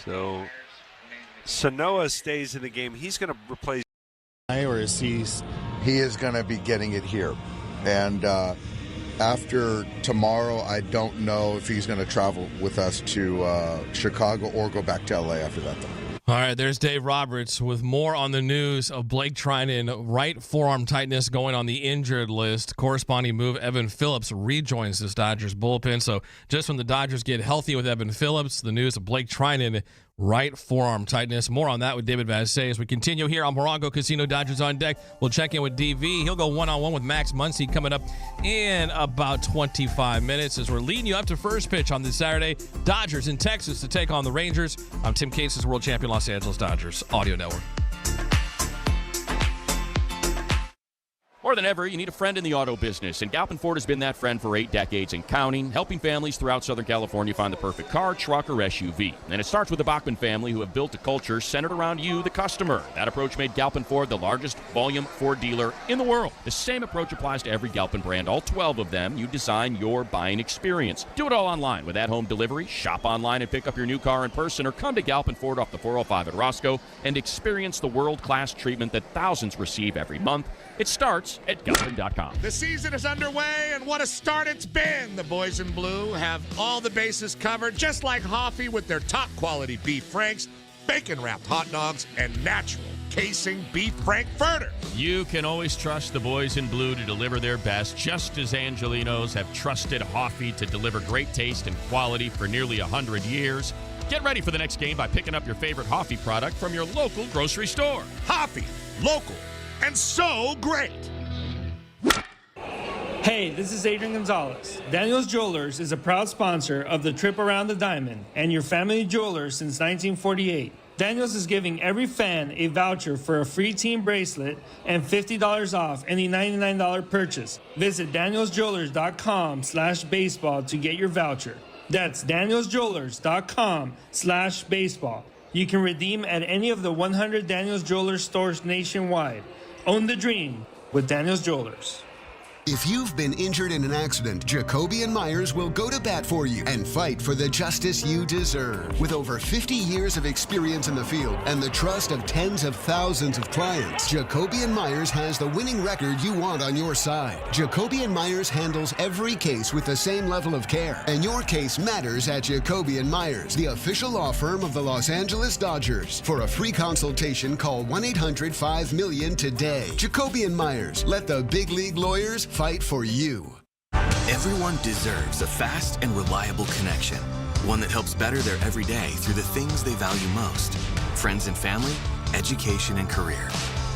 So Sanoa stays in the game. He's going to replace. Or is he is going to be getting it here. And after tomorrow, I don't know if he's going to travel with us to Chicago or go back to LA after that, though. All right, there's Dave Roberts with more on the news of Blake Trinan, right forearm tightness going on the injured list. Corresponding move, Evan Phillips rejoins this Dodgers bullpen. So just when the Dodgers get healthy with Evan Phillips, the news of Blake Trinan, right forearm tightness. More on that with David Vassegh as we continue here on Morongo Casino. Dodgers on deck. We'll check in with DV. He'll go one-on-one with Max Muncy coming up in about 25 minutes as we're leading you up to first pitch on this Saturday. Dodgers in Texas to take on the Rangers. I'm Tim Case's world champion Los Angeles Dodgers Audio Network. More than ever, you need a friend in the auto business, and Galpin Ford has been that friend for 8 decades and counting, helping families throughout Southern California find the perfect car, truck, or SUV. And it starts with the Bachman family, who have built a culture centered around you, the customer. That approach made Galpin Ford the largest volume Ford dealer in the world. The same approach applies to every Galpin brand, all 12 of them. You design your buying experience. Do it all online with at-home delivery, shop online and pick up your new car in person, or come to Galpin Ford off the 405 at Roscoe and experience the world-class treatment that thousands receive every month. It starts at Galpin.com. The season is underway, and what a start it's been. The boys in blue have all the bases covered, just like Hoffy with their top-quality beef franks, bacon-wrapped hot dogs, and natural casing beef frankfurter. You can always trust the boys in blue to deliver their best, just as Angelinos have trusted Hoffy to deliver great taste and quality for nearly 100 years. Get ready for the next game by picking up your favorite Hoffy product from your local grocery store. Hoffy, local, and so great. Hey, this is Adrian Gonzalez. Daniel's Jewelers is a proud sponsor of the Trip Around the Diamond and your family jeweler since 1948. Daniel's is giving every fan a voucher for a free team bracelet and $50 off any $99 purchase. Visit danielsjewelers.com/baseball to get your voucher. That's danielsjewelers.com/baseball. You can redeem at any of the 100 Daniel's Jewelers stores nationwide. Own the dream with Daniel's Jewelers. If you've been injured in an accident, Jacoby & Myers will go to bat for you and fight for the justice you deserve. With over 50 years of experience in the field and the trust of tens of thousands of clients, Jacoby & Myers has the winning record you want on your side. Jacoby & Myers handles every case with the same level of care, and your case matters at Jacoby & Myers, the official law firm of the Los Angeles Dodgers. For a free consultation, call 1-800-5-MILLION today. Jacoby & Myers, let the big league lawyers fight for you. Everyone deserves a fast and reliable connection, one that helps better their everyday through the things they value most: friends and family, education and career.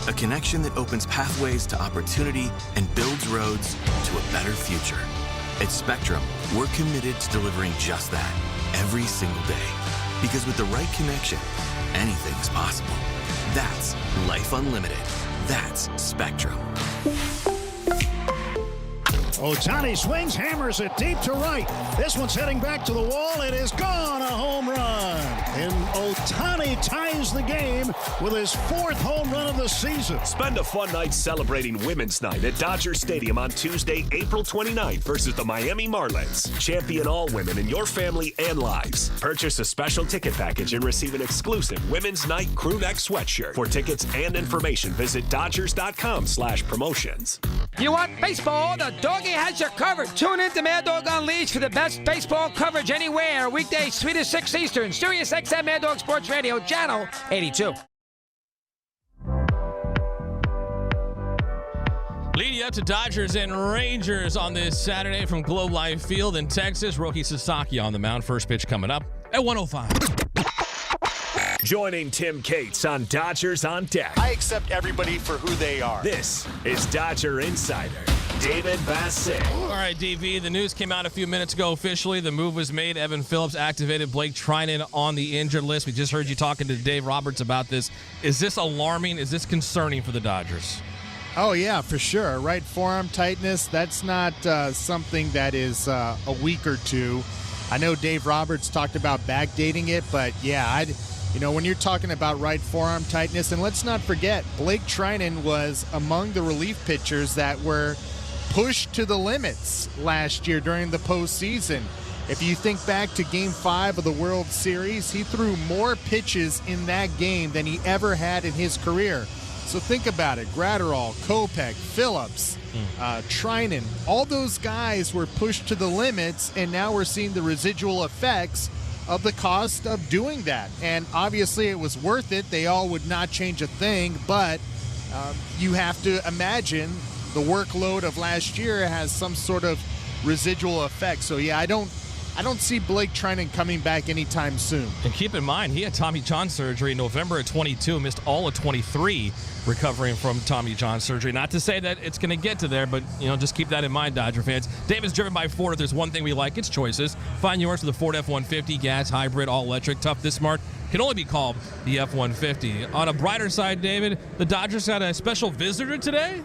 A connection that opens pathways to opportunity and builds roads to a better future. At Spectrum, we're committed to delivering just that every single day. Because with the right connection, anything is possible. That's Life Unlimited. That's Spectrum. Ohtani swings, hammers it deep to right. This one's heading back to the wall. It is gone, a home run. And Ohtani ties the game with his 4th home run of the season. Spend a fun night celebrating Women's Night at Dodger Stadium on Tuesday, April 29th versus the Miami Marlins. Champion all women in your family and lives. Purchase a special ticket package and receive an exclusive Women's Night crew neck sweatshirt. For tickets and information, visit Dodgers.com/promotions. You want baseball? The doggy has you covered. Tune in to Mad Dog Unleashed for the best baseball coverage anywhere. Weekdays 3 to 6 Eastern. Sirius XM Mad Dog Sports Radio, Channel 82. Leading up to Dodgers and Rangers on this Saturday from Globe Life Field in Texas. Roki Sasaki on the mound. First pitch coming up at 1:05. Joining Tim Cates on Dodgers on Deck. I accept everybody for who they are. This is Dodger Insider David Vassegh. All right, DV, the news came out a few minutes ago officially. The move was made. Evan Phillips activated Blake Trinan on the injured list. We just heard you talking to Dave Roberts about this. Is this alarming? Is this concerning for the Dodgers? Oh, yeah, for sure. Right forearm tightness, that's not something that is a week or two. I know Dave Roberts talked about backdating it, but yeah, when you're talking about right forearm tightness, and let's not forget, Blake Trinan was among the relief pitchers that were pushed to the limits last year during the postseason. If you think back to Game 5 of the World Series, he threw more pitches in that game than he ever had in his career. So think about it. Gratterall, Kopech, Phillips, Trinan, all those guys were pushed to the limits, and now we're seeing the residual effects of the cost of doing that. And obviously it was worth it. They all would not change a thing, but you have to imagine the workload of last year has some sort of residual effect. So yeah, I don't see Blake Trinan coming back anytime soon. And keep in mind, he had Tommy John surgery in November of 22, missed all of 23 recovering from Tommy John surgery. Not to say that it's going to get to there, but, just keep that in mind, Dodger fans. David's driven by Ford. If there's one thing we like, it's choices. Find yours with the Ford F-150, gas, hybrid, all-electric, tough, this smart. Can only be called the F-150. On a brighter side, David, the Dodgers had a special visitor today?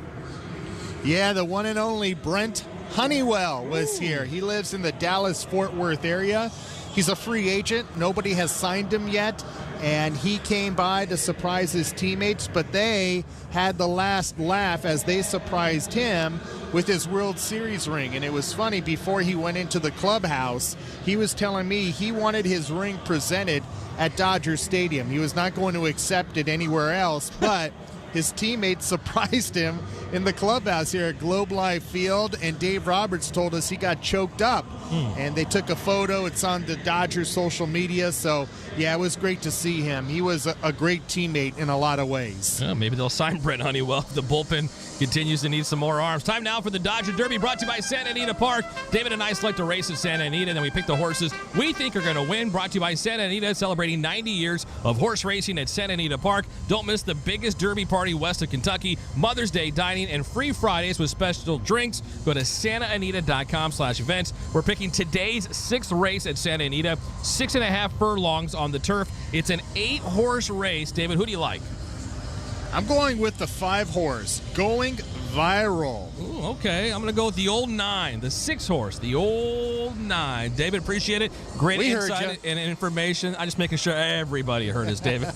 Yeah, the one and only Brent Honeywell was here. He lives in the Dallas-Fort Worth area. He's a free agent. Nobody has signed him yet, and he came by to surprise his teammates, but they had the last laugh as they surprised him with his World Series ring. And it was funny, before he went into the clubhouse, he was telling me he wanted his ring presented at Dodger Stadium. He was not going to accept it anywhere else, but his teammates surprised him in the clubhouse here at Globe Life Field, and Dave Roberts told us he got choked up. And they took a photo. It's on the Dodgers social media. So, yeah, it was great to see him. He was a great teammate in a lot of ways. Yeah, maybe they'll sign Brent Honeywell. The bullpen continues to need some more arms. Time now for the Dodger Derby, brought to you by Santa Anita Park. David and I select a race at Santa Anita, and then we pick the horses we think are going to win. Brought to you by Santa Anita, celebrating 90 years of horse racing at Santa Anita Park. Don't miss the biggest Derby party west of Kentucky, Mother's Day dining, and free Fridays with special drinks. Go to santaanita.com/events. We're picking today's 6th race at Santa Anita, 6.5 furlongs on the turf. It's an 8-horse race. David, who do you like? I'm going with the 5-horse, Going Viral. Ooh, okay, I'm going to go with the old 9, the 6-horse, the old 9. David, appreciate it. Great insight and information. I'm just making sure everybody heard us, David.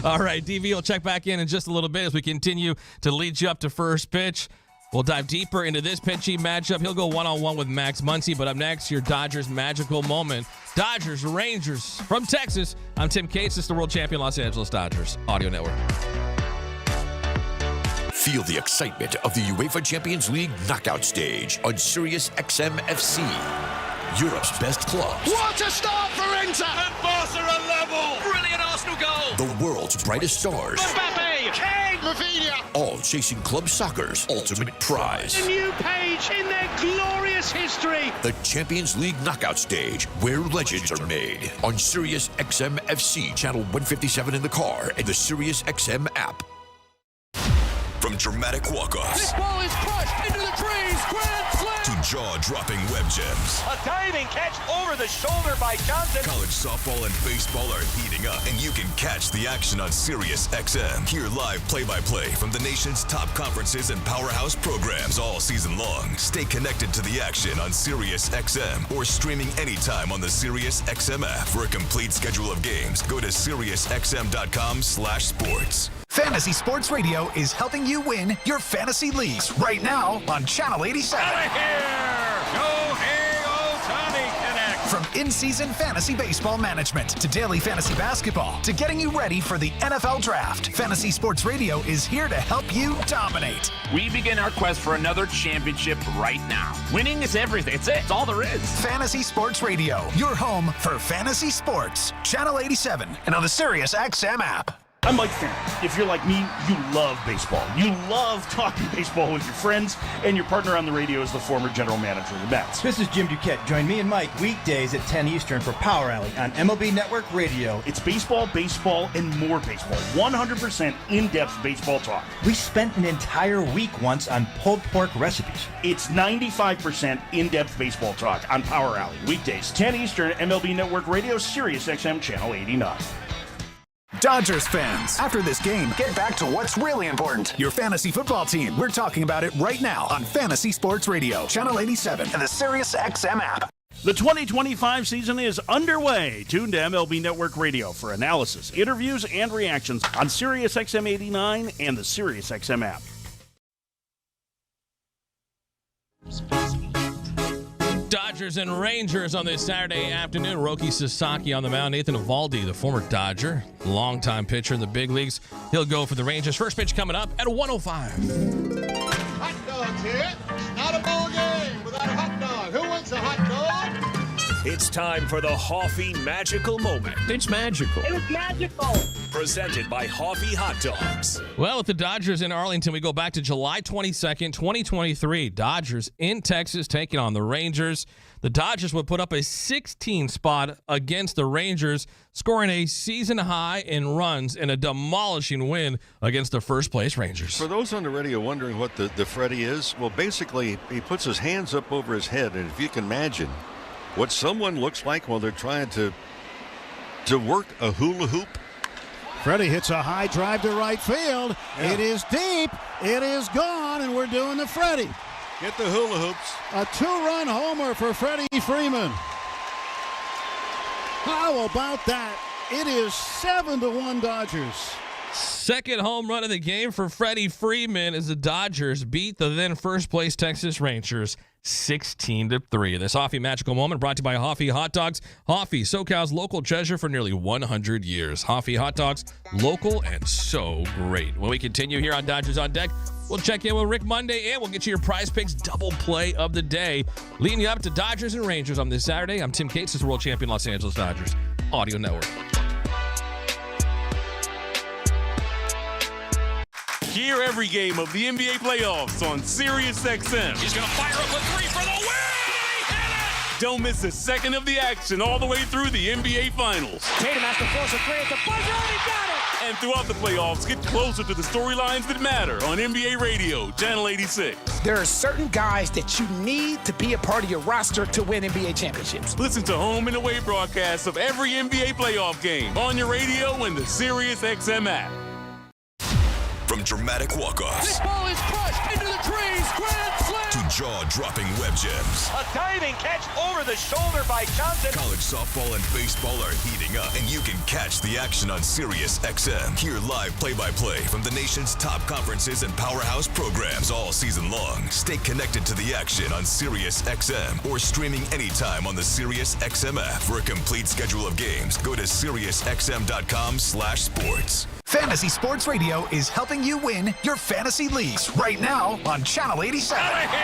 All right, DV will check back in just a little bit as we continue to lead you up to first pitch. We'll dive deeper into this pitching matchup. He'll go one-on-one with Max Muncy, but up next, your Dodgers magical moment. Dodgers, Rangers from Texas. I'm Tim Cates. This is the world champion Los Angeles Dodgers Audio Network. Feel the excitement of the UEFA Champions League knockout stage on Sirius XM FC. Europe's best clubs. What a start for Inter! And Barca are level! Brilliant Arsenal goal! The world's brightest stars. Mbappe! Kane! Rafinha! All chasing club soccer's ultimate prize. A new page in their glorious history! The Champions League knockout stage, where legends are made. On Sirius XM FC, channel 157 in the car, and the Sirius XM app. From dramatic walk-offs. This ball is crushed into the trees! Grand slam! To jaw-dropping web gems. A diving catch over the shoulder by Johnson. College softball and baseball are heating up, and you can catch the action on Sirius XM. Hear live play-by-play from the nation's top conferences and powerhouse programs all season long. Stay connected to the action on Sirius XM or streaming anytime on the Sirius XM app. For a complete schedule of games, go to SiriusXM.com/sports. Fantasy Sports Radio is helping you win your fantasy leagues right now on Channel 87. Out of here! Shohei Ohtani connect! From in-season fantasy baseball management to daily fantasy basketball to getting you ready for the NFL Draft, Fantasy Sports Radio is here to help you dominate. We begin our quest for another championship right now. Winning is everything. It's it. It's all there is. Fantasy Sports Radio, your home for fantasy sports. Channel 87 and on the Sirius XM app. I'm Mike Farron. If you're like me, you love baseball. You love talking baseball with your friends, and your partner on the radio is the former general manager of the Mets. This is Jim Duquette. Join me and Mike weekdays at 10 Eastern for Power Alley on MLB Network Radio. It's baseball, and more baseball. 100% in-depth baseball talk. We spent an entire week once on pulled pork recipes. It's 95% in-depth baseball talk on Power Alley. Weekdays, 10 Eastern, MLB Network Radio, Sirius XM Channel 89. Dodgers fans, after this game, get back to what's really important. Your fantasy football team. We're talking about it right now on Fantasy Sports Radio, Channel 87, and the Sirius XM app. The 2025 season is underway. Tune to MLB Network Radio for analysis, interviews, and reactions on Sirius XM 89 and the Sirius XM app. Dodgers and Rangers on this Saturday afternoon. Roki Sasaki on the mound. Nathan Eovaldi, the former Dodger, longtime pitcher in the big leagues. He'll go for the Rangers. First pitch coming up at 1:05. Hot dogs here. Not a ball game without a hot dog. Who wants a hot dog? It's time for the Hoffy Magical Moment. It's magical. It was magical. Presented by Hoffy Hot Dogs. Well, with the Dodgers in Arlington, we go back to July 22nd, 2023. Dodgers in Texas taking on the Rangers. The Dodgers would put up a 16 spot against the Rangers, scoring a season high in runs and a demolishing win against the first place Rangers. For those on the radio wondering what the Freddie is, well, basically, he puts his hands up over his head, and if you can imagine what someone looks like while they're trying to work a hula hoop. Freddie hits a high drive to right field. Yeah. It is deep. It is gone, and we're doing the Freddie. Get the hula hoops. A 2-run homer for Freddie Freeman. How about that? It is 7-1 Dodgers. Second home run of the game for Freddie Freeman as the Dodgers beat the then first place Texas Rangers 16-3. This Hoffy Magical Moment brought to you by Hoffy Hot Dogs. Hoffy, SoCal's local treasure for nearly 100 years. Hoffy Hot Dogs, local and so great. When we continue here on Dodgers on Deck, we'll check in with Rick Monday, and we'll get you your Prize Picks double play of the day, leading you up to Dodgers and Rangers on this Saturday. I'm Tim Cates, this is World Champion Los Angeles Dodgers Audio Network. Hear every game of the NBA playoffs on SiriusXM. He's going to fire up a three for the win! He hit it! Don't miss a second of the action all the way through the NBA Finals. Tatum has to force a three at the buzzer, and he got it! And throughout the playoffs, get closer to the storylines that matter on NBA Radio, Channel 86. There are certain guys that you need to be a part of your roster to win NBA championships. Listen to home and away broadcasts of every NBA playoff game on your radio and the SiriusXM app. From dramatic walk-offs This ball is crushed into the trees. Grand slam. to jaw-dropping web gems, A diving catch over the shoulder by Johnson. college softball and baseball are heating up, and you can catch the action on SiriusXM. Hear live play-by-play from the nation's top conferences and powerhouse programs all season long. Stay connected to the action on SiriusXM or streaming anytime on the SiriusXM app. For a complete schedule of games, go to SiriusXM.com/sports. Fantasy Sports Radio is helping you win your fantasy leagues right now on Channel 87. Out of here!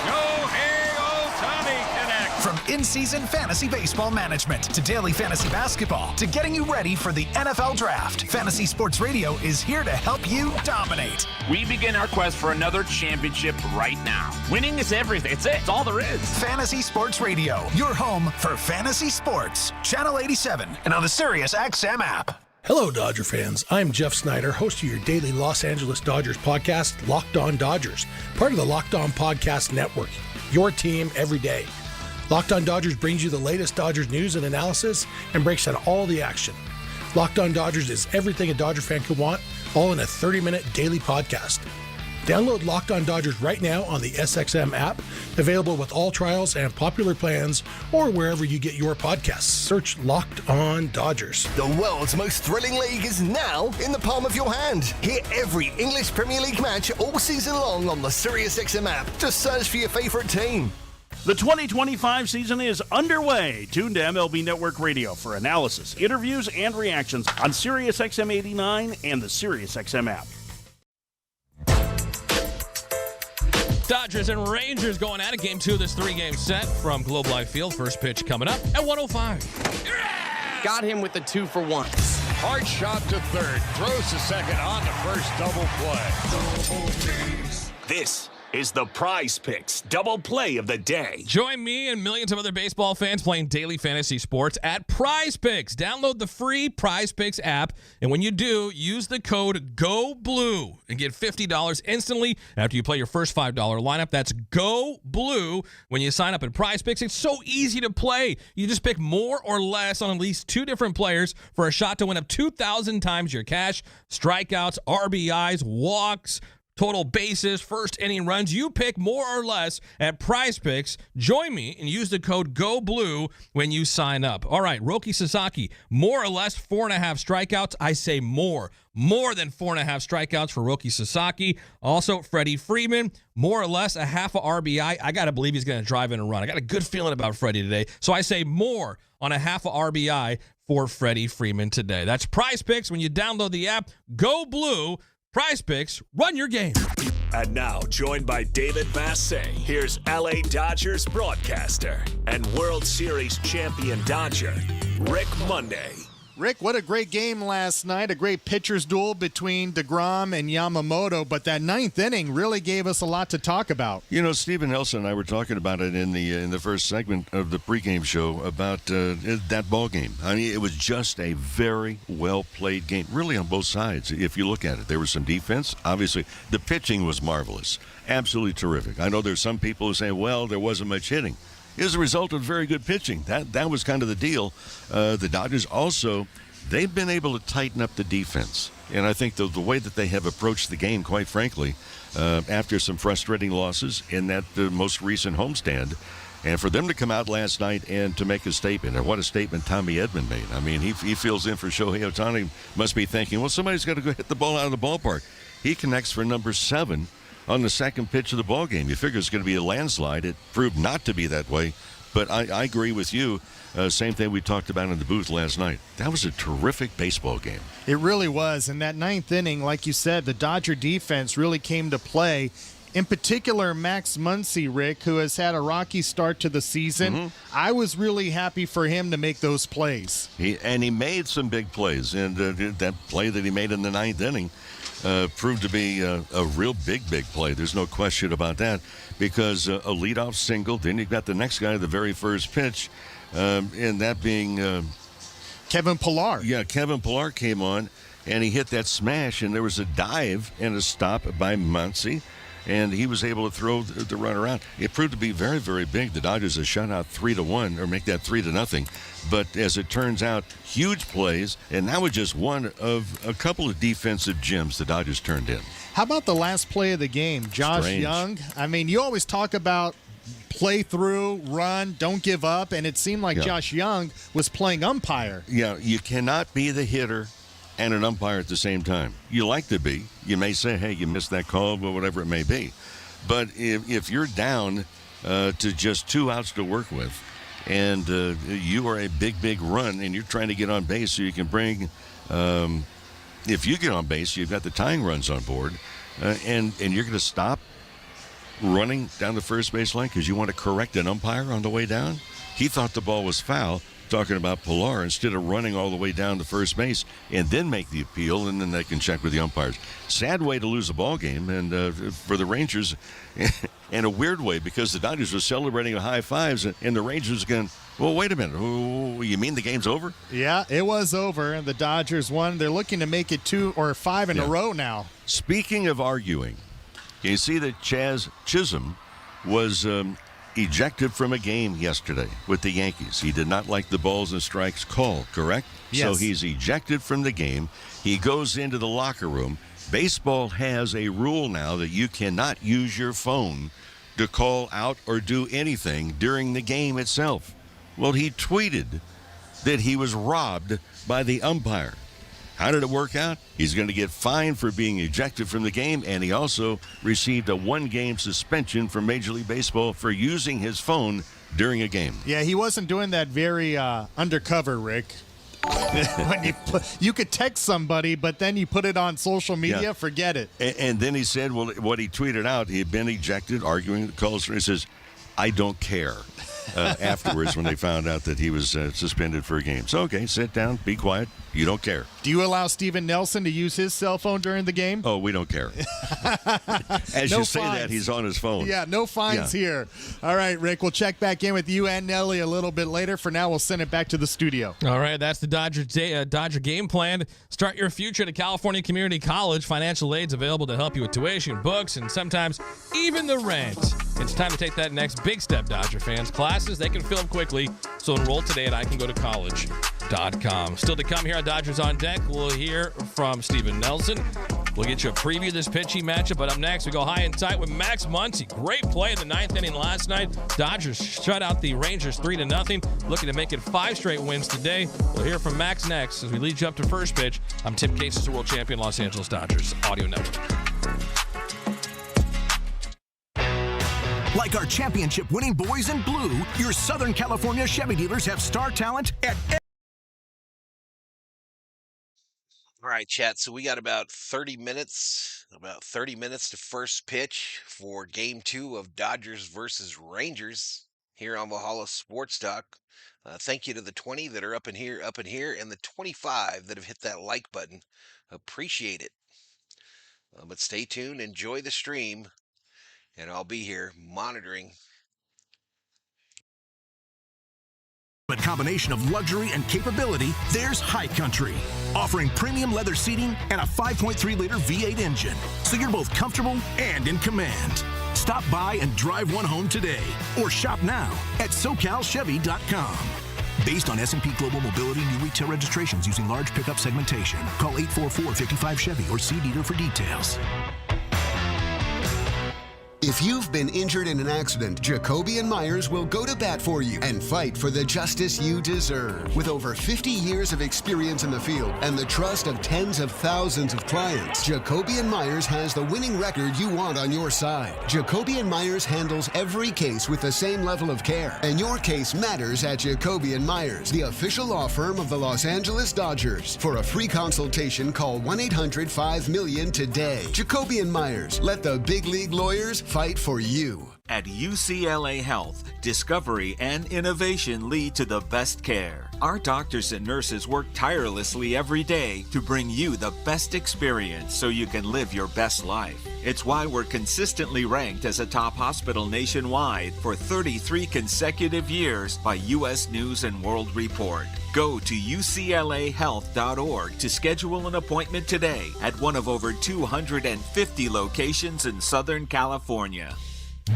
Shohei Ohtani connect. From in-season fantasy baseball management to daily fantasy basketball to getting you ready for the NFL Draft, Fantasy Sports Radio is here to help you dominate. We begin our quest for another championship right now. Winning is everything. It's all there is. Fantasy Sports Radio, your home for fantasy sports. Channel 87 and on the SiriusXM app. Hello, Dodger fans. I'm Jeff Snyder, host of your daily Los Angeles Dodgers podcast, Locked On Dodgers, part of the Locked On Podcast Network, your team every day. Locked On Dodgers brings you the latest Dodgers news and analysis and breaks down all the action. Locked On Dodgers is everything a Dodger fan could want, all in a 30-minute daily podcast. Download Locked On Dodgers right now on the SXM app, available with all trials and popular plans, or wherever you get your podcasts. Search Locked On Dodgers. The world's most thrilling league is now in the palm of your hand. Hear every English Premier League match all season long on the SiriusXM app. Just search for your favorite team. The 2025 season is underway. Tune to MLB Network Radio for analysis, interviews, and reactions on SiriusXM 89 and the SiriusXM app. Dodgers and Rangers going at it. Game 2 of this 3-game set from Globe Life Field. First pitch coming up at 1:05. Got him with the 2-for-1. Hard shot to third. Throws to second on the first double play. This is the Prize Picks double play of the day. Join me and millions of other baseball fans playing daily fantasy sports at Prize Picks. Download the free Prize Picks app, and when you do, use the code GOBLUE and get $50 instantly after you play your first $5 lineup. That's GOBLUE when you sign up at Prize Picks. It's so easy to play. You just pick more or less on at least 2 different players for a shot to win up 2,000 times your cash. Strikeouts, RBIs, walks, total bases, first inning runs. You pick more or less at Prize Picks. Join me and use the code GOBLUE when you sign up. All right, Roki Sasaki, more or less 4.5 strikeouts. I say more than 4.5 strikeouts for Roki Sasaki. Also, Freddie Freeman, more or less a half a RBI. I got to believe he's going to drive in a run. I got a good feeling about Freddie today. So I say more on a half a RBI for Freddie Freeman today. That's Prize Picks. When you download the app, Go Blue. Prize Picks, run your game. And now, joined by David Vassegh, here's LA Dodgers broadcaster and World Series champion Dodger, Rick Monday. Rick, what a great game last night. A great pitcher's duel between DeGrom and Yamamoto, but that ninth inning really gave us a lot to talk about. You know, Steven Nelson and I were talking about it in the first segment of the pregame show about that ball game. I mean, it was just a very well-played game, really on both sides. If you look at it, there was some defense. Obviously, the pitching was marvelous, absolutely terrific. I know there's some people who say, well, there wasn't much hitting. It was a result of very good pitching. That was kind of the deal. The Dodgers also, they've been able to tighten up the defense. And I think the way that they have approached the game, quite frankly, after some frustrating losses in that most recent homestand, and for them to come out last night and to make a statement, and what a statement Tommy Edman made. I mean, he fills in for Shohei Ohtani, must be thinking, well, somebody's got to go hit the ball out of the ballpark. He connects for number 7 on the second pitch of the ball game. You figure it's going to be a landslide. It proved not to be that way. But I agree with you. Same thing we talked about in the booth last night. That was a terrific baseball game. It really was. In that ninth inning, like you said, the Dodger defense really came to play. In particular, Max Muncy, Rick, who has had a rocky start to the season. Mm-hmm. I was really happy for him to make those plays. He made some big plays. And that play that he made in the ninth inning proved to be a real big play. There's no question about that, because a leadoff single, then you've got the next guy, the very first pitch, and that being Kevin Pillar. Yeah, Kevin Pillar came on, and he hit that smash, and there was a dive and a stop by Muncy, and he was able to throw the run around. It proved to be very, very big. The Dodgers have shut out 3-1, or make that 3-0. But as it turns out, huge plays, and that was just one of a couple of defensive gems the Dodgers turned in. How about the last play of the game? Josh Young. I mean, you always talk about play through, run, don't give up, and it seemed like Josh Young was playing umpire. Yeah, you cannot be the hitter and an umpire at the same time. You like to be. You may say, hey, you missed that call, or whatever it may be. But if you're down to just 2 outs to work with, and you are a big run, and you're trying to get on base so you can bring, if you get on base, you've got the tying runs on board, and you're going to stop running down the first base line because you want to correct an umpire on the way down? He thought the ball was foul, talking about Pillar, instead of running all the way down to first base and then make the appeal, and then they can check with the umpires. Sad way to lose a ball game, and for the Rangers, in a weird way, because the Dodgers were celebrating high fives, and the Rangers going, well, wait a minute. Oh, you mean the game's over? Yeah, it was over, and the Dodgers won. They're looking to make it 2 or 5 in a row now. Speaking of arguing, can you see that Chaz Chisholm was ejected from a game yesterday with the Yankees? He did not like the balls and strikes call, correct? Yes. So he's ejected from the game. He goes into the locker room. Baseball has a rule now that you cannot use your phone to call out or do anything during the game itself. Well, he tweeted that he was robbed by the umpire. How did it work out? He's going to get fined for being ejected from the game, and he also received a 1-game suspension from Major League Baseball for using his phone during a game. Yeah, he wasn't doing that very undercover, Rick. When you could text somebody, but then you put it on social media, forget it. And then he said, well, what he tweeted out, he had been ejected, arguing the calls. He says, I don't care. Afterwards, when they found out that he was suspended for a game. So, okay, sit down, be quiet. You don't care. Do you allow Steven Nelson to use his cell phone during the game? Oh, we don't care. As no you say fines. that, he's on his phone. Yeah, no fines here. All right, Rick, we'll check back in with you and Nelly a little bit later. For now, we'll send it back to the studio. All right, that's the Dodger game plan. Start your future at a California Community College. Financial aid's available to help you with tuition, books, and sometimes even the rent. It's time to take that next big step, Dodger fans. Classes, they can fill up quickly, so enroll today at iCanGoToCollege.com. Still to come here on Dodgers on Deck, we'll hear from Steven Nelson. We'll get you a preview of this pitching matchup, but up next, we go high and tight with Max Muncy. Great play in the 9th inning last night. Dodgers shut out the Rangers 3-0, looking to make it 5 straight wins today. We'll hear from Max next as we lead you up to first pitch. I'm Tim Cases, the world champion Los Angeles Dodgers Audio Network. Like our championship-winning boys in blue, your Southern California Chevy dealers have star talent at... All right, chat. So we got about 30 minutes to first pitch for Game 2 of Dodgers versus Rangers here on Valhalla Sports Talk. Thank you to the 20 that are up in here, and the 25 that have hit that like button. Appreciate it. But stay tuned, enjoy the stream, and I'll be here monitoring. A combination of luxury and capability, there's High Country, offering premium leather seating and a 5.3-liter V8 engine, so you're both comfortable and in command. Stop by and drive one home today, or shop now at SoCalChevy.com. Based on S&P Global Mobility new retail registrations using large pickup segmentation. Call 844-55-CHEVY or see dealer for details. If you've been injured in an accident, Jacoby and Myers will go to bat for you and fight for the justice you deserve. With over 50 years of experience in the field and the trust of tens of thousands of clients, Jacoby and Myers has the winning record you want on your side. Jacoby and Myers handles every case with the same level of care, and your case matters at Jacoby and Myers, the official law firm of the Los Angeles Dodgers. For a free consultation, call 1-800-5-MILLION today. Jacoby and Myers, let the big league lawyers fight for you. At UCLA Health, discovery and innovation lead to the best care. Our doctors and nurses work tirelessly every day to bring you the best experience so you can live your best life. It's why we're consistently ranked as a top hospital nationwide for 33 consecutive years by U.S. News & World Report. Go to uclahealth.org to schedule an appointment today at one of over 250 locations in Southern California.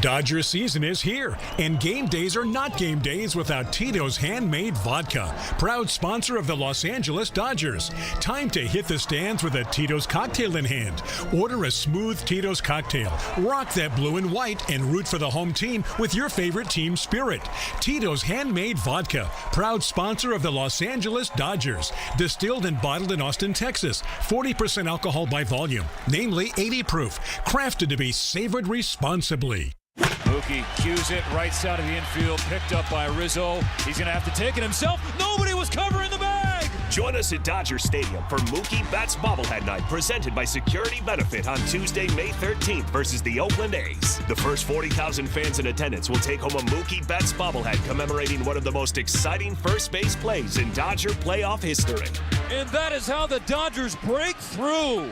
Dodger season is here, and game days are not game days without Tito's Handmade Vodka, proud sponsor of the Los Angeles Dodgers. Time to hit the stands with a Tito's cocktail in hand. Order a smooth Tito's cocktail, rock that blue and white, and root for the home team with your favorite team spirit. Tito's Handmade Vodka, proud sponsor of the Los Angeles Dodgers. Distilled and bottled in Austin, Texas. 40% alcohol by volume, namely 80 proof. Crafted to be savored responsibly. Mookie cues it right side of the infield, picked up by Rizzo. He's going to have to take it himself. Nobody was covering the bag. Join us at Dodger Stadium for Mookie Betts Bobblehead Night, presented by Security Benefit on Tuesday, May 13th versus the Oakland A's. The first 40,000 fans in attendance will take home a Mookie Betts bobblehead commemorating one of the most exciting first base plays in Dodger playoff history. And that is how the Dodgers break through.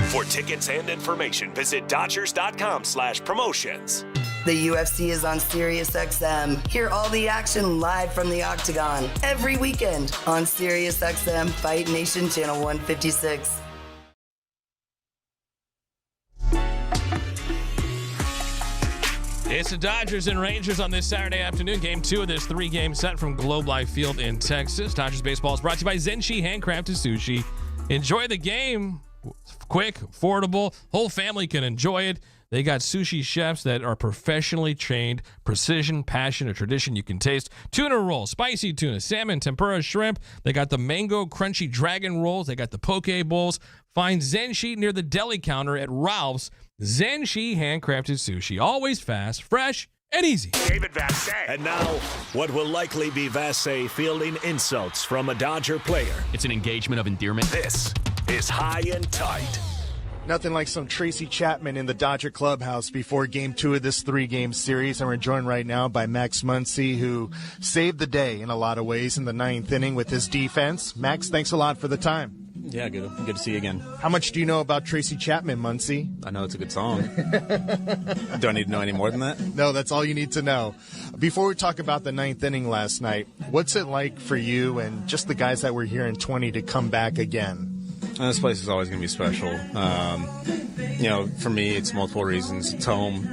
For tickets and information, visit Dodgers.com/promotions. The UFC is on SiriusXM. Hear all the action live from the Octagon every weekend on SiriusXM Fight Nation Channel 156. It's the Dodgers and Rangers on this Saturday afternoon. Game 2 of this 3-game set from Globe Life Field in Texas. Dodgers baseball is brought to you by Zenshi Handcrafted Sushi. Enjoy the game. Quick, affordable. Whole family can enjoy it. They got sushi chefs that are professionally trained. Precision, passion, a tradition you can taste. Tuna roll, spicy tuna, salmon, tempura, shrimp. They got the mango crunchy dragon rolls. They got the poke bowls. Find Zenshi near the deli counter at Ralph's. Zenshi Handcrafted Sushi. Always fast, fresh, and easy. David Vassegh. And now, what will likely be Vassegh fielding insults from a Dodger player. It's an engagement of endearment. This is High and Tight. Nothing like some Tracy Chapman in the Dodger clubhouse before Game 2 of this 3-game series. And we're joined right now by Max Muncy, who saved the day in a lot of ways in the 9th inning with his defense. Max, thanks a lot for the time. Yeah, good to see you again. How much do you know about Tracy Chapman, Muncy? I know it's a good song. Do I need to know any more than that? No, that's all you need to know. Before we talk about the 9th inning last night, what's it like for you and just the guys that were here in 20 to come back again? This place is always going to be special. For me, it's multiple reasons. It's home.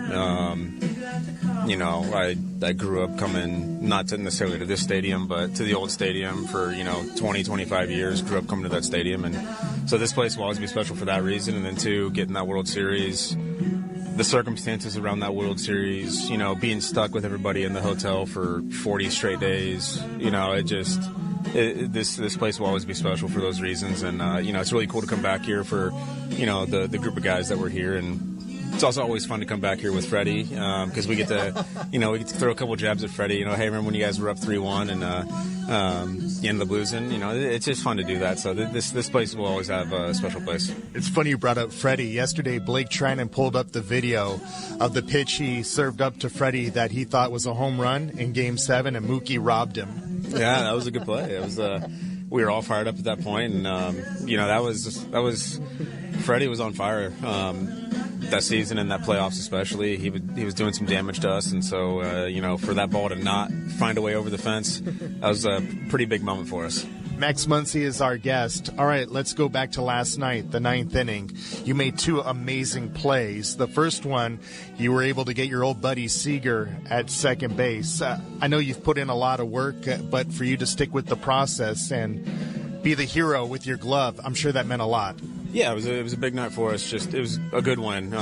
I grew up coming not necessarily to this stadium, but to the old stadium for 20, 25 years. Grew up coming to that stadium, and so this place will always be special for that reason. And then two, getting that World Series, the circumstances around that World Series, being stuck with everybody in the hotel for 40 straight days, this place will always be special for those reasons. And it's really cool to come back here for the group of guys that were here. And it's also always fun to come back here with Freddie because we get to throw a couple jabs at Freddie. Hey, remember when you guys were up 3-1 and the end of the Blues? And it's just fun to do that. So this place will always have a special place. It's funny you brought up Freddie. Yesterday, Blake Trinan pulled up the video of the pitch he served up to Freddie that he thought was a home run in Game 7, and Mookie robbed him. Yeah, that was a good play. It was we were all fired up at that point, and that was Freddie was on fire. That season and that playoffs especially, he was doing some damage to us, and so for that ball to not find a way over the fence, that was a pretty big moment for us. Max Muncy is our guest. All right, let's go back to last night, the 9th inning. You made two amazing plays. The first one, you were able to get your old buddy Seager at second base. I know you've put in a lot of work, but for you to stick with the process and be the hero with your glove, I'm sure that meant a lot. Yeah, it was a big night for us. It was a good one.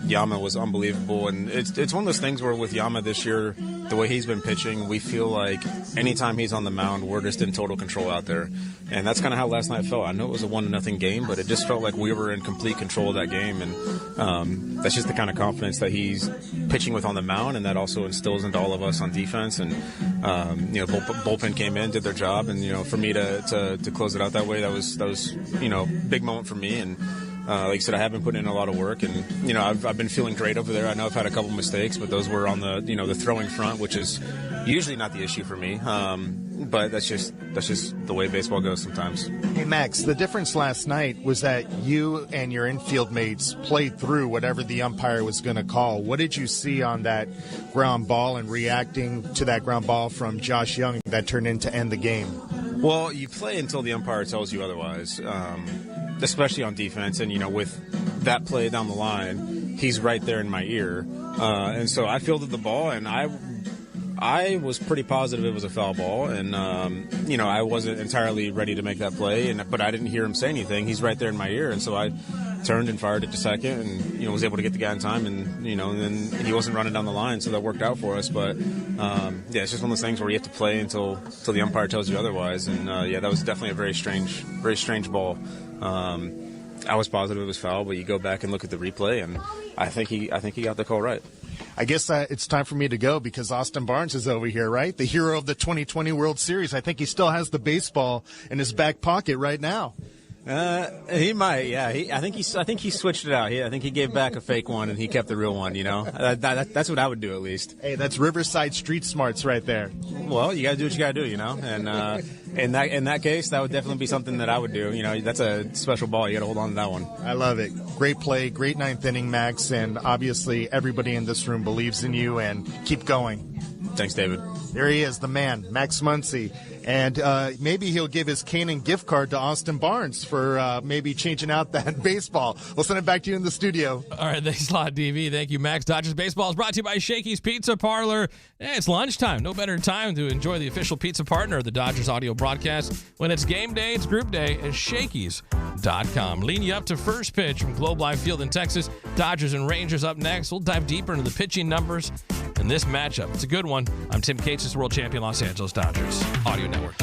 Yama was unbelievable, and it's one of those things where with Yama this year, the way he's been pitching, we feel like anytime he's on the mound, we're just in total control out there, and that's kind of how last night felt. I know it was a 1-0 game, but it just felt like we were in complete control of that game, and that's just the kind of confidence that he's pitching with on the mound, and that also instills into all of us on defense. And bullpen came in, did their job, and for me to close it out that way, that was big moment for me. And like I said, I have been putting in a lot of work, and I've been feeling great over there. I know I've had a couple mistakes, but those were on the throwing front, which is usually not the issue for me. But that's just the way baseball goes sometimes. Hey Max, the difference last night was that you and your infield mates played through whatever the umpire was going to call. What did you see on that ground ball and reacting to that ground ball from Josh Young that turned in to end the game? Well, you play until the umpire tells you otherwise, especially on defense. And, with that play down the line, he's right there in my ear. And so I fielded the ball, and I was pretty positive it was a foul ball. And, I wasn't entirely ready to make that play, but I didn't hear him say anything. He's right there in my ear. And so I turned and fired it to second and, was able to get the guy in time. And, and then he wasn't running down the line, so that worked out for us. But, it's just one of those things where you have to play until the umpire tells you otherwise. And, that was definitely a very strange ball. I was positive it was foul, but you go back and look at the replay, and I think he got the call right. I guess it's time for me to go because Austin Barnes is over here, right? The hero of the 2020 World Series. I think he still has the baseball in his back pocket right now. He might, yeah. I think he switched it out. I think he gave back a fake one and he kept the real one. That's what I would do at least. Hey, that's Riverside street smarts right there. Well, you gotta do what you gotta do, And in that case, that would definitely be something that I would do. That's a special ball. You gotta hold on to that one. I love it. Great play, great 9th inning, Max, and obviously everybody in this room believes in you. And keep going. Thanks, David. There he is, the man, Max Muncy. And maybe he'll give his Canaan gift card to Austin Barnes for maybe changing out that baseball. We'll send it back to you in the studio. All right, thanks a lot, DV. Thank you, Max. Dodgers Baseball is brought to you by Shakey's Pizza Parlor. It's lunchtime. No better time to enjoy the official pizza partner of the Dodgers audio broadcast. When it's game day, it's group day at Shakey's.com. Lean you up to first pitch from Globe Life Field in Texas. Dodgers and Rangers up next. We'll dive deeper into the pitching numbers in this matchup. It's a good one. I'm Tim Cates, world champion Los Angeles Dodgers Audio Network.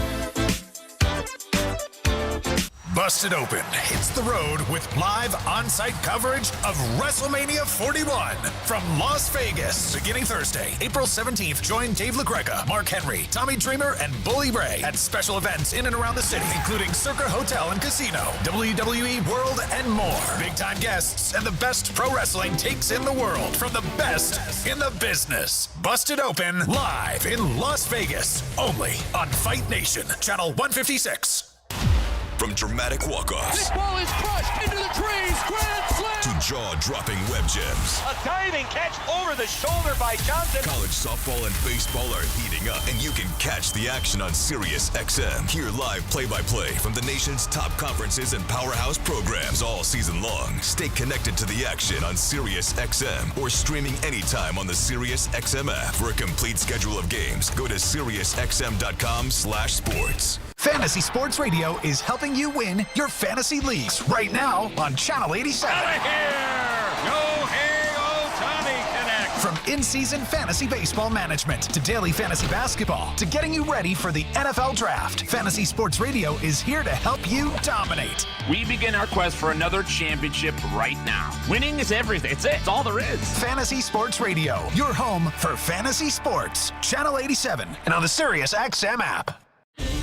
Busted Open hits the road with live on-site coverage of WrestleMania 41 from Las Vegas. Beginning Thursday, April 17th, join Dave LaGreca, Mark Henry, Tommy Dreamer, and Bully Ray at special events in and around the city, including Circa Hotel and Casino, WWE World, and more. Big-time guests and the best pro wrestling takes in the world from the best in the business. Busted Open, live in Las Vegas, only on Fight Nation, Channel 156. From dramatic walk-offs. This ball is crushed into the trees. Grand slam. To jaw-dropping web gems. A diving catch over the shoulder by Johnson. College softball and baseball are heating up, and you can catch the action on Sirius XM. Hear live play-by-play from the nation's top conferences and powerhouse programs all season long. Stay connected to the action on Sirius XM or streaming anytime on the Sirius XM app. For a complete schedule of games, go to SiriusXM.com/sports. Fantasy Sports Radio is helping you win your fantasy leagues right now on Channel 87. Out of here! Yo, hey, Ohtani connect. From in-season fantasy baseball management to daily fantasy basketball to getting you ready for the NFL Draft, Fantasy Sports Radio is here to help you dominate. We begin our quest for another championship right now. Winning is everything. It's all there is. Fantasy Sports Radio, your home for fantasy sports. Channel 87 and on the Sirius XM app.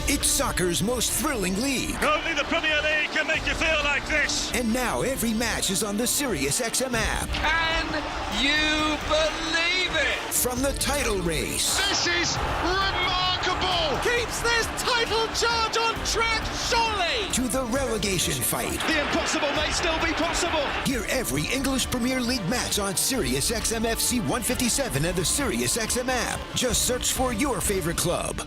It's soccer's most thrilling league. Only the Premier League can make you feel like this. And now every match is on the Sirius XM app. Can you believe it? From the title race. This is remarkable. Keeps this title charge on track, surely. To the relegation fight. The impossible may still be possible. Hear every English Premier League match on Sirius XM FC 157 and the Sirius XM app. Just search for your favorite club.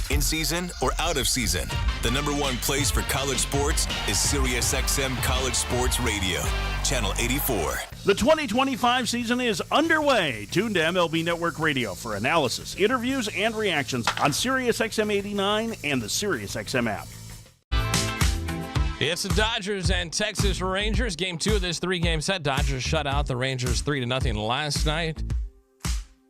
In season or out of season, the #1 place for college sports is Sirius XM College Sports Radio, Channel 84. The 2025 season is underway. Tune to MLB Network Radio for analysis, interviews, and reactions on Sirius XM 89 and the Sirius XM app. It's the Dodgers and Texas Rangers. Game 2 of this 3-game set. Dodgers shut out the Rangers 3-0 last night.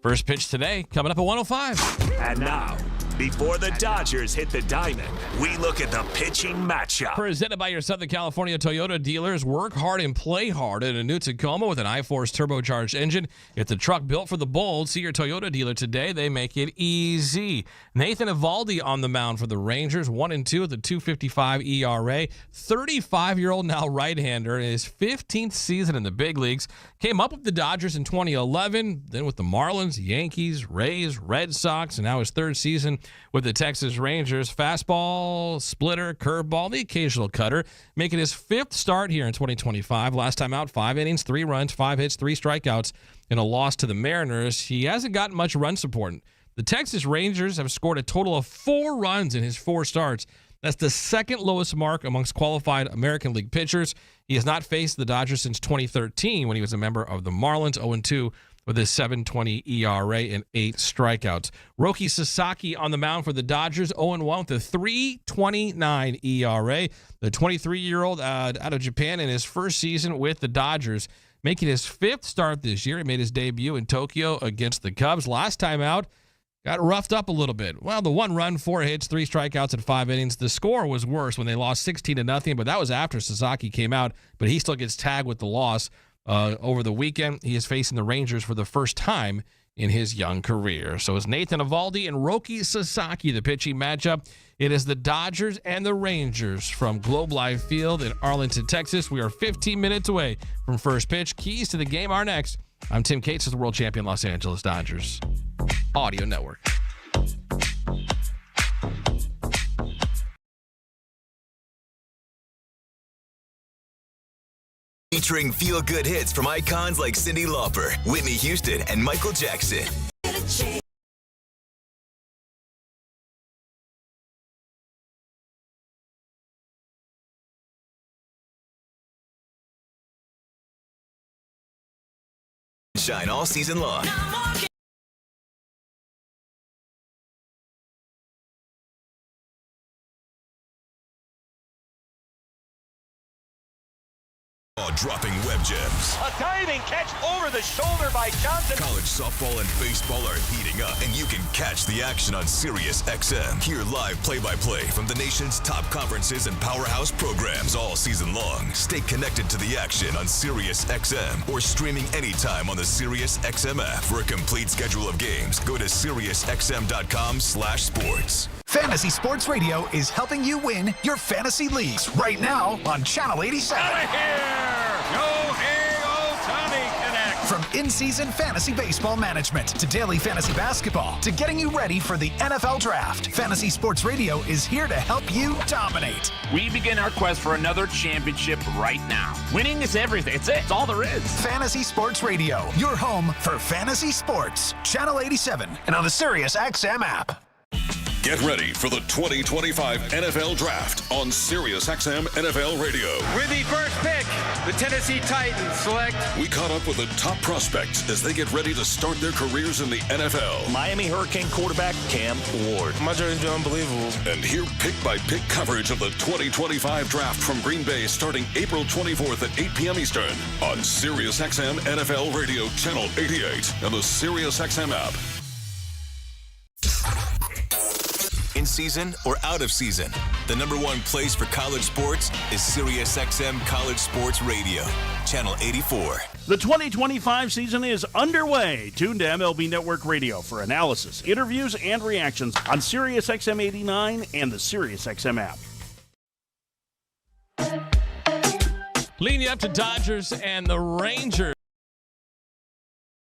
First pitch today, coming up at 1:05. And now, before the Dodgers hit the diamond, we look at the pitching matchup. Presented by your Southern California Toyota dealers. Work hard and play hard in a new Tacoma with an iForce turbocharged engine. It's a truck built for the bold. See your Toyota dealer today. They make it easy. Nathan Eovaldi on the mound for the Rangers. 1-2 with a 2.55 ERA. 35-year-old now right-hander in his 15th season in the big leagues. Came up with the Dodgers in 2011, then with the Marlins, Yankees, Rays, Red Sox, and now his third season with the Texas Rangers. Fastball, splitter, curveball, the occasional cutter, making his 5th start here in 2025. Last time out, 5 innings, 3 runs, 5 hits, 3 strikeouts, in a loss to the Mariners. He hasn't gotten much run support. The Texas Rangers have scored a total of 4 runs in his 4 starts. That's the second lowest mark amongst qualified American League pitchers. He has not faced the Dodgers since 2013 when he was a member of the Marlins, 0-2 with his 7.20 ERA and 8 strikeouts. Roki Sasaki on the mound for the Dodgers, 0-1 with a 3.29 ERA. The 23-year-old out of Japan in his first season with the Dodgers, making his 5th start this year. He made his debut in Tokyo against the Cubs. Last time out, got roughed up a little bit. Well, the 1 run, 4 hits, 3 strikeouts in 5 innings. The score was worse when they lost 16-0, but that was after Sasaki came out. But he still gets tagged with the loss. Over the weekend, he is facing the Rangers for the first time in his young career. So it's Nathan Eovaldi and Roki Sasaki, the pitching matchup. It is the Dodgers and the Rangers from Globe Life Field in Arlington, Texas. We are 15 minutes away from first pitch. Keys to the game are next. I'm Tim Cates with the world champion Los Angeles Dodgers Audio Network. Featuring feel-good hits from icons like Cyndi Lauper, Whitney Houston, and Michael Jackson. Shine all season long. Dropping web gems. A diving catch over the shoulder by Johnson. College softball and baseball are heating up, and you can catch the action on Sirius XM. Hear live play-by-play from the nation's top conferences and powerhouse programs all season long. Stay connected to the action on Sirius XM or streaming anytime on the Sirius XM app. For a complete schedule of games, go to SiriusXM.com/sports. Fantasy Sports Radio is helping you win your fantasy leagues right now on Channel 87. Out of here! Yo, hey, Ohtani connect. From in-season fantasy baseball management to daily fantasy basketball to getting you ready for the NFL Draft, Fantasy Sports Radio is here to help you dominate. We begin our quest for another championship right now. Winning is everything. It's it. It's all there is. Fantasy Sports Radio, your home for fantasy sports. Channel 87 and on the SiriusXM app. Get ready for the 2025 NFL Draft on SiriusXM NFL Radio. With the first pick, the Tennessee Titans select. We caught up with the top prospects as they get ready to start their careers in the NFL. Miami Hurricane quarterback Cam Ward. My journey's been unbelievable. And hear pick-by-pick coverage of the 2025 Draft from Green Bay starting April 24th at 8 p.m. Eastern on SiriusXM NFL Radio Channel 88 and the SiriusXM app. In season or out of season, the number one place for college sports is SiriusXM College Sports Radio, Channel 84. The 2025 season is underway. Tune to MLB Network Radio for analysis, interviews, and reactions on SiriusXM 89 and the SiriusXM app. Leading you up to Dodgers and the Rangers.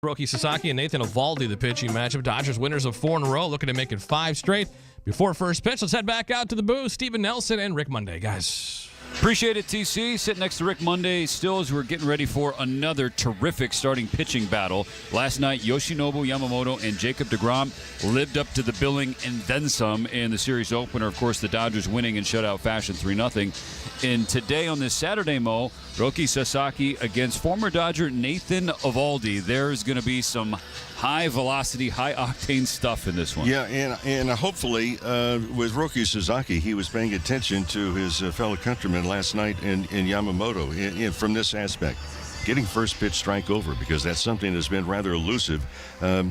Roki Sasaki and Nathan Eovaldi, the pitching matchup. Dodgers winners of 4 in a row, looking to make it 5 straight. Before first pitch, let's head back out to the booth. Steven Nelson and Rick Monday, guys. Appreciate it, TC. Sitting next to Rick Monday still as we're getting ready for another terrific starting pitching battle. Last night, Yoshinobu Yamamoto and Jacob deGrom lived up to the billing and then some in the series opener. Of course, the Dodgers winning in shutout fashion 3-0. And today on this Saturday, Mo, Roki Sasaki against former Dodger Nathan Eovaldi. There's going to be some high-velocity, high-octane stuff in this one. Yeah, and hopefully with Roki Sasaki, he was paying attention to his fellow countrymen last night in Yamamoto from this aspect. Getting first pitch strike over, because that's something that's been rather elusive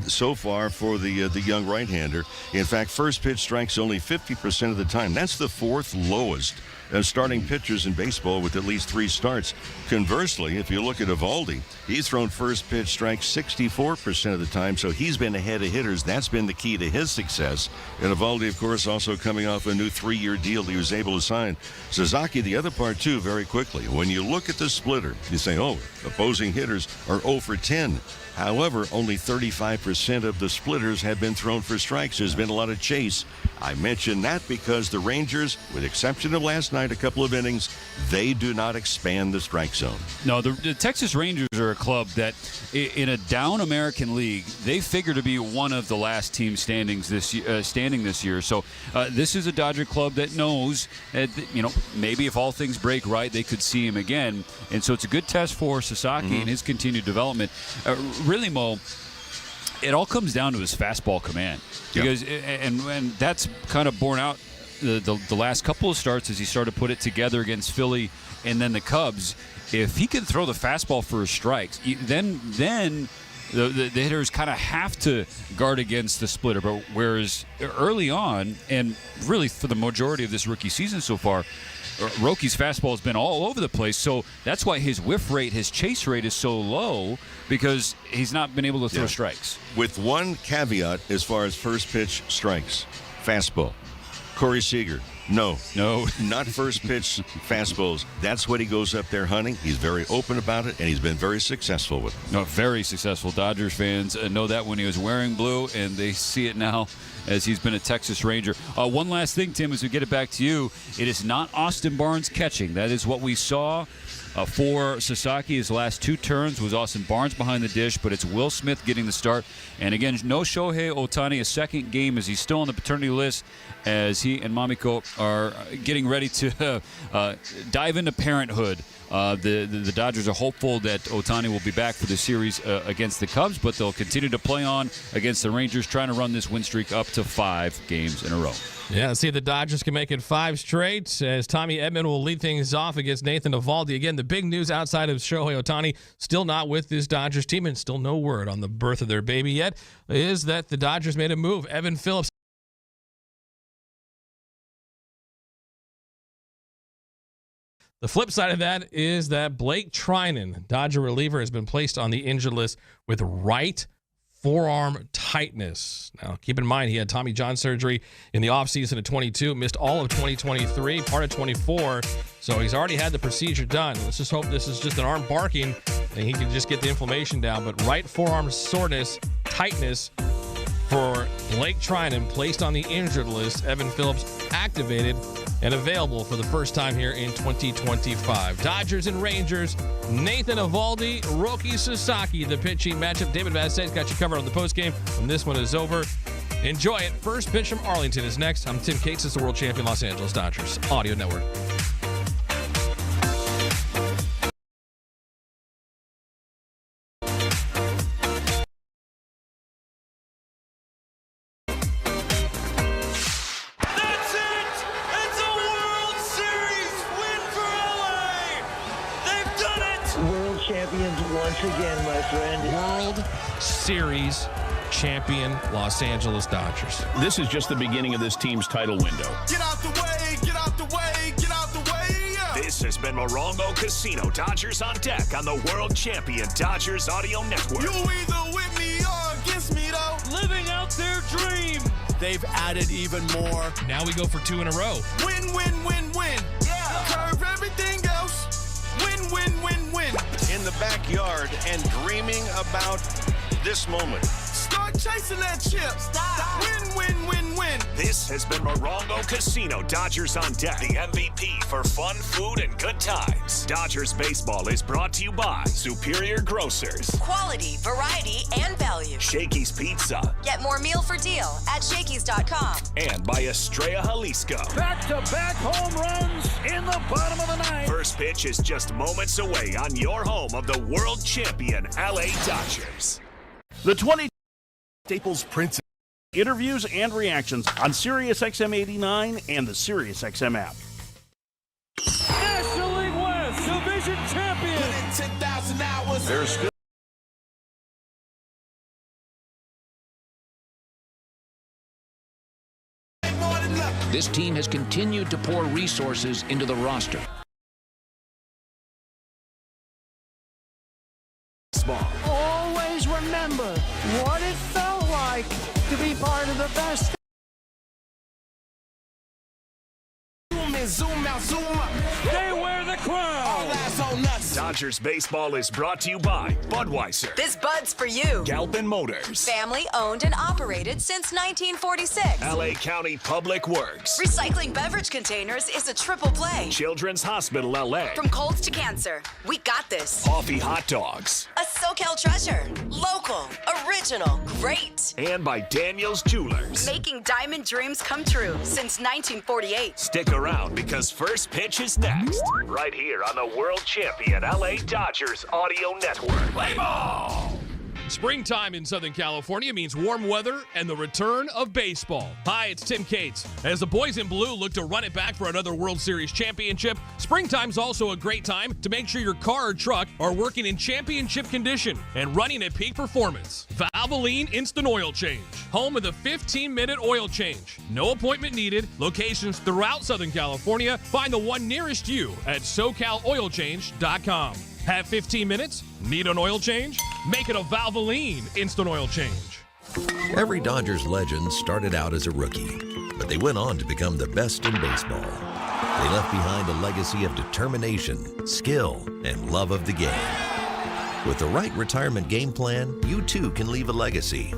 so far for the young right-hander. In fact, first pitch strikes only 50% of the time. That's the 4th lowest starting pitchers in baseball with at least 3 starts. Conversely, if you look at Eovaldi, he's thrown first pitch strikes 64% of the time, so he's been ahead of hitters. That's been the key to his success. And Eovaldi, of course, also coming off a new 3-year deal he was able to sign. Sasaki, the other part, too, very quickly. When you look at the splitter, you say, oh, opposing hitters are 0 for 10. However, only 35% of the splitters have been thrown for strikes. There's been a lot of chase. I mention that because the Rangers, with the exception of last night, a couple of innings, they do not expand the strike zone. No, the Texas Rangers are a club that, in a down American League, they figure to be one of the last teams standing this year. So this is a Dodger club that knows, maybe if all things break right, they could see him again. And so it's a good test for Sasaki and his continued development. Really, Mo, it all comes down to his fastball command, because and that's kind of borne out the last couple of starts as he started to put it together against Philly and then the Cubs. If he can throw the fastball for his strikes, then the hitters kind of have to guard against the splitter. But whereas early on, and really for the majority of this rookie season so far, Roki's fastball has been all over the place, so that's why his whiff rate, his chase rate is so low, because he's not been able to throw strikes. With one caveat as far as first pitch strikes. Fastball. Corey Seager, no, not first pitch fastballs. That's what he goes up there hunting. He's very open about it, and he's been very successful with it. No, very successful. Dodgers fans know that when he was wearing blue, and they see it now as he's been a Texas Ranger. One last thing, Tim, as we get it back to you, it is not Austin Barnes catching. That is what we saw for Sasaki. His last 2 turns was Austin Barnes behind the dish, but it's Will Smith getting the start. And again, no Shohei Ohtani, a second game as he's still on the paternity list, as he and Mamiko are getting ready to dive into parenthood. The Dodgers are hopeful that Ohtani will be back for the series against the Cubs, but they'll continue to play on against the Rangers, trying to run this win streak up to 5 games in a row. Yeah, let's see if the Dodgers can make it 5 straight, as Tommy Edman will lead things off against Nathan Eovaldi. Again, the big news outside of Shohei Ohtani, still not with this Dodgers team, and still no word on the birth of their baby yet, is that the Dodgers made a move. Evan Phillips. The flip side of that is that Blake Trinan, Dodger reliever, has been placed on the injured list with right forearm tightness. Now, keep in mind, he had Tommy John surgery in the offseason of 22, missed all of 2023, part of 24, so he's already had the procedure done. Let's just hope this is just an arm barking and he can just get the inflammation down. But right forearm soreness, tightness for Blake Trinan, placed on the injured list. Evan Phillips activated and available for the first time here in 2025. Dodgers and Rangers, Nathan Eovaldi, Roki Sasaki, the pitching matchup. David Vassegh got you covered on the postgame when this one is over. Enjoy it. First pitch from Arlington is next. I'm Tim Cates. It's the world champion Los Angeles Dodgers Audio Network. Once again, my friend. World Series champion Los Angeles Dodgers. This is just the beginning of this team's title window. Get out the way, get out the way, get out the way. Yeah. This has been Morongo Casino. Dodgers on deck on the world champion Dodgers Audio Network. You either with me or against me, though. Living out their dream. They've added even more. Now we go for 2 in a row. Win, win, win, win. Yeah. Curve everything else. Win, win, win, win. In the backyard and dreaming about this moment. Start chasing that chip. Stop. Win, win, win, win. This has been Morongo Casino. Dodgers on deck. The MVP for fun, food, and good times. Dodgers baseball is brought to you by Superior Grocers. Quality, variety, and value. Shakey's Pizza. Get more meal for deal at Shakey's.com. And by Estrella Jalisco. Back-to-back home runs in the bottom of the ninth. First pitch is just moments away on your home of the world champion LA Dodgers. The 20 Staples Prince interviews and reactions on SiriusXM 89 and the SiriusXM app. National League West Division champion. Put in 10,000 hours. There's still This team has continued to pour resources into the roster. Always remember what it felt like to be part of the best. Zoom in, zoom out, zoom up. They wear the crown. All eyes on us. Dodgers baseball is brought to you by Budweiser. This Bud's for you. Galpin Motors. Family owned and operated since 1946. LA County Public Works. Recycling beverage containers is a triple play. Children's Hospital LA. From colds to cancer, we got this. Coffee Hot Dogs. A SoCal treasure. Local, original, great. And by Daniel's Jewelers. Making diamond dreams come true since 1948. Stick around because first pitch is next. Right here on the world champion LA Dodgers Audio Network. Play ball! Springtime in Southern California means warm weather and the return of baseball. Hi, it's Tim Cates. As the boys in blue look to run it back for another World Series championship, springtime's also a great time to make sure your car or truck are working in championship condition and running at peak performance. Valvoline Instant Oil Change, home of the 15-minute oil change. No appointment needed. Locations throughout Southern California. Find the one nearest you at SoCalOilChange.com. Have 15 minutes? Need an oil change? Make it a Valvoline Instant Oil Change. Every Dodgers legend started out as a rookie, but they went on to become the best in baseball. They left behind a legacy of determination, skill, and love of the game. With the right retirement game plan, you too can leave a legacy.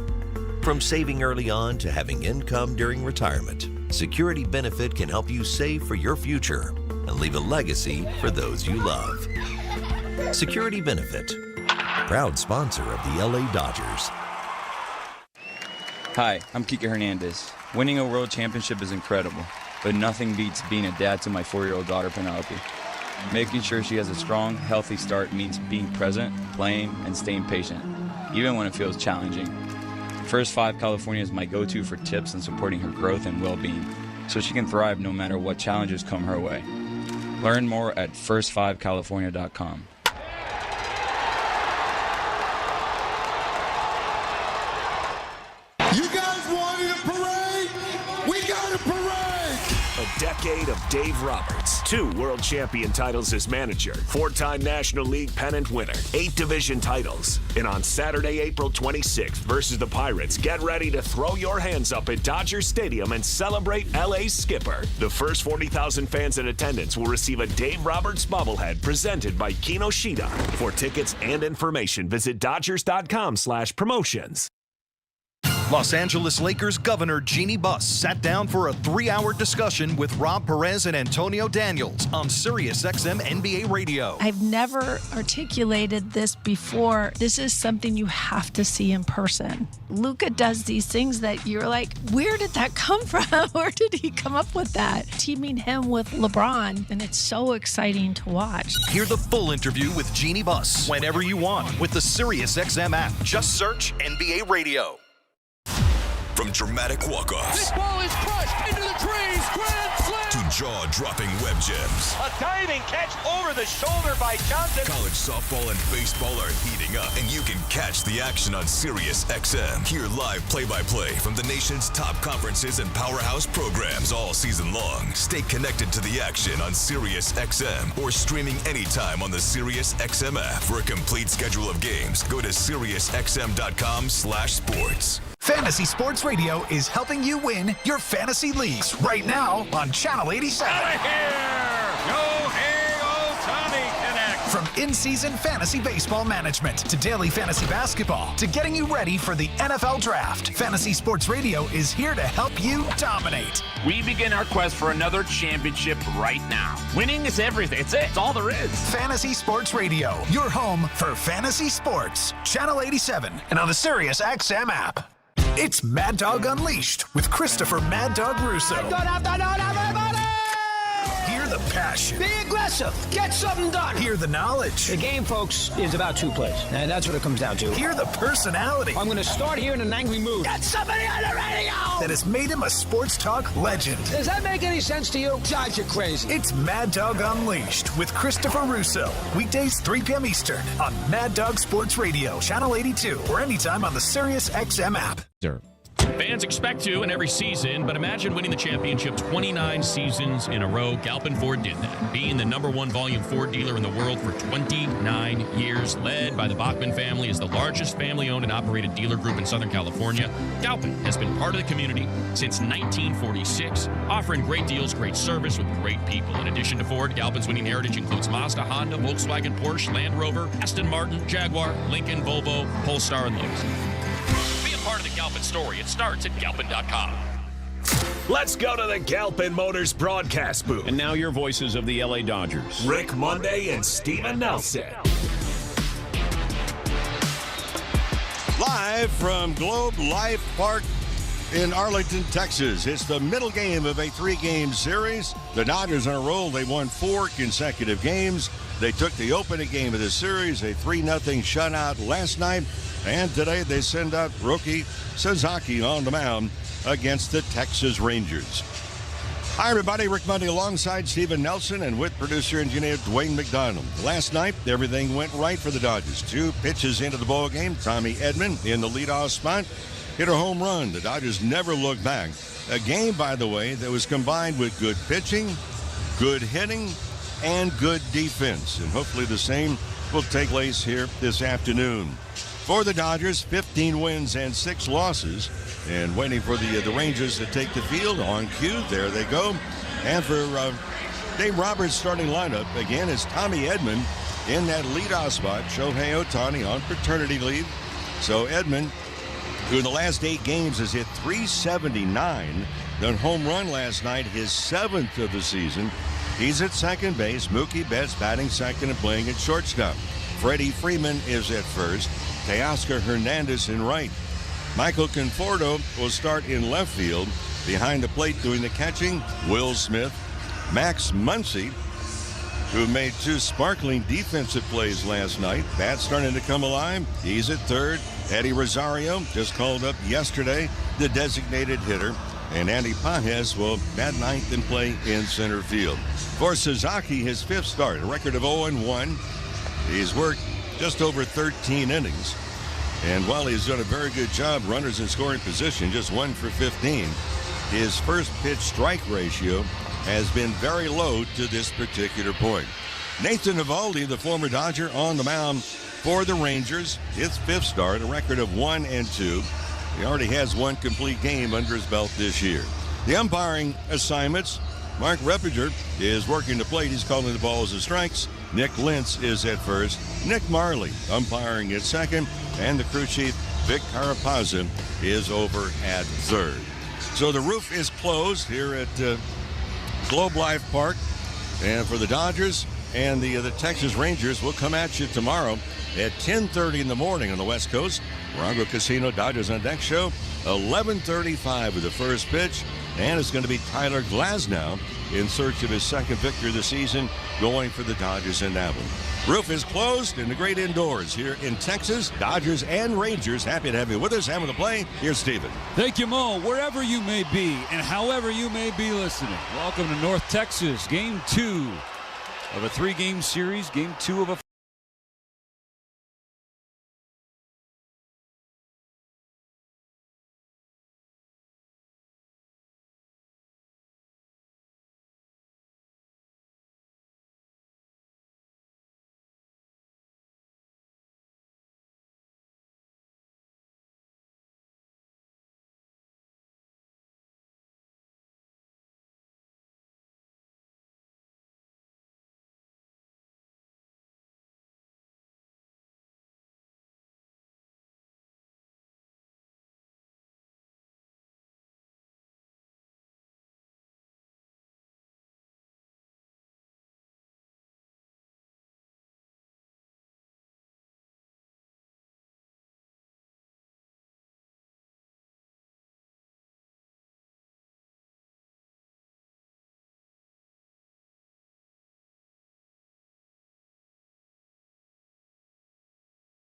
From saving early on to having income during retirement, Security Benefit can help you save for your future and leave a legacy for those you love. Security Benefit, proud sponsor of the LA Dodgers. Hi, I'm Kike Hernandez. Winning a world championship is incredible, but nothing beats being a dad to my 4-year-old daughter, Penelope. Making sure she has a strong, healthy start means being present, playing, and staying patient, even when it feels challenging. First 5 California is my go-to for tips and supporting her growth and well-being, so she can thrive no matter what challenges come her way. Learn more at first5california.com. You guys wanted a parade? We got a parade! A decade of Dave Roberts. 2 world champion titles as manager, 4-time National League pennant winner, 8 division titles. And on Saturday, April 26th versus the Pirates, get ready to throw your hands up at Dodger Stadium and celebrate LA's skipper. The first 40,000 fans in attendance will receive a Dave Roberts bobblehead presented by Kinoshita. For tickets and information, visit Dodgers.com/promotions. Los Angeles Lakers Governor Jeannie Buss sat down for a 3-hour discussion with Rob Perez and Antonio Daniels on SiriusXM NBA Radio. I've never articulated this before. This is something you have to see in person. Luka does these things that you're like, where did that come from? Where did he come up with that? Teaming him with LeBron, and it's so exciting to watch. Hear the full interview with Jeannie Buss whenever you want with the SiriusXM app. Just search NBA Radio. From dramatic walk-offs. This ball is crushed into the trees. Grand slam. To jaw-dropping web gems. A diving catch over the shoulder by Johnson. College softball and baseball are heating up, and you can catch the action on SiriusXM. Hear live play-by-play from the nation's top conferences and powerhouse programs all season long. Stay connected to the action on SiriusXM or streaming anytime on the SiriusXM app. For a complete schedule of games, go to SiriusXM.com/sports. Fantasy Sports Radio is helping you win your fantasy leagues right now on Channel 87. Out of here! Yohei Ohtani connect. From in-season fantasy baseball management to daily fantasy basketball to getting you ready for the NFL Draft, Fantasy Sports Radio is here to help you dominate. We begin our quest for another championship right now. Winning is everything. It's it. It's all there is. Fantasy Sports Radio, your home for fantasy sports. Channel 87 and on the SiriusXM app. It's Mad Dog Unleashed with Christopher Mad Dog Russo. Good afternoon, everybody! Hear the passion. Be aggressive. Get something done. Hear the knowledge. The game, folks, is about 2 plays. And that's what it comes down to. Hear the personality. I'm going to start here in an angry mood. Get somebody on the radio! That has made him a sports talk legend. Does that make any sense to you? God, you're crazy. It's Mad Dog Unleashed with Christopher Russo. Weekdays, 3 p.m. Eastern on Mad Dog Sports Radio, Channel 82, or anytime on the SiriusXM app. Fans expect to in every season, but imagine winning the championship 29 seasons in a row. Galpin Ford did that, being the #1 volume Ford dealer in the world for 29 years, led by the Bachman family as the largest family-owned and operated dealer group in Southern California. Galpin has been part of the community since 1946, offering great deals, great service with great people. In addition to Ford, Galpin's winning heritage includes Mazda, Honda, Volkswagen, Porsche, Land Rover, Aston Martin, Jaguar, Lincoln, Volvo, Polestar, and Lotus. Part of the Galpin story. It starts at Galpin.com. Let's go to the Galpin Motors broadcast booth. And now your voices of the LA Dodgers. Rick Monday and Steven Nelson. Live from Globe Life Park in Arlington, Texas. It's the middle game of a 3-game series. The Dodgers on a roll. They won 4 consecutive games. They took the opening game of the series, a 3-0 shutout last night. And today they send out rookie Sasaki on the mound against the Texas Rangers. Hi, everybody. Rick Monday alongside Steven Nelson and with producer-engineer Dwayne McDonald. Last night, everything went right for the Dodgers. 2 pitches into the ball game. Tommy Edman in the leadoff spot hit a home run. The Dodgers never looked back. A game, by the way, that was combined with good pitching, good hitting, and good defense. And hopefully the same will take place here this afternoon. For the Dodgers, 15 wins and 6 losses. And waiting for the Rangers to take the field on cue. There they go. And for Dave Roberts' starting lineup, again, it's Tommy Edman in that leadoff spot. Shohei Ohtani on paternity leave. So Edman, who in the last 8 games has hit .379, the home run last night, his 7th of the season. He's at second base. Mookie Betts batting second and playing at shortstop. Freddie Freeman is at first. Teoscar Hernandez in right. Michael Conforto will start in left field. Behind the plate doing the catching, Will Smith. Max Muncy, who made 2 sparkling defensive plays last night. Bat's starting to come alive. He's at third. Eddie Rosario, just called up yesterday, the designated hitter. And Andy Pages will bat ninth and play in center field. For Sasaki, his 5th start, a record of 0-1. He's worked just over 13 innings. And while he's done a very good job, runners in scoring position, just 1 for 15. His first pitch strike ratio has been very low to this particular point. Nathan Eovaldi, the former Dodger, on the mound for the Rangers. His 5th start, a record of 1-2. He already has 1 complete game under his belt this year. The umpiring assignments, Mark Reppiger is working the plate. He's calling the balls as strikes. Nick Lentz is at first. Nick Marley umpiring at second. And the crew chief, Vic Carapazza, is over at third. So the roof is closed here at Globe Life Park. And for the Dodgers and the Texas Rangers, will come at you tomorrow at 10:30 in the morning on the West Coast. Morongo Casino Dodgers on Deck show, 11:35 with the first pitch. And it's going to be Tyler Glasnow in search of his 2nd victory of the season, going for the Dodgers in that one. Roof is closed in the great indoors here in Texas. Dodgers and Rangers, happy to have you with us. Having the play, here's Steven. Thank you, Mo. Wherever you may be and however you may be listening, welcome to North Texas, Game 2 of a 3-game series, Game 2 of a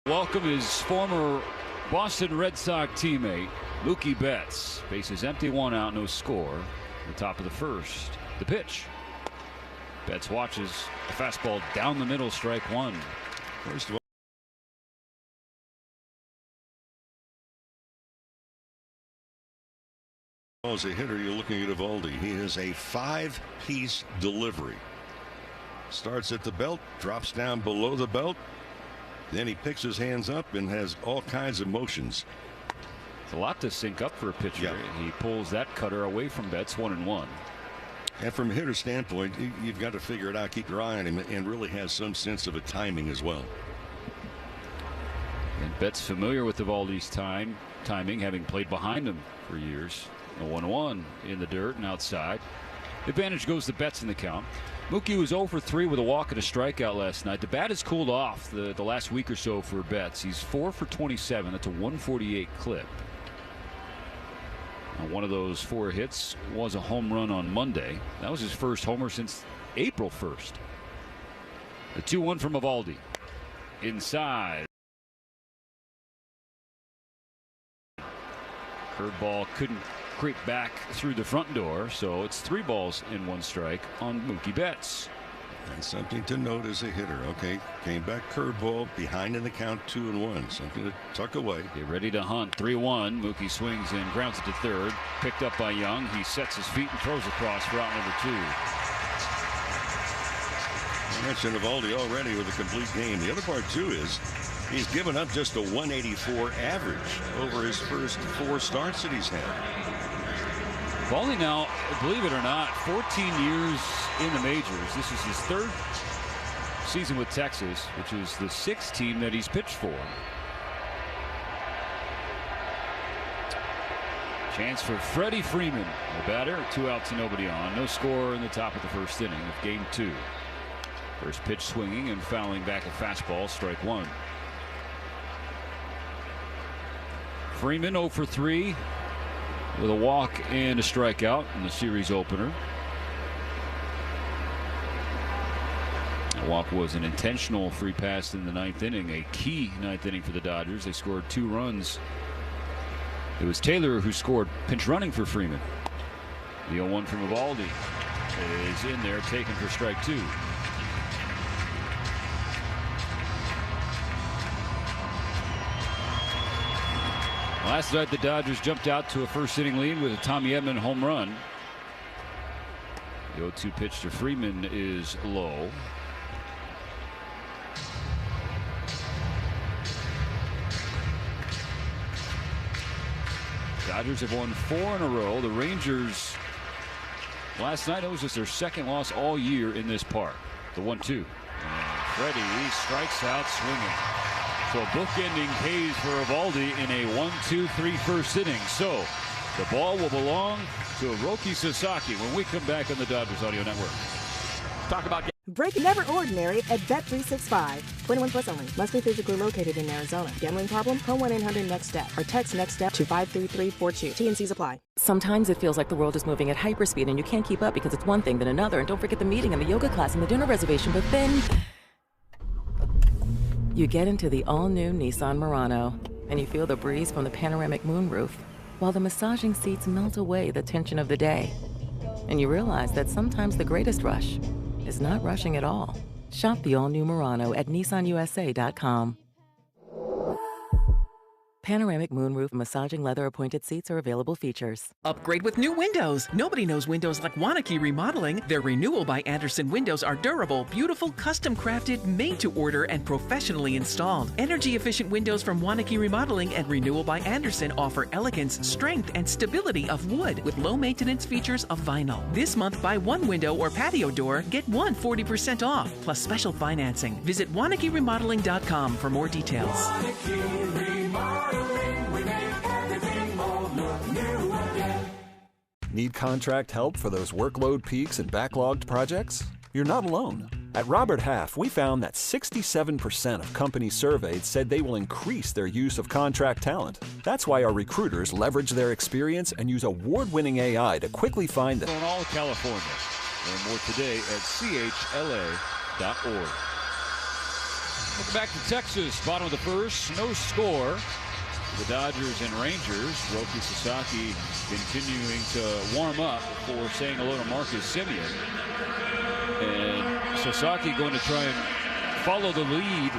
welcome his former Boston Red Sox teammate, Mookie Betts. Bases empty, 1 out, no score. The top of the first. The pitch. Betts watches a fastball down the middle, strike 1. First of all, as a hitter, you're looking at Eovaldi. He is a 5-piece delivery. Starts at the belt, drops down below the belt. Then he picks his hands up and has all kinds of motions. It's a lot to sync up for a pitcher. Yeah. He pulls that cutter away from Betts, 1-1. And from a hitter's standpoint, you've got to figure it out, keep your eye on him, and really has some sense of a timing as well. And Betts familiar with Eovaldi's timing, having played behind him for years. A 1-1 in the dirt and outside. Advantage goes to Betts in the count. Mookie was 0 for 3 with a walk and a strikeout last night. The bat has cooled off the last week or so for Betts. He's 4 for 27. That's a 148 clip. Now, one of those 4 hits was a home run on Monday. That was his first homer since April 1st. The 2-1 from Eovaldi. Inside. Curveball couldn't creep back through the front door, so it's 3 balls and 1 strike on Mookie Betts. And something to note as a hitter. Okay, came back curveball, behind in the count, 2-1. Something to tuck away. Get ready to hunt. 3-1. Mookie swings and grounds it to third. Picked up by Young. He sets his feet and throws across for out number 2. I mentioned Eovaldi already with a complete game. The other part too is he's given up just a 184 average over his first 4 starts that he's had. Eovaldi now, believe it or not, 14 years in the majors. This is his 3rd season with Texas, which is the 6th team that he's pitched for. Chance for Freddie Freeman, the batter. 2 outs and nobody on. No score in the top of the first inning of game 2. First pitch swinging and fouling back a fastball, strike 1. Freeman 0 for 3 with a walk and a strikeout in the series opener. The walk was an intentional free pass in the 9th inning, a key 9th inning for the Dodgers. They scored 2 runs. It was Taylor who scored pinch running for Freeman. The 0-1 from Eovaldi is in there, taken for strike 2. Last night, the Dodgers jumped out to a first inning lead with a Tommy Edman home run. The 0-2 pitch to Freeman is low. Dodgers have won 4 in a row. The Rangers last night, it was just their second loss all year in this park. The 1-2. Freddie strikes out swinging. So bookending Hayes for Eovaldi in a 1-2-3 first inning. So the ball will belong to Hiroki Sasaki when we come back on the Dodgers Audio Network. Talk about break never ordinary at Bet365. 21 plus only. Must be physically located in Arizona. Gambling problem? Call 1-800-NEXT-STEP or text NEXT STEP to 53342. T&Cs apply. Sometimes it feels like the world is moving at hyperspeed and you can't keep up because it's one thing then another. And don't forget the meeting and the yoga class and the dinner reservation. But then you get into the all-new Nissan Murano and you feel the breeze from the panoramic moonroof while the massaging seats melt away the tension of the day. And you realize that sometimes the greatest rush is not rushing at all. Shop the all-new Murano at nissanusa.com. Panoramic moonroof massaging leather appointed seats are available features. Upgrade with new windows. Nobody knows windows like Waunakee Remodeling. Their Renewal by Andersen windows are durable, beautiful, custom crafted, made to order, and professionally installed. Energy efficient windows from Waunakee Remodeling and Renewal by Andersen offer elegance, strength, and stability of wood with low maintenance features of vinyl. This month, buy one window or patio door, get one 40% off, plus special financing. Visit WaunakeeRemodeling.com for more details. Need contract help for those workload peaks and backlogged projects? You're not alone. At Robert Half, we found that 67% of companies surveyed said they will increase their use of contract talent. That's why our recruiters leverage their experience and use award-winning AI to quickly find the... In all of California. Learn more today at chla.org. Welcome back to Texas. Bottom of the first. No score. The Dodgers and Rangers. Hiroki Sasaki continuing to warm up before saying hello to Marcus Semien. And Sasaki going to try and follow the lead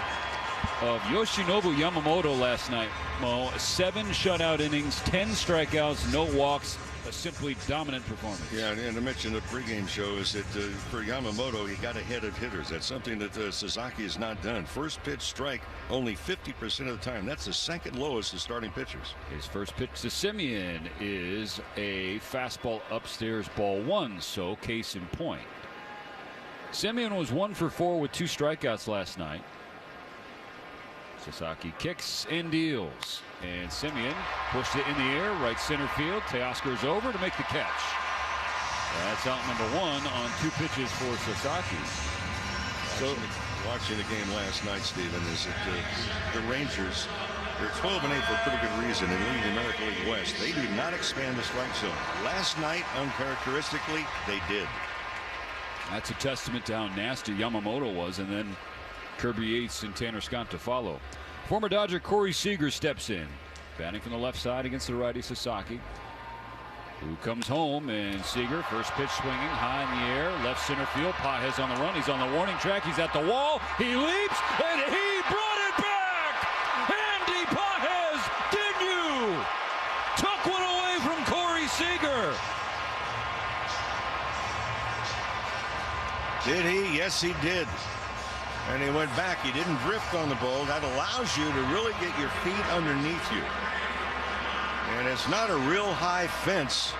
of Yoshinobu Yamamoto last night. Mo, 7 shutout innings, 10 strikeouts, no walks. A simply dominant performance. Yeah, and to mention the pregame show is that for Yamamoto, he got ahead of hitters. That's something that Sasaki has not done. First pitch strike only 50% of the time. That's the second lowest of starting pitchers. His first pitch to Semien is a fastball upstairs, ball 1. So case in point. Semien was 1 for 4 with 2 strikeouts last night. Sasaki kicks and deals. And Semien pushed it in the air, right center field. Teoscar's over to make the catch. That's out number 1 on 2 pitches for Sasaki. So watching the game last night, Stephen, is that the Rangers, they're 12-8 for a pretty good reason in the American League West. They do not expand the strike zone. Last night, uncharacteristically, they did. That's a testament to how nasty Yamamoto was, and then Kirby Yates and Tanner Scott to follow. Former Dodger Corey Seager steps in, batting from the left side against the righty Sasaki, who comes home. And Seager, first pitch swinging high in the air, left center field. Pages on the run. He's on the warning track. He's at the wall. He leaps, and he brought it back. Andy Pages, didn't you? Took one away from Corey Seager. Did he? Yes, he did. And he went back. He didn't drift on the ball. That allows you to really get your feet underneath you. And it's not a real high fence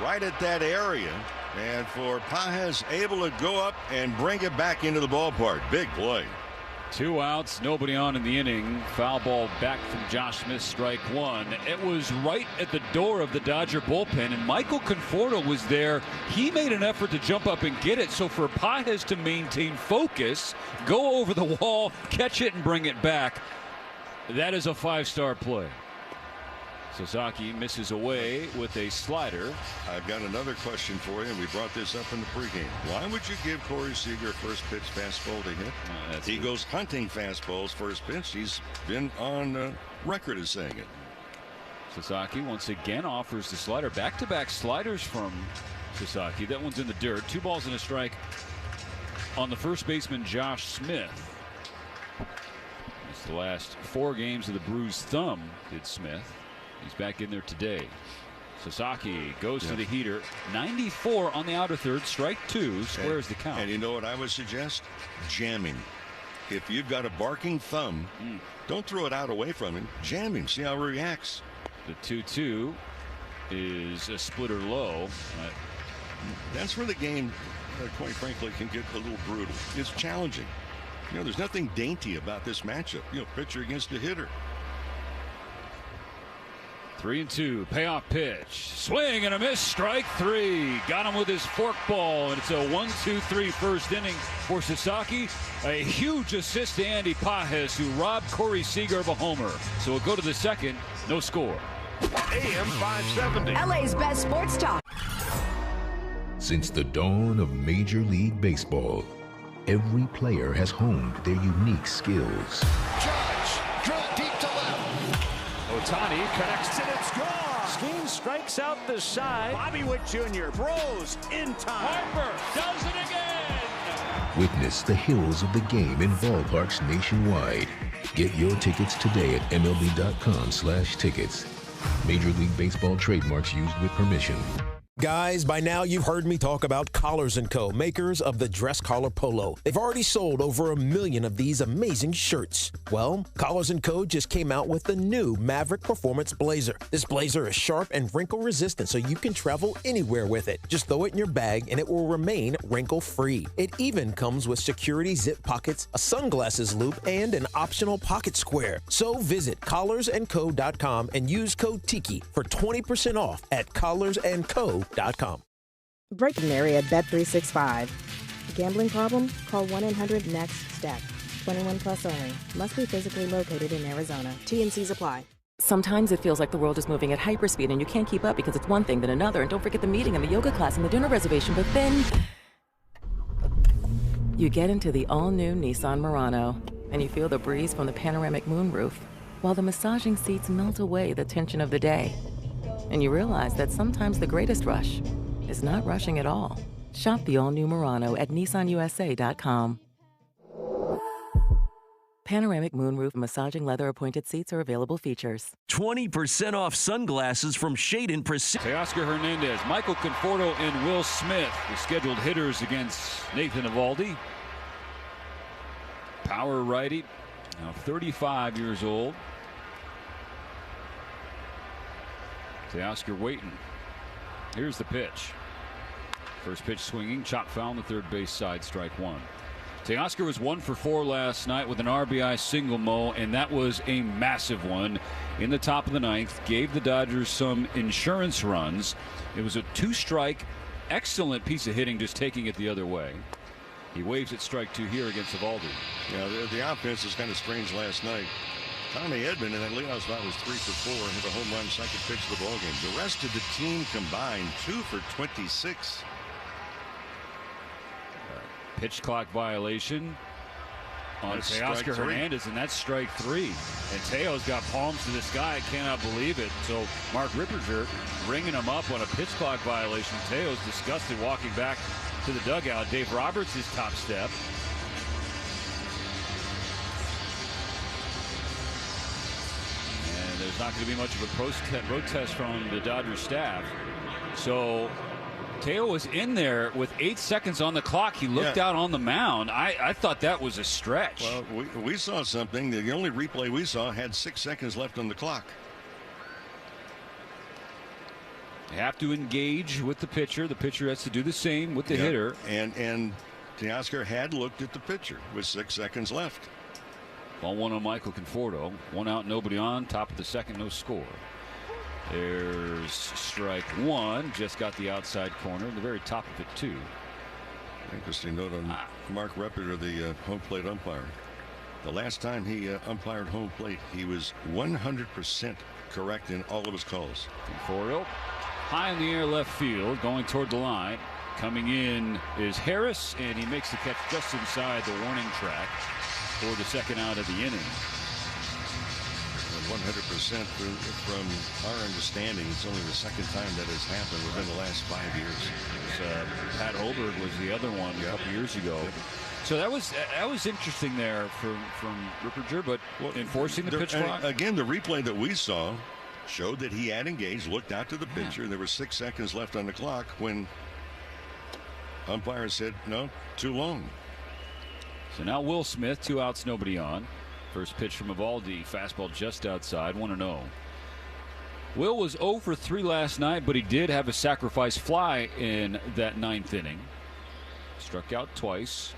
right at that area. And for Pages able to go up and bring it back into the ballpark. Big play. 2 outs, nobody on in the inning. Foul ball back from Josh Smith, strike 1. It was right at the door of the Dodger bullpen, and Michael Conforto was there. He made an effort to jump up and get it. So for Pages to maintain focus, go over the wall, catch it, and bring it back, that is a 5-star play. Sasaki misses away with a slider. I've got another question for you, and we brought this up in the pregame. Why would you give Corey Seager first pitch fastball to hit? He goes hunting fastballs first pitch. He's been on record as saying it. Sasaki once again offers the slider. Back-to-back sliders from Sasaki. That one's in the dirt. 2 balls and a strike on the first baseman, Josh Smith. It's the last 4 games of the bruised thumb, did Smith. He's back in there today. Sasaki goes to the heater. 94 on the outer third. Strike 2. Squares the count. And you know what I would suggest? Jamming. If you've got a barking thumb, don't throw it out away from him. Jam him. See how he reacts. The 2-2 is a splitter low. That's where the game, quite frankly, can get a little brutal. It's challenging. You know, there's nothing dainty about this matchup. You know, pitcher against a hitter. 3-2. Payoff pitch. Swing and a miss. Strike 3. Got him with his forkball, and it's a 1-2-3 first inning for Sasaki. A huge assist to Andy Pajes, who robbed Corey Seager of a homer. So we'll go to the second. No score. AM 570. LA's best sports talk. Since the dawn of Major League Baseball, every player has honed their unique skills. Judge, drill deep to left. Ohtani connects and it's gone. Skeen strikes out the side. Bobby Witt Jr. throws in time. Harper does it again. Witness the hills of the game in ballparks nationwide. Get your tickets today at MLB.com/tickets. Major League Baseball trademarks used with permission. Guys, by now you've heard me talk about Collars & Co., makers of the dress collar polo. They've already sold over 1 million of these amazing shirts. Well, Collars & Co. just came out with the new Maverick Performance Blazer. This blazer is sharp and wrinkle resistant, so you can travel anywhere with it. Just throw it in your bag and it will remain wrinkle-free. It even comes with security zip pockets, a sunglasses loop, and an optional pocket square. So visit collarsandco.com and use code TIKI for 20% off at collarsandco.com. Breaking area at Bet365. Gambling problem? Call 1-800-NEXT-STEP. 21 plus only. Must be physically located in Arizona. T&Cs apply. Sometimes it feels like the world is moving at hyperspeed and you can't keep up because it's one thing then another. And don't forget the meeting and the yoga class and the dinner reservation. But then you get into the all-new Nissan Murano and you feel the breeze from the panoramic moonroof while the massaging seats melt away the tension of the day. And you realize that sometimes the greatest rush is not rushing at all. Shop the all-new Murano at nissanusa.com. Panoramic moonroof massaging leather-appointed seats are available features. 20% off sunglasses from Shade & Precision. Teoscar Hernandez, Michael Conforto, and Will Smith, the scheduled hitters against Nathan Eovaldi. Power righty, now 35 years old. Teoscar waiting. Here's the pitch. First pitch swinging, chop foul on the third base side, strike 1. Teoscar was 1 for 4 last night with an RBI single, Mo, and that was a massive one in the top of the 9th. Gave the Dodgers some insurance runs. It was a 2-strike, excellent piece of hitting, just taking it the other way. He waves at strike 2 here against Eovaldi. Yeah, the offense was kind of strange last night. Tommy Edman in that leadoff spot was 3 for 4, hit a home run, second pitch of the ballgame. The rest of the team combined 2 for 26. Pitch clock violation on Teoscar Hernandez, and that's strike 3. And Teo's got palms to the sky. I cannot believe it. So Mark Ripperger ringing him up on a pitch clock violation. Teo's disgusted, walking back to the dugout. Dave Roberts, his top step. And there's not going to be much of a protest from the Dodgers staff. So Teo was in there with 8 seconds on the clock. He looked out on the mound. I thought that was a stretch. Well, we saw something. The only replay we saw had 6 seconds left on the clock. You have to engage with the pitcher. The pitcher has to do the same with the hitter. And Teoscar had looked at the pitcher with 6 seconds left. Ball 1 on Michael Conforto. 1 out, nobody on. Top of the second, no score. There's strike 1. Just got the outside corner. The very top of it, too. Interesting note on Mark Ripperger, the home plate umpire. The last time he umpired home plate, he was 100% correct in all of his calls. Conforto, high in the air left field, going toward the line. Coming in is Harris, and he makes the catch just inside the warning track for the second out of the inning. 100% from our understanding. It's only the second time that has happened within the last 5 years. Pat Oberg was the other one a couple years ago. So that was interesting there from Ripperger, but enforcing the pitch clock. Again, the replay that we saw showed that he had engaged, looked out to the pitcher. There were 6 seconds left on the clock when umpire said, no, too long. So now Will Smith, 2 outs, nobody on. First pitch from Eovaldi, fastball just outside, 1-0. Will was 0 for 3 last night, but he did have a sacrifice fly in that 9th inning. Struck out twice.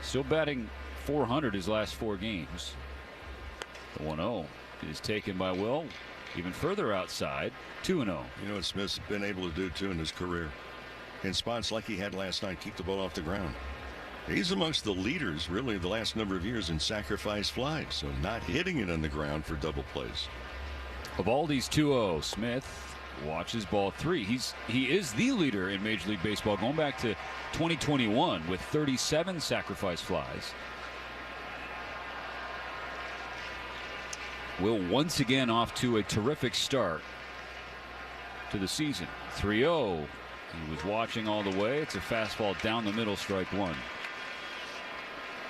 Still batting .400 his last 4 games. The 1-0 is taken by Will. Even further outside, 2-0. You know what Smith's been able to do too in his career? In spots like he had last night, keep the ball off the ground. He's amongst the leaders, really, the last number of years in sacrifice flies. So not hitting it on the ground for double plays. Eovaldi's 2-0. Smith watches ball 3. He is the leader in Major League Baseball going back to 2021 with 37 sacrifice flies. Will once again off to a terrific start to the season. 3-0. He was watching all the way. It's a fastball down the middle, strike 1.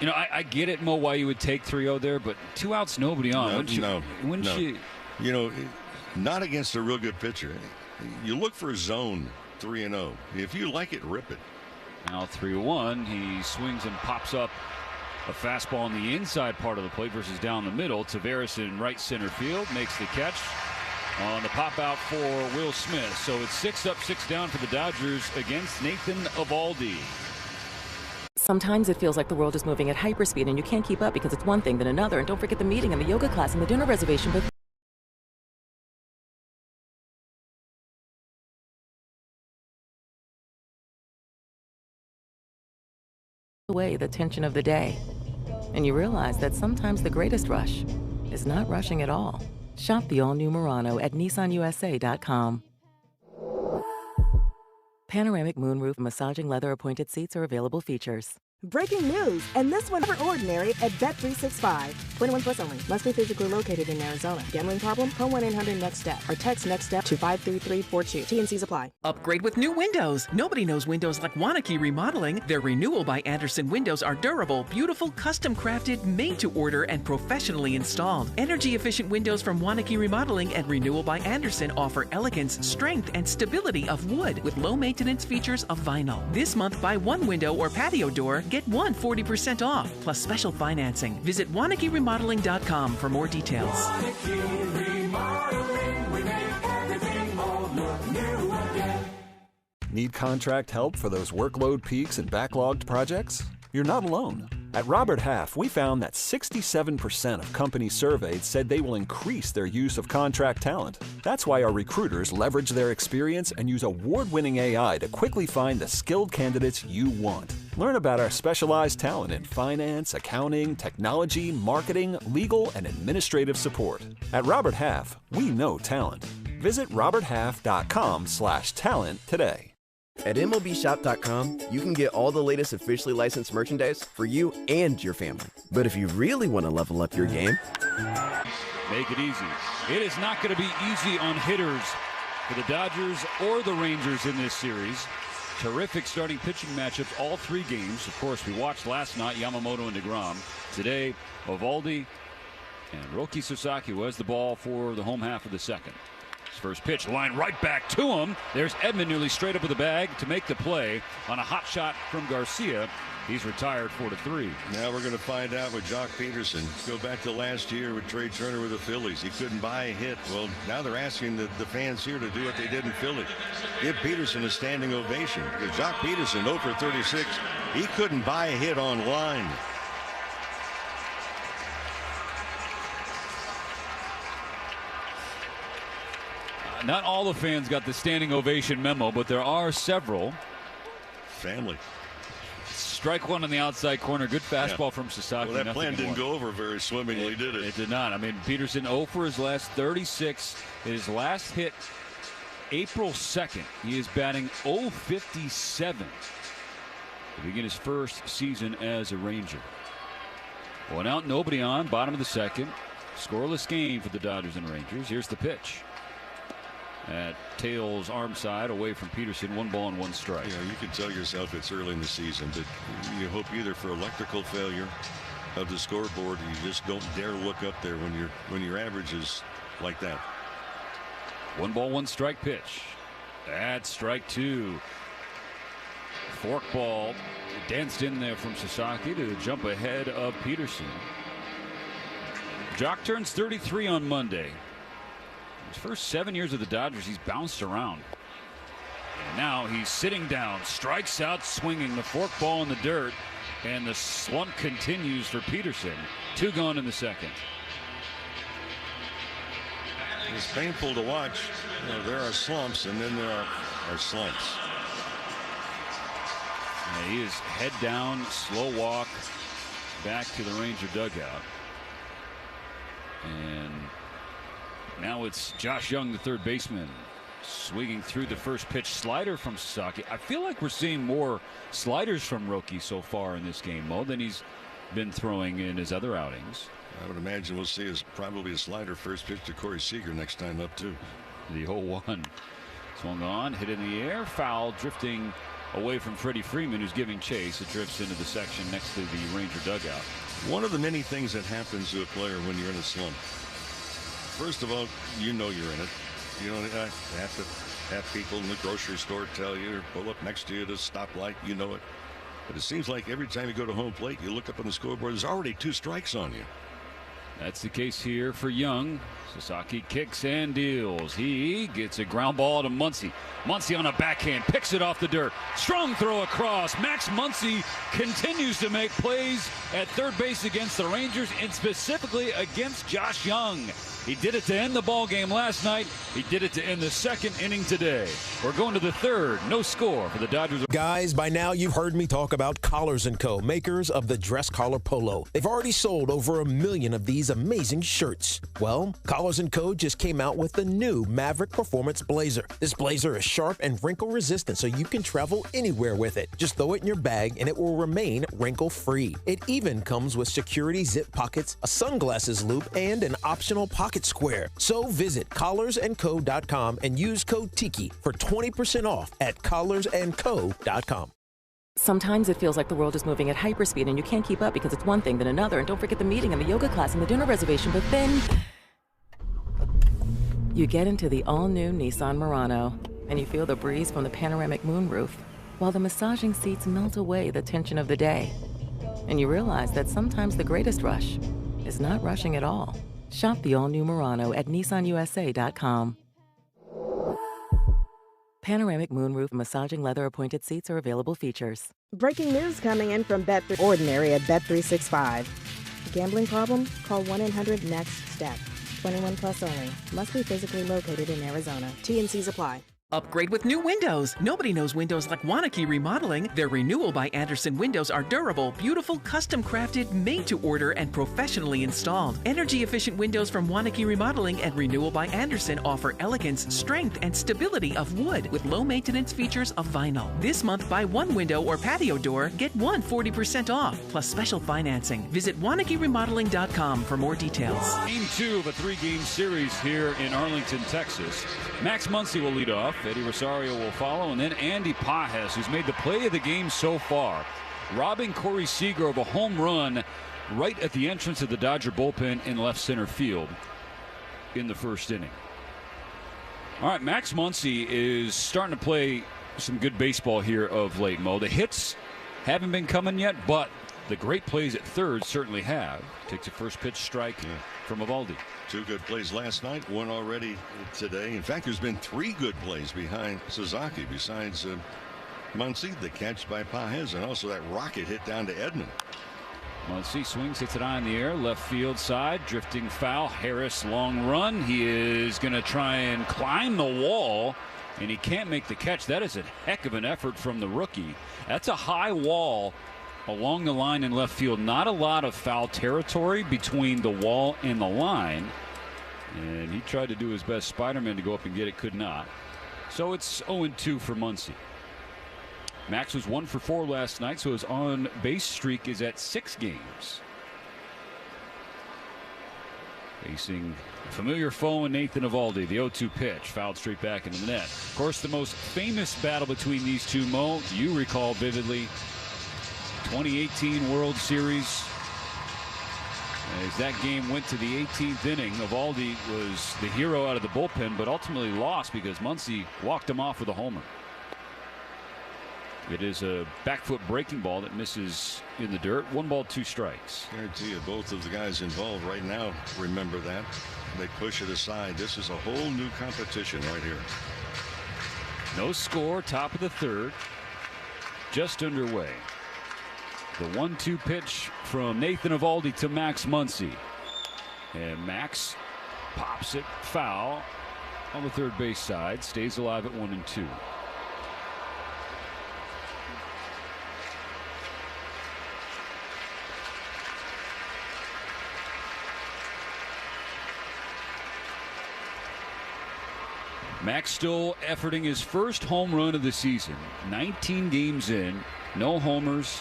You know, I get it, Mo, why you would take 3-0 there, but 2 outs, nobody on. No. You? You know, not against a real good pitcher. You look for a zone 3-0. If you like it, rip it. Now 3-1. He swings and pops up a fastball on the inside part of the plate versus down the middle. Taveras in right center field makes the catch on the pop out for Will Smith. So it's 6 up, 6 down for the Dodgers against Nathan Eovaldi. Sometimes it feels like the world is moving at hyperspeed and you can't keep up because it's one thing then another. And don't forget the meeting and the yoga class and the dinner reservation. But away the tension of the day. And you realize that sometimes the greatest rush is not rushing at all. Shop the all-new Murano at nissanusa.com. Panoramic moonroof massaging leather appointed seats are available features. Breaking news, and this one never ordinary at Bet365. 21 plus only. Must be physically located in Arizona. Gambling problem? Call 1-800-NEXT-STEP or text NEXT-STEP to 53342. T&Cs apply. Upgrade with new windows. Nobody knows windows like Wanakee Remodeling. Their Renewal by Andersen windows are durable, beautiful, custom crafted, made to order, and professionally installed. Energy efficient windows from Wanakee Remodeling and Renewal by Andersen offer elegance, strength, and stability of wood with low maintenance features of vinyl. This month, buy 1 window or patio door, get 1 40% off, plus special financing. Visit WanakeeRemodeling.com for more details. Need contract help for those workload peaks and backlogged projects? You're not alone. At Robert Half, we found that 67% of companies surveyed said they will increase their use of contract talent. That's why our recruiters leverage their experience and use award-winning AI to quickly find the skilled candidates you want. Learn about our specialized talent in finance, accounting, technology, marketing, legal, and administrative support. At Robert Half, we know talent. Visit roberthalf.com/talent today. At MLBshop.com, you can get all the latest officially licensed merchandise for you and your family. But if you really want to level up your game, make it easy. It is not going to be easy on hitters for the Dodgers or the Rangers in this series. Terrific starting pitching matchups all 3 games. Of course, we watched last night Yamamoto and DeGrom. Today, Eovaldi and Roki Sasaki, who has the ball for the home half of the second. First pitch, line right back to him. There's Edman nearly straight up with the bag to make the play on a hot shot from Garcia. He's retired 4-3. Now we're going to find out with Jock Peterson. Go back to last year with Trey Turner with the Phillies. He couldn't buy a hit. Well, now they're asking the fans here to do what they did in Philly. Give Peterson a standing ovation. Because Jock Peterson, 0 for 36, he couldn't buy a hit on line. Not all the fans got the standing ovation memo, but there are several. Family. Strike 1 on the outside corner. Good fastball from Sasaki. Well, that plan didn't go over very swimmingly, did it? It did not. I mean, Peterson 0 for his last 36. His last hit April 2nd. He is batting .057 to begin his first season as a Ranger. 1 out, nobody on. Bottom of the second. Scoreless game for the Dodgers and Rangers. Here's the pitch. At Tails' arm side, away from Peterson, 1 ball and 1 strike. You can tell yourself it's early in the season, but you hope either for electrical failure of the scoreboard, or you just don't dare look up there when your average is like that. 1-1 pitch. That's strike two. Fork ball danced in there from Sasaki to jump ahead of Peterson. Jock turns 33 on Monday. His first 7 years of the Dodgers, he's bounced around. And now he's sitting down, strikes out swinging, the fork ball in the dirt, and the slump continues for Peterson. 2 gone in the second. It's painful to watch. You know, there are slumps, and then there are slumps. And he is head down, slow walk back to the Ranger dugout. And now it's Josh Young, the third baseman, swinging through the first pitch slider from Sasaki. I feel like we're seeing more sliders from Roki so far in this game, Mo, than he's been throwing in his other outings. I would imagine we'll see probably a slider first pitch to Corey Seager next time up, too. The 0-1. Swung on, hit in the air, foul, drifting away from Freddie Freeman, who's giving chase. It drifts into the section next to the Ranger dugout. One of the many things that happens to a player when you're in a slump. First of all, you know you're in it. You don't have to have people in the grocery store tell you or pull up next to you at a stoplight. You know it. But it seems like every time you go to home plate, you look up on the scoreboard, there's already 2 strikes on you. That's the case here for Young. Sasaki kicks and deals. He gets a ground ball to Muncy. Muncy on a backhand, picks it off the dirt. Strong throw across. Max Muncy continues to make plays at third base against the Rangers, and specifically against Josh Young. He did it to end the ball game last night. He did it to end the second inning today. We're going to the third. No score for the Dodgers. Guys, by now you've heard me talk about Collars & Co., makers of the dress collar polo. They've already sold over 1 million of these amazing shirts. Well, Collars & Co. just came out with the new Maverick Performance Blazer. This blazer is sharp and wrinkle resistant, so you can travel anywhere with it. Just throw it in your bag and it will remain wrinkle free. It even comes with security zip pockets, a sunglasses loop, and an optional pocket square. So visit collarsandco.com and use code TIKI for 20% off at collarsandco.com. Sometimes it feels like the world is moving at hyperspeed and you can't keep up because it's one thing then another, and don't forget the meeting and the yoga class and the dinner reservation. But then you get into the all-new Nissan Murano and you feel the breeze from the panoramic moonroof while the massaging seats melt away the tension of the day. And you realize that sometimes the greatest rush is not rushing at all. Shop the all-new Murano at nissanusa.com. Panoramic moonroof massaging leather appointed seats are available features. Breaking news coming in from Bet3 at Bet365. Gambling problem? Call 1-800-NEXT-STEP. 21 plus only. Must be physically located in Arizona. T&Cs apply. Upgrade with new windows. Nobody knows windows like Waunakee Remodeling. Their Renewal by Andersen windows are durable, beautiful, custom crafted, made to order, and professionally installed. Energy efficient windows from Waunakee Remodeling and Renewal by Andersen offer elegance, strength, and stability of wood with low maintenance features of vinyl. This month, buy one window or patio door, get one 40% off, plus special financing. Visit WaunakeeRemodeling.com for more details. Game 2 of a 3-game series here in Arlington, Texas. Max Muncy will lead off. Eddie Rosario will follow, and then Andy Pajes, who's made the play of the game so far, robbing Corey Seager of a home run right at the entrance of the Dodger bullpen in left center field in the first inning. All right, Max Muncy is starting to play some good baseball here of late, Mo. The hits haven't been coming yet, but the great plays at third certainly have. Takes a first pitch strike from Eovaldi. 2 good plays last night, 1 already today. In fact, there's been 3 good plays behind Sasaki besides Muncy, the catch by Pajes, and also that rocket hit down to Edman. Muncy swings, hits it high in the air, left field side, drifting foul. Harris, long run. He is going to try and climb the wall, and he can't make the catch. That is a heck of an effort from the rookie. That's a high wall along the line in left field. Not a lot of foul territory between the wall and the line. And he tried to do his best Spider-Man to go up and get it, could not. So it's 0-2 for Muncy. Max was 1 for 4 last night, so his on-base streak is at 6 games. Facing a familiar foe in Nathan Eovaldi, the 0-2 pitch, fouled straight back into the net. Of course, the most famous battle between these two, Mo, you recall vividly, 2018 World Series. As that game went to the 18th inning, Eovaldi was the hero out of the bullpen, but ultimately lost because Muncy walked him off with a homer. It is a back foot breaking ball that misses in the dirt. 1 ball, 2 strikes. I guarantee you both of the guys involved right now remember that. They push it aside. This is a whole new competition right here. No score, top of the 3rd. Just underway. The 1-2 pitch from Nathan Eovaldi to Max Muncy. And Max pops it foul on the third base side. Stays alive at 1-2. Max still efforting his first home run of the season. 19 games in, no homers,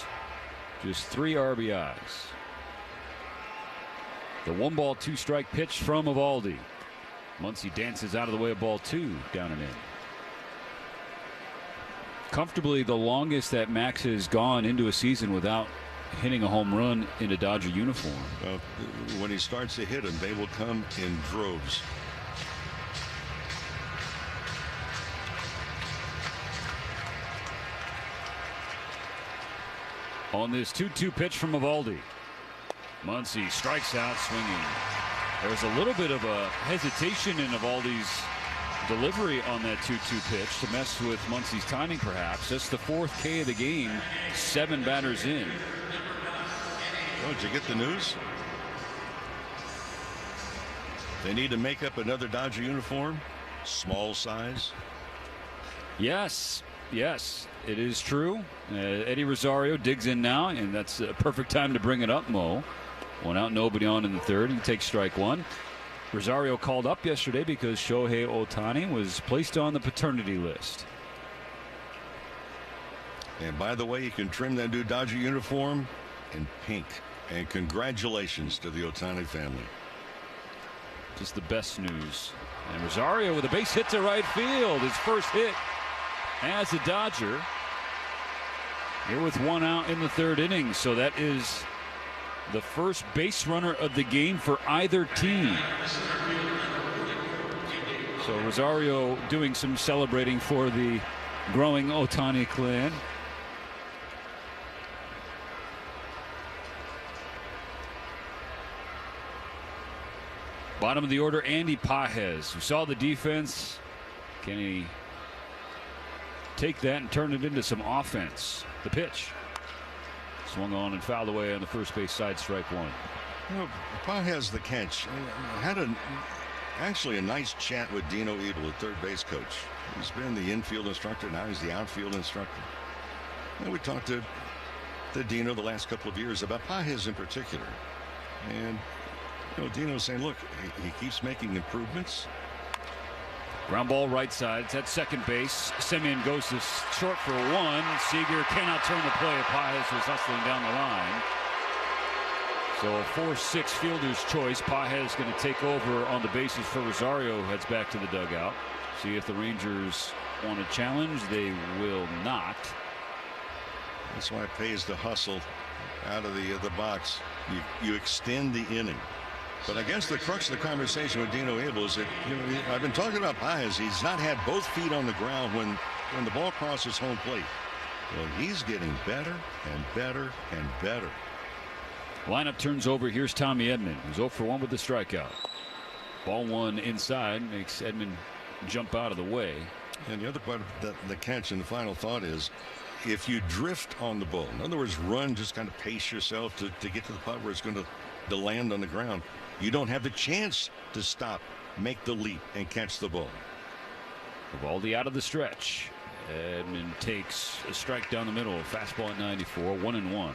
just 3 RBIs. The 1 ball, 2 strike pitch from Eovaldi. Muncy dances out of the way of ball 2, down and in. Comfortably the longest that Max has gone into a season without hitting a home run in a Dodger uniform. Well, when he starts to hit them, they will come in droves. On this 2-2 pitch from Eovaldi. Muncy strikes out swinging. There was a little bit of a hesitation in Eovaldi's delivery on that 2-2 pitch to mess with Muncy's timing perhaps. That's the 4th K of the game. 7 batters in. Oh, did you get the news? They need to make up another Dodger uniform. Small size. Yes. It is true. Eddie Rosario digs in now, and that's a perfect time to bring it up, Mo. 1 out, nobody on in the 3rd. He takes strike 1. Rosario called up yesterday because Shohei Ohtani was placed on the paternity list. And by the way, you can trim that new Dodger uniform in pink. And congratulations to the Ohtani family. Just the best news. And Rosario with a base hit to right field. His first hit as a Dodger. Here with 1 out in the 3rd inning. So that is the first base runner of the game for either team. So Rosario doing some celebrating for the growing Ohtani clan. Bottom of the order, Andy Pages, who saw the defense. Can he take that and turn it into some offense? The pitch. Swung on and fouled away on the first base side, strike 1. You know, Pages, the catch, had actually a nice chat with Dino Edel, the third base coach. He's been the infield instructor, now he's the outfield instructor. And we talked to Dino the last couple of years about Pages in particular. And you know, Dino's saying, look, he keeps making improvements. Ground ball right side. It's at second base. Semien goes to short for 1. Seager cannot turn the play. Pages was hustling down the line. So a 4-6 fielder's choice. Pages going to take over on the bases for Rosario. Heads back to the dugout. See if the Rangers want to challenge. They will not. That's why it pays to hustle out of the box. You extend the inning. But I guess the crux of the conversation with Dino Edel is that, you know, I've been talking about Pages. He's not had both feet on the ground when the ball crosses home plate. Well, he's getting better and better and better. Lineup turns over. Here's Tommy Edman, who's 0 for 1 with the strikeout. Ball 1 inside makes Edman jump out of the way. And the other part of the catch and the final thought is, if you drift on the ball, in other words, run, just kind of pace yourself to get to the spot where it's going to land on the ground, you don't have the chance to stop, make the leap, and catch the ball. Eovaldi out of the stretch. Edman takes a strike down the middle. Fastball at 94, 1-1.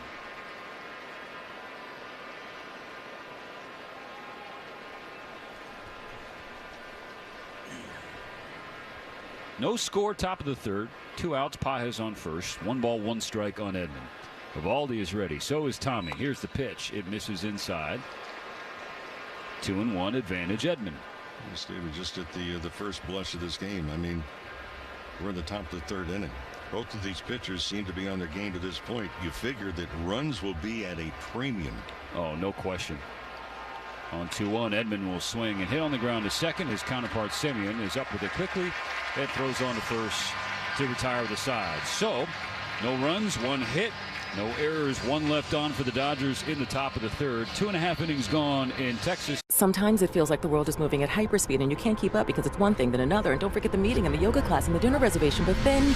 No score, top of the 3rd. 2 outs, Pages on first. 1 ball, 1 strike on Edman. Eovaldi is ready. So is Tommy. Here's the pitch. It misses inside. 2-1 advantage Edman. Steven, just at the first blush of this game, I mean, we're in the top of the 3rd inning. Both of these pitchers seem to be on their game to this point. You figure that runs will be at a premium. Oh, no question. On 2-1, Edman will swing and hit on the ground to second. His counterpart Semien is up with it quickly. Ed throws on to first to retire the side. So, no runs, one hit, no errors, one left on for the Dodgers in the top of the third. 2.5 innings gone in Texas. Sometimes it feels like the world is moving at hyperspeed and you can't keep up because it's one thing then another. And don't forget the meeting and the yoga class and the dinner reservation. But then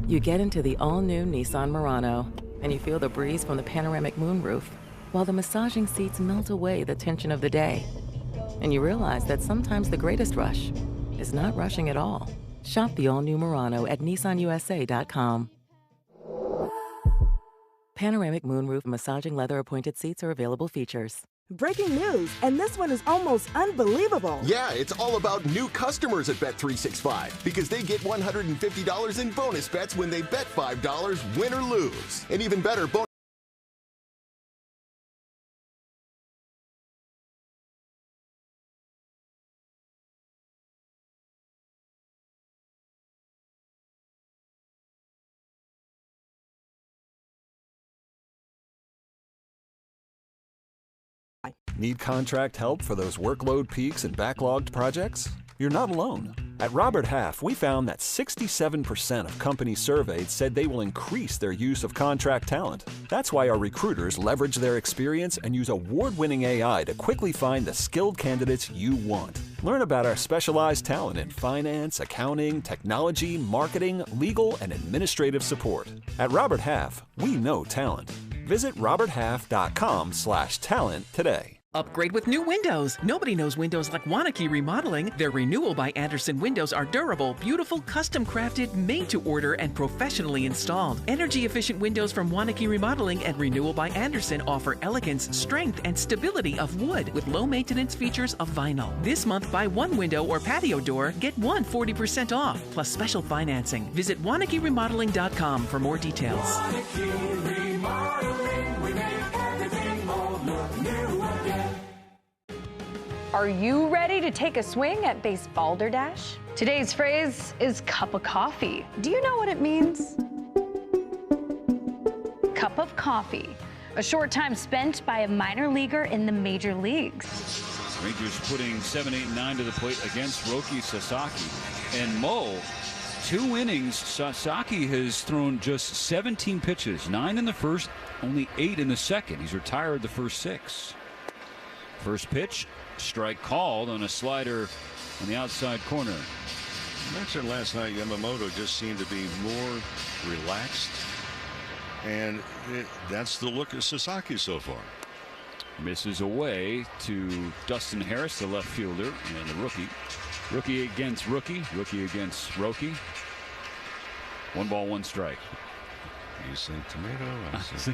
you get into the all-new Nissan Murano and you feel the breeze from the panoramic moonroof while the massaging seats melt away the tension of the day. And you realize that sometimes the greatest rush is not rushing at all. Shop the all-new Murano at nissanusa.com. Panoramic moonroof massaging leather appointed seats are available features. Breaking news, and this one is almost unbelievable. Yeah, it's all about new customers at Bet365 because they get $150 in bonus bets when they bet $5, win or lose. And even better, bonus. Need contract help for those workload peaks and backlogged projects? You're not alone. At Robert Half, we found that 67% of companies surveyed said they will increase their use of contract talent. That's why our recruiters leverage their experience and use award-winning AI to quickly find the skilled candidates you want. Learn about our specialized talent in finance, accounting, technology, marketing, legal, and administrative support. At Robert Half, we know talent. Visit roberthalf.com/talent today. Upgrade with new windows. Nobody knows windows like Waunakee Remodeling. Their Renewal by Andersen windows are durable, beautiful, custom crafted, made to order, and professionally installed. Energy efficient windows from Waunakee Remodeling and Renewal by Andersen offer elegance, strength, and stability of wood with low maintenance features of vinyl. This month, buy one window or patio door, get one 40% off, plus special financing. Visit WaunakeeRemodeling.com for more details. Waunakee Remodeling, we make everything old look new again. Are you ready to take a swing at base balderdash? Today's phrase is cup of coffee. Do you know what it means? Cup of coffee, a short time spent by a minor leaguer in the major leagues. Rangers putting 7, 8, 9 to the plate against Roki Sasaki. And Mo, 2 innings, Sasaki has thrown just 17 pitches, 9 in the first, only 8 in the second. He's retired the first 6. First pitch, strike called on a slider on the outside corner. I mentioned last night Yamamoto just seemed to be more relaxed, and that's the look of Sasaki so far. Misses away to Dustin Harris, the left fielder, and the rookie. Rookie against rookie, rookie against Roki. 1 ball, 1 strike. You say tomato, I say.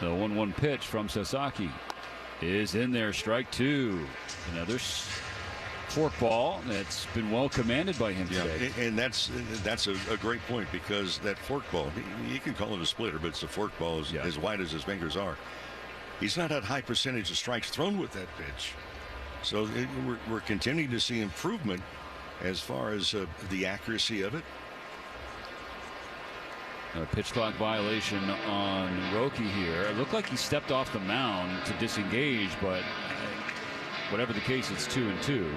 The 1-1 pitch from Sasaki is in there. Strike 2. Another forkball that's been well commanded by him today. And that's a great point, because that forkball, you can call it a splitter, but it's a forkball as wide as his fingers are. He's not had high percentage of strikes thrown with that pitch. So we're continuing to see improvement as far as the accuracy of it. A pitch clock violation on Roki here. It looked like he stepped off the mound to disengage, but whatever the case, it's 2-2.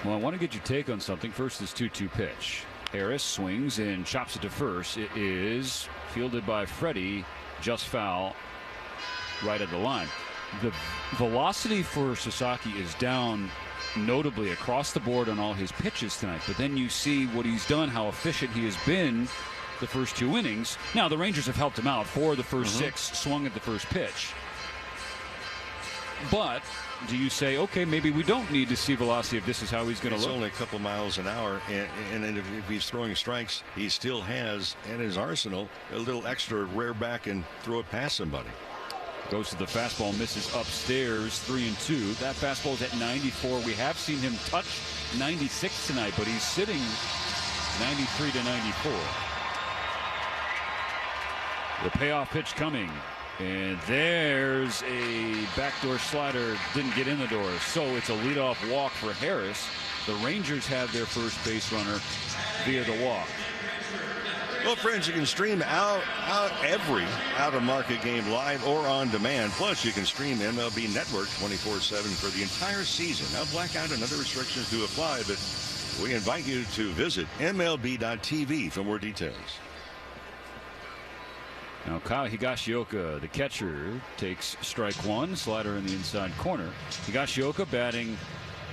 Well, I want to get your take on something. First, this 2-2 pitch. Harris swings and chops it to first. It is fielded by Freddie, just foul, right at the line. The velocity for Sasaki is down notably across the board on all his pitches tonight, but then you see what he's done, how efficient he has been the first 2 innings. Now the Rangers have helped him out. 4 of the first 6 swung at the first pitch. But do you say, okay, maybe we don't need to see velocity if this is how he's going to look? It's only a couple miles an hour, and if he's throwing strikes, he still has in his arsenal a little extra rear back and throw it past somebody. Goes to the fastball, misses upstairs, 3-2. That fastball is at 94. We have seen him touch 96 tonight, but he's sitting 93 to 94. The payoff pitch coming, and there's a backdoor slider, didn't get in the door, so it's a leadoff walk for Harris. The Rangers have their first base runner via the walk. Well, friends, you can stream every out-of-market game live or on demand. Plus, you can stream MLB Network 24/7 for the entire season. Now, blackout and other restrictions do apply, but we invite you to visit MLB.tv for more details. Now, Kyle Higashioka, the catcher, takes strike one. Slider in the inside corner. Higashioka batting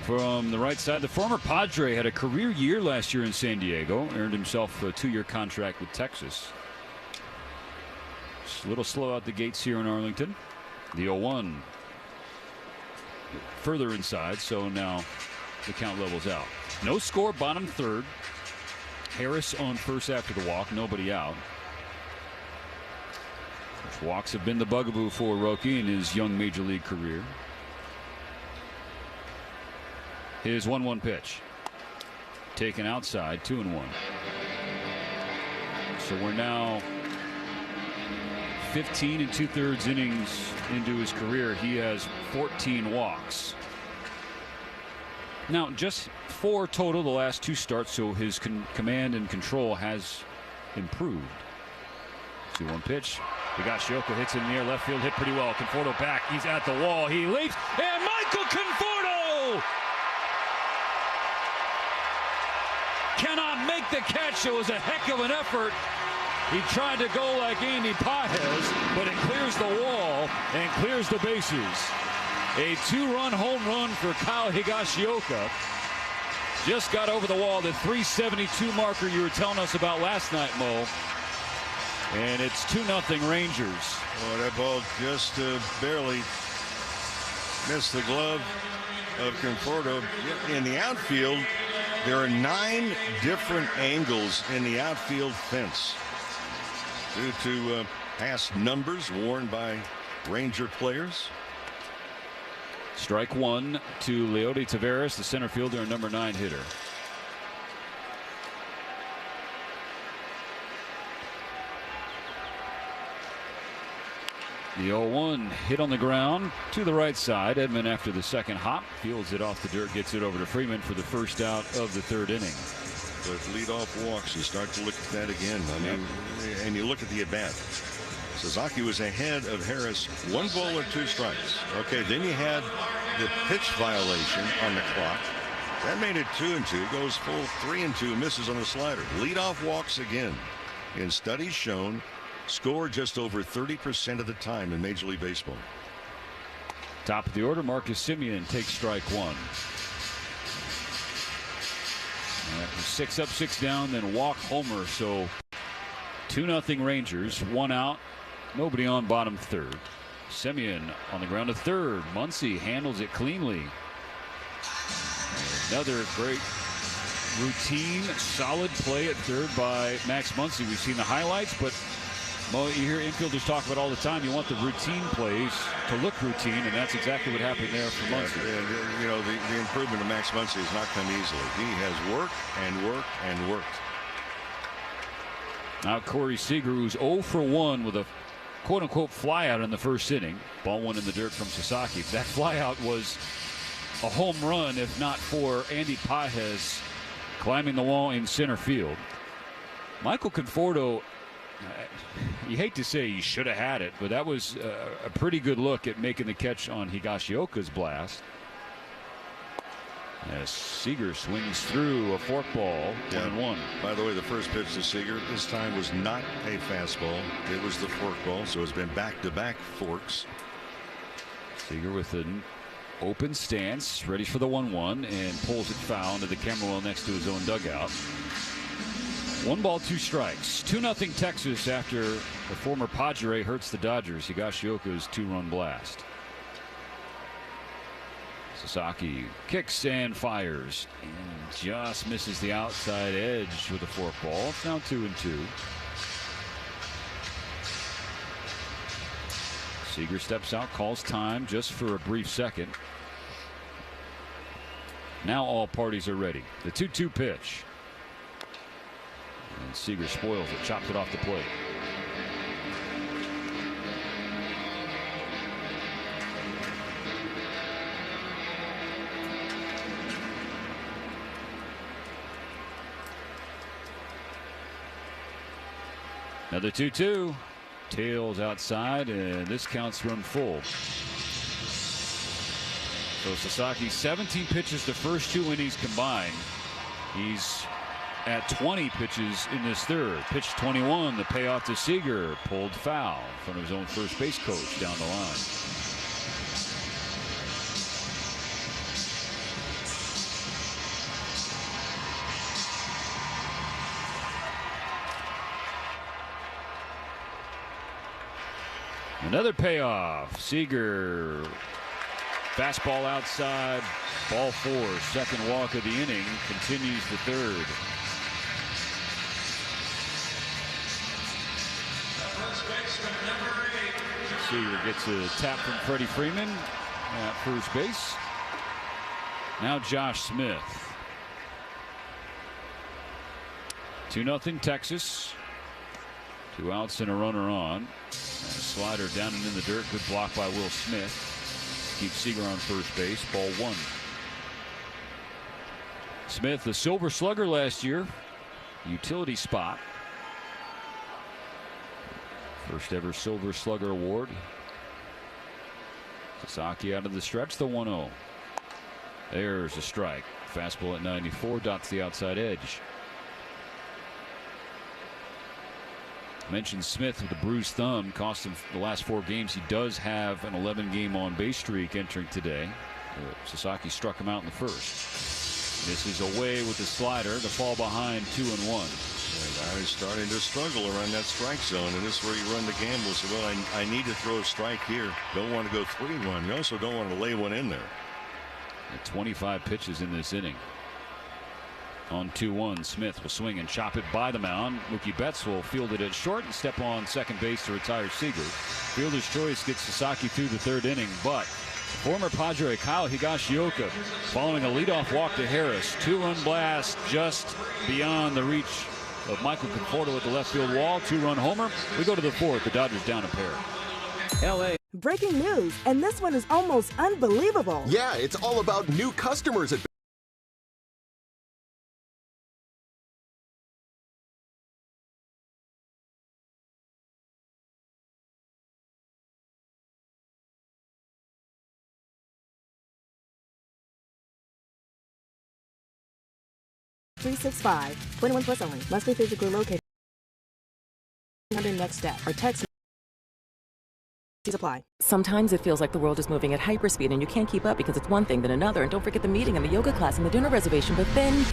from the right side. The former Padre had a career year last year in San Diego. Earned himself a 2-year contract with Texas. Just a little slow out the gates here in Arlington. The 0-1 further inside, so now the count levels out. No score, bottom third. Harris on first after the walk. Nobody out. Which walks have been the bugaboo for Roki in his young major league career. His 1-1 pitch. Taken outside, 2-1. So we're now 15 2/3 innings into his career. He has 14 walks. Now, just 4 total the last 2 starts, so his command and control has improved. 2-1 pitch. Higashioka hits in the air, left field, hit pretty well. Conforto back, he's at the wall, he leaps, and Michael Conforto cannot make the catch. It was a heck of an effort. He tried to go like Andy Pages, but it clears the wall and clears the bases. A 2-run home run for Kyle Higashioka. Just got over the wall, the 372 marker you were telling us about last night, Mo. And it's 2-0 Rangers. Oh, that ball just barely missed the glove of Conforto. In the outfield, there are 9 different angles in the outfield fence due to past numbers worn by Ranger players. Strike one to Leody Taveras, the center fielder and number 9 hitter. The 0-1 hit on the ground to the right side. Edman, after the second hop, fields it off the dirt, gets it over to Freeman for the first out of the 3rd inning. But leadoff walks, you start to look at that again. I mean, and you look at the at-bat. Sasaki was ahead of Harris, 1 ball or 2 strikes. Okay, then you had the pitch violation on the clock. That made it 2-2. Goes full 3-2, misses on the slider. Leadoff walks again. In studies shown, score just over 30% of the time in Major League Baseball. Top of the order, Marcus Semien takes strike one. 6 up, 6 down, then walk homer. So 2-0 Rangers, 1 out, nobody on bottom third. Semien on the ground to third. Muncy handles it cleanly. Another great routine, solid play at third by Max Muncy. We've seen the highlights, but Mo, you hear infielders talk about all the time, you want the routine plays to look routine, and that's exactly what happened there for Muncy. You know, the improvement of Max Muncy has not come easily. He has worked and worked and worked. Now Corey Seager, who's 0 for 1 with a quote-unquote flyout in the first inning. Ball 1 in the dirt from Sasaki. That flyout was a home run, if not for Andy Pages climbing the wall in center field. Michael Conforto, you hate to say he should have had it, but that was a pretty good look at making the catch on Higashioka's blast. As Seager swings through a forkball, 1-1. By the way, the first pitch to Seager this time was not a fastball. It was the forkball, so it's been back-to-back forks. Seager with an open stance, ready for the 1-1, and pulls it foul into the camera well next to his own dugout. 1 ball, 2 strikes. 2-0 Texas after the former Padre hurts the Dodgers. Higashioka's 2-run blast. Sasaki kicks and fires and just misses the outside edge with a forkball. It's now 2-2. Seager steps out, calls time just for a brief second. Now all parties are ready. The 2-2 pitch. And Seager spoils it, chops it off the plate. Another 2-2. Tails outside, and this counts run full. So Sasaki, 17 pitches the first 2 innings combined. He's at 20 pitches in this third. Pitch 21, the payoff to Seager, pulled foul in front of his own first base coach down the line. Another payoff. Seager, fastball outside, ball 4, second walk of the inning, continues the third. Seager gets a tap from Freddie Freeman at first base. Now Josh Smith. 2-0 Texas. 2 outs and a runner on. And a slider down and in the dirt. Good block by Will Smith. Keeps Seager on first base. Ball 1. Smith, the Silver Slugger last year. Utility spot. First ever Silver Slugger award. Sasaki out of the stretch, the 1-0. There's a strike. Fastball at 94, dots the outside edge. Mentioned Smith with a bruised thumb, cost him the last 4 games. He does have an 11-game on-base streak entering today. Sasaki struck him out in the first. Misses away with the slider to fall behind 2-1. Now he's starting to struggle around that strike zone, and this is where you run the gamble. So, well, I need to throw a strike here. Don't want to go 3-1. You also don't want to lay one in there. 25 pitches in this inning. On 2-1, Smith will swing and chop it by the mound. Mookie Betts will field it at short and step on second base to retire Seager. Fielder's choice gets Sasaki through the third inning, but former Padre Kyle Higashioka following a leadoff walk to Harris. 2-run blast just beyond the reach of Michael Conforto at the left field wall. 2-run homer. We go to the 4th. The Dodgers down a pair. LA. Breaking news, and this one is almost unbelievable. Yeah, it's all about new customers at 365. 21 plus only. Must be physically located. 100 next step or text. Apply. Sometimes it feels like the world is moving at hyperspeed and you can't keep up because it's one thing then another, and don't forget the meeting and the yoga class and the dinner reservation. But then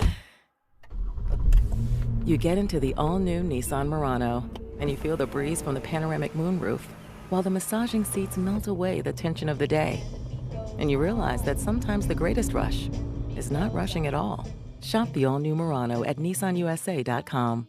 you get into the all-new Nissan Murano and you feel the breeze from the panoramic moonroof while the massaging seats melt away the tension of the day. And you realize that sometimes the greatest rush is not rushing at all. Shop the all-new Murano at nissanusa.com.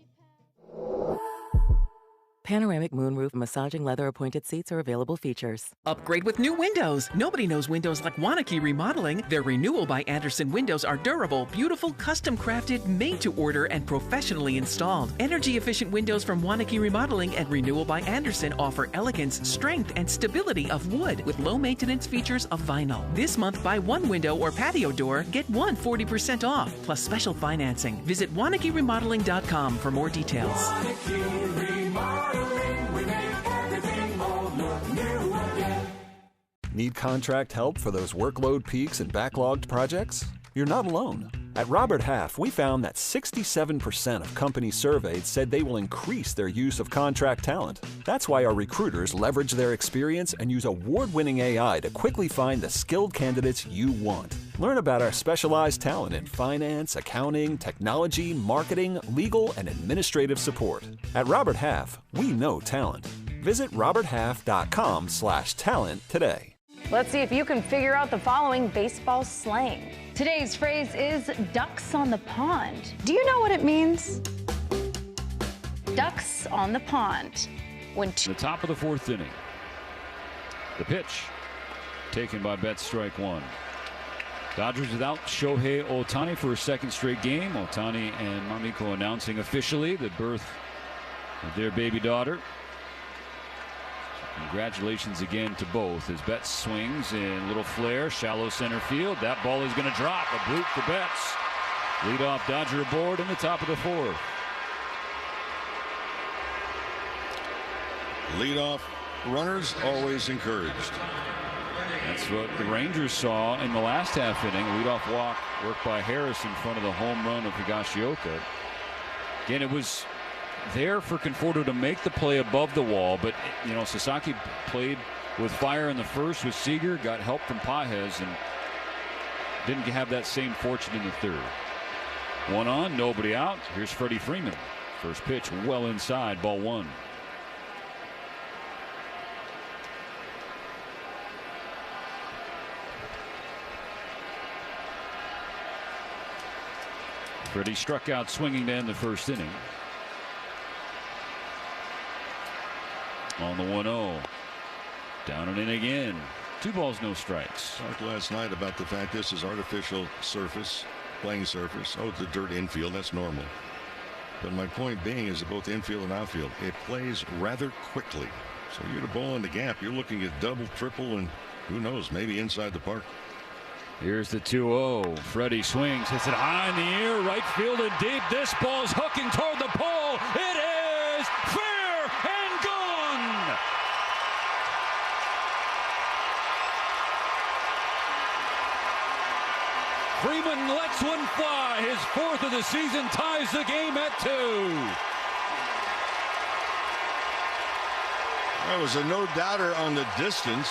Panoramic moonroof massaging leather appointed seats are available features. Upgrade with new windows. Nobody knows windows like Waunakee Remodeling. Their Renewal by Andersen windows are durable, beautiful, custom crafted, made to order, and professionally installed. Energy efficient windows from Waunakee Remodeling and Renewal by Andersen offer elegance, strength, and stability of wood with low maintenance features of vinyl. This month, buy one window or patio door, get one 40% off, plus special financing. Visit WaunakeeRemodeling.com for more details. Need contract help for those workload peaks and backlogged projects? You're not alone. At Robert Half, we found that 67% of companies surveyed said they will increase their use of contract talent. That's why our recruiters leverage their experience and use award-winning AI to quickly find the skilled candidates you want. Learn about our specialized talent in finance, accounting, technology, marketing, legal, and administrative support. At Robert Half, we know talent. Visit roberthalf.com/talent today. Let's see if you can figure out the following baseball slang. Today's phrase is ducks on the pond. Do you know what it means? Ducks on the pond. When the top of the 4th inning. The pitch taken by Betts, strike 1. Dodgers without Shohei Ohtani for a second straight game. Ohtani and Mamiko announcing officially the birth of their baby daughter. Congratulations again to both as Betts swings in little flare, shallow center field. That ball is going to drop. A bloop for Betts. Leadoff Dodger aboard in the top of the 4th. Leadoff runners always encouraged. That's what the Rangers saw in the last half inning. Leadoff walk worked by Harris in front of the home run of Higashioka. Again, it was there for Conforto to make the play above the wall, but you know, Sasaki played with fire in the first with Seager, got help from Pages, and didn't have that same fortune in the third. One on, nobody out. Here's Freddie Freeman. First pitch well inside, ball one. Freddie struck out swinging to end the first inning. On the 1-0. Down and in again. 2 balls, no strikes. Talked last night about the fact this is artificial surface, playing surface. Oh, it's a dirt infield. That's normal. But my point being is that both infield and outfield, it plays rather quickly. So you get a ball in the gap, you're looking at double, triple, and who knows, maybe inside the park. Here's the 2-0. Freddie swings, hits it high in the air, right field and deep. This ball is hooking toward the pole. It is fair and gone. Freeman lets one fly. His 4th of the season, ties the game at 2. That was a no-doubter on the distance.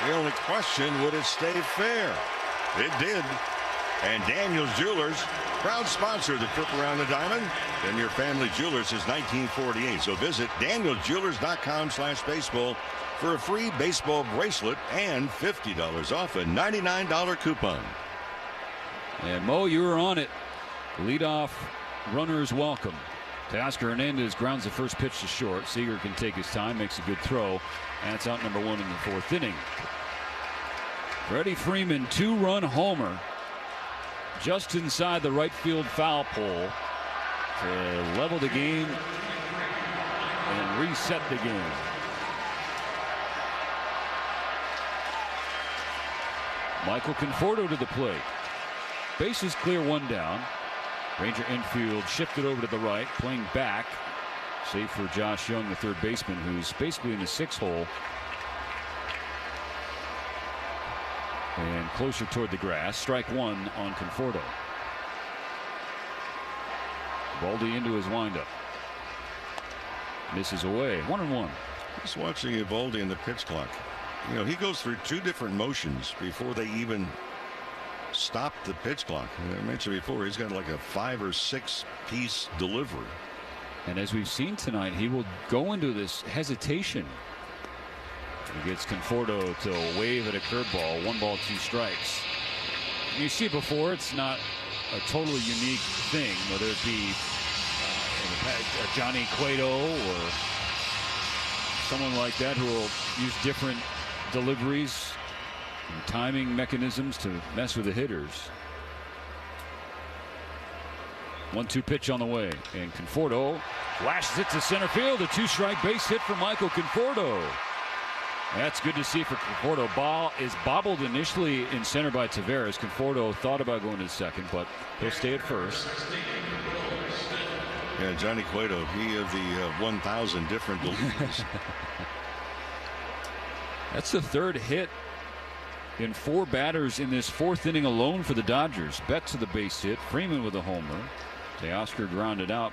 The only question, would it stay fair? It did. And Daniel's Jewelers, proud sponsor of the trip around the diamond. Been your family jewelers since 1948. So visit danielsjewelers.com/baseball for a free baseball bracelet and $50 off a $99 coupon. And Mo, you were on it. Leadoff runners welcome. Teoscar Hernandez grounds the first pitch to short. Seager can take his time, makes a good throw. And it's out number 1 in the 4th inning. Freddie Freeman, 2-run homer just inside the right field foul pole to level the game and reset the game. Michael Conforto to the plate. Bases clear, 1 down. Ranger infield shifted over to the right, playing back. Save for Josh Young, the third baseman, who's basically in the 6th hole. And closer toward the grass. Strike 1 on Conforto. Baldy into his windup. Misses away. 1-1. Just watching Evaldi in the pitch clock. You know, he goes through 2 different motions before they even stop the pitch clock. I mentioned before, he's got like a 5 or 6 piece delivery. And as we've seen tonight, he will go into this hesitation. He gets Conforto to wave at a curveball. 1 ball, 2 strikes. And you see it before, it's not a totally unique thing, whether it be Johnny Cueto or someone like that who will use different deliveries and timing mechanisms to mess with the hitters. 1-2 pitch on the way, and Conforto lashes it to center field. A 2-strike base hit for Michael Conforto. That's good to see for Conforto. Ball is bobbled initially in center by Taveras. Conforto thought about going to second, but he'll stay at first. Yeah, Johnny Cueto, he of the 1,000 different deliveries. That's the 3rd hit in 4 batters in this 4th inning alone for the Dodgers. Betts to the base hit. Freeman with a homer. Teoscar grounded out.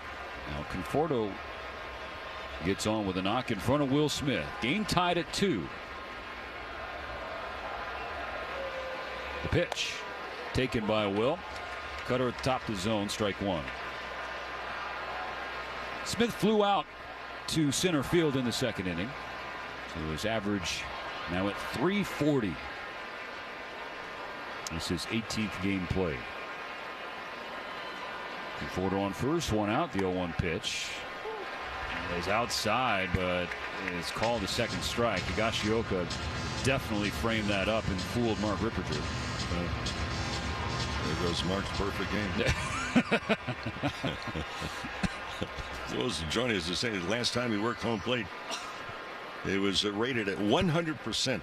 Now Conforto gets on with a knock in front of Will Smith. Game tied at 2. The pitch taken by Will. Cutter at the top of the zone. Strike 1. Smith flew out to center field in the 2nd inning. So his average now at 340. This is 18th game play. Conforto on first, 1 out. The 0-1 pitch is outside, but it's called a 2nd strike. Higashioka definitely framed that up and fooled Mark Ripperger. There goes Mark's perfect game. Those joining us to say the last time he worked home plate, it was rated at 100%.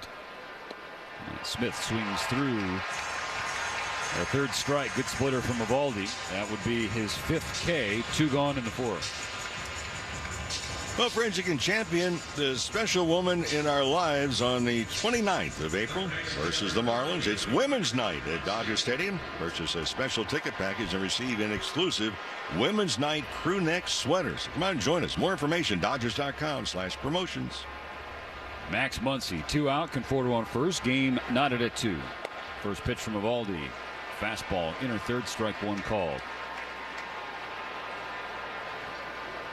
Smith swings through. A 3rd strike. Good splitter from Evaldi. That would be his 5th K. 2 gone in the 4th. Well, friends, you can champion the special woman in our lives on the 29th of April versus the Marlins. It's Women's Night at Dodger Stadium. Purchase a special ticket package and receive an exclusive Women's Night crew neck sweaters. Come out and join us. More information, Dodgers.com/promotions. Max Muncy, 2 out. Conforto on first. Game knotted at 2. First pitch from Eovaldi. Fastball, inner third, strike one called.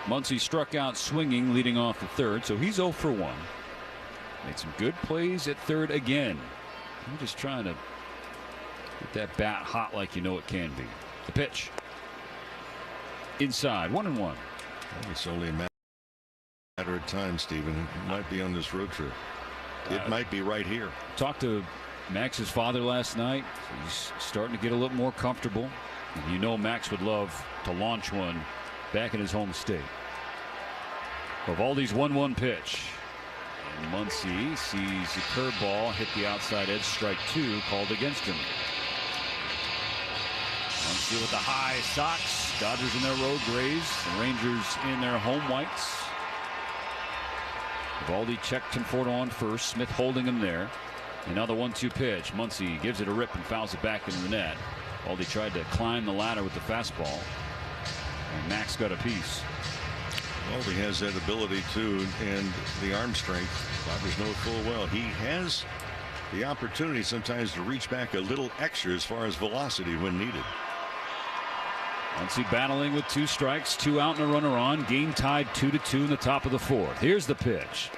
Muncy struck out swinging leading off the third, so he's 0 for 1. Made some good plays at third again. I'm just trying to get that bat hot like you know it can be. The pitch. Inside, 1-1. It's only a matter of time, Stephen. It might be on this road trip. It might be right here. Talked to Max's father last night. He's starting to get a little more comfortable. And you know Max would love to launch one back in his home state. Eovaldi's 1-1 pitch. And Muncy sees the curveball hit the outside edge, strike 2 called against him. Muncy with the high socks. Dodgers in their road grays. The Rangers in their home whites. Eovaldi checked Conforto on first. Smith holding him there. And now the 1-2 pitch. Muncy gives it a rip and fouls it back into the net. Eovaldi tried to climb the ladder with the fastball. And Max got a piece. Well, he has that ability too, and the arm strength. Dodgers know it full well. He has the opportunity sometimes to reach back a little extra as far as velocity when needed. Muncy battling with 2 strikes, 2 out and a runner on. Game tied 2-2 in the top of the 4th. Here's the pitch.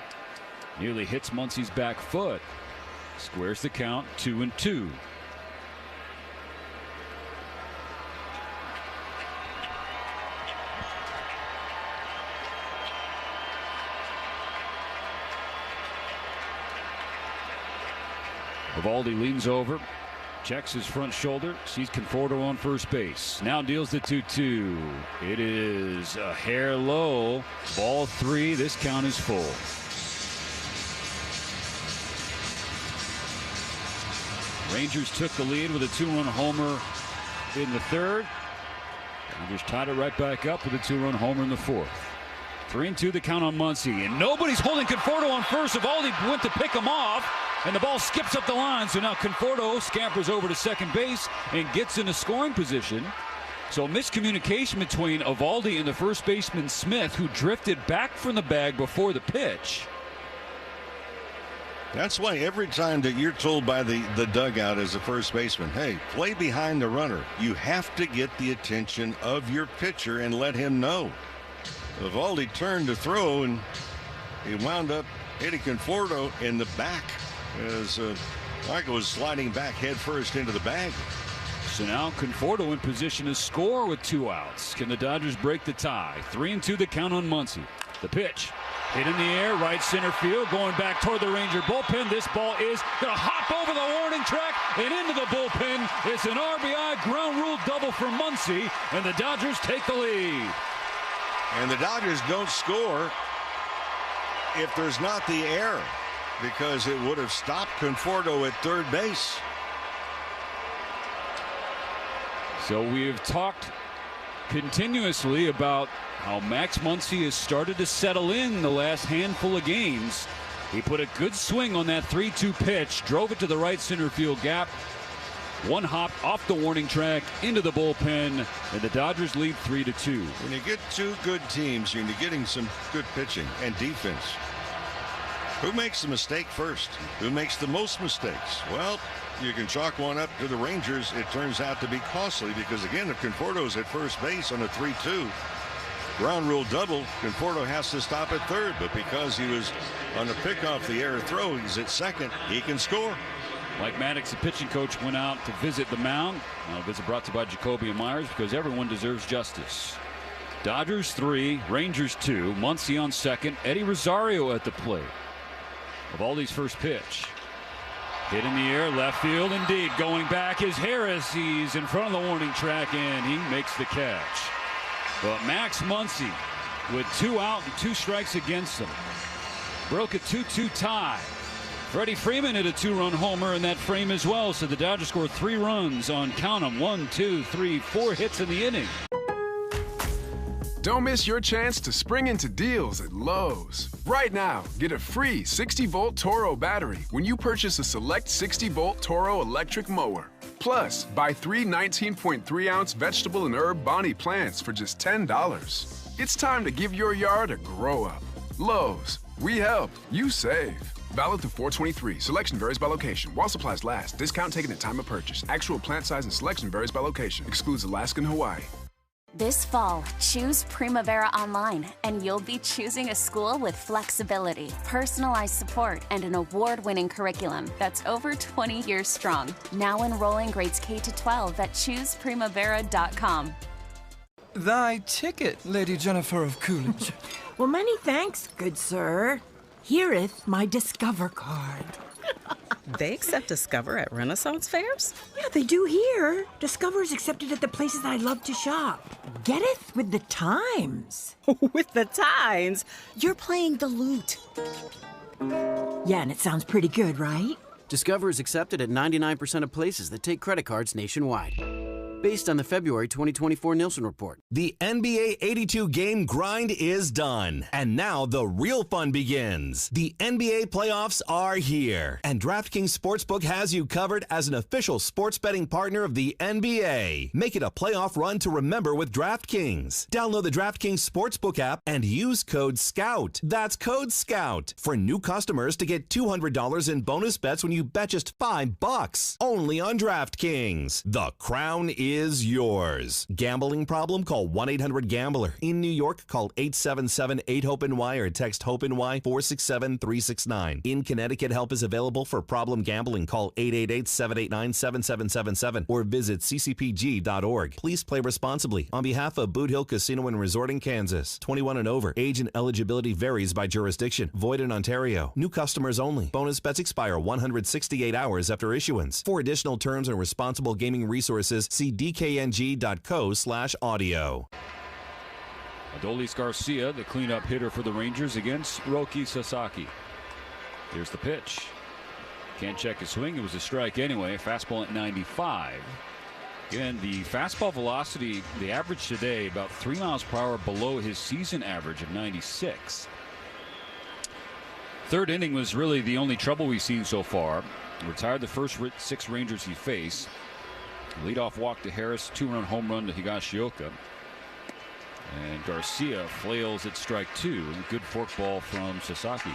Nearly hits Muncy's back foot. Squares the count, 2-2. Eovaldi leans over, checks his front shoulder, sees Conforto on first base. Now deals the 2-2. It is a hair low. Ball 3. This count is full. Rangers took the lead with a 2-run homer in the 3rd. Rangers tied it right back up with a 2-run homer in the 4th. 3-2 the count on Muncy, and nobody's holding Conforto on first. Eovaldi went to pick him off, and the ball skips up the line. So now Conforto scampers over to second base and gets in a scoring position. So miscommunication between Eovaldi and the first baseman Smith, who drifted back from the bag before the pitch. That's why every time that you're told by the dugout as a first baseman, hey, play behind the runner, you have to get the attention of your pitcher and let him know. Eovaldi turned to throw, and he wound up hitting Conforto in the back as Michael was sliding back head first into the bag. So now Conforto in position to score with 2 outs. Can the Dodgers break the tie? 3-2 the count on Muncy. The pitch. Hit in the air, right center field, going back toward the Ranger bullpen. This ball is going to hop over the warning track and into the bullpen. It's an RBI ground rule double for Muncy, and the Dodgers take the lead. And the Dodgers don't score if there's not the error, because it would have stopped Conforto at third base. So we have talked continuously about how Max Muncy has started to settle in the last handful of games. He put a good swing on that 3-2 pitch, drove it to the right center field gap. One hop off the warning track into the bullpen, and the Dodgers lead 3-2. When you get 2 good teams, you're getting some good pitching and defense. Who makes the mistake first? Who makes the most mistakes? Well, you can chalk one up to the Rangers. It turns out to be costly because, again, if Conforto's at first base on a 3-2 ground rule double, Conforto has to stop at third. But because he was on a pick off the error throw, he's at second. He can score. Mike Maddox, the pitching coach, went out to visit the mound. A visit brought to you by Jacoby and Myers, because everyone deserves justice. Dodgers 3, Rangers 2. Muncy on second. Eddie Rosario at the plate. Eovaldi's first pitch. Hit in the air, left field indeed. Going back is Harris. He's in front of the warning track, and he makes the catch. But Max Muncy with 2 out and 2 strikes against him broke a 2-2 tie. Freddie Freeman hit a 2-run homer in that frame as well. So the Dodgers score 3 runs on, count them, 1, 2, 3, 4 hits in the inning. Don't miss your chance to spring into deals at Lowe's. Right now, get a free 60-volt Toro battery when you purchase a select 60-volt Toro electric mower. Plus, buy 3 19.3-ounce vegetable and herb Bonnie plants for just $10. It's time to give your yard a grow-up. Lowe's. We help. You save. Valid through 4/23. Selection varies by location. While supplies last. Discount taken at time of purchase. Actual plant size and selection varies by location. Excludes Alaska and Hawaii. This fall, choose Primavera Online, and you'll be choosing a school with flexibility, personalized support, and an award-winning curriculum that's over 20 years strong. Now enrolling grades K to 12 at chooseprimavera.com. Thy ticket, Lady Jennifer of Coolidge. Well, many thanks, good sir. Here'th my Discover card. They accept Discover at Renaissance fairs? Yeah, they do here. Discover's accepted at the places I love to shop. Getteth with the times. With the times? You're playing the lute. Yeah, and it sounds pretty good, right? Discover is accepted at 99% of places that take credit cards nationwide. Based on the February 2024 Nielsen report. The NBA 82 game grind is done, and now the real fun begins. The NBA playoffs are here, and DraftKings Sportsbook has you covered as an official sports betting partner of the NBA. Make it a playoff run to remember with DraftKings. Download the DraftKings Sportsbook app and use code SCOUT. That's code SCOUT for new customers to get $200 in bonus bets when you bet just $5. Only on DraftKings. The crown is yours. Gambling problem? Call 1-800-GAMBLER. In New York, call 877-8-HOPE-NY or text HOPE-NY 467-369. In Connecticut, help is available for problem gambling. Call 888-789-7777 or visit ccpg.org. Please play responsibly. On behalf of Boot Hill Casino and Resort in Kansas, 21 and over. Age and eligibility varies by jurisdiction. Void in Ontario. New customers only. Bonus bets expire 168 hours after issuance. For additional terms and responsible gaming resources, see dkng.co/audio. Adolis Garcia, the cleanup hitter for the Rangers against Roki Sasaki. Here's the pitch. Can't check his swing. It was a strike anyway. Fastball at 95. Again, the fastball velocity, the average today, about 3 miles per hour below his season average of 96. Third inning was really the only trouble we've seen so far. Retired the first 6 Rangers he faced. Leadoff walk to Harris, 2-run home run to Higashioka. And Garcia flails at strike 2. Good forkball from Sasaki.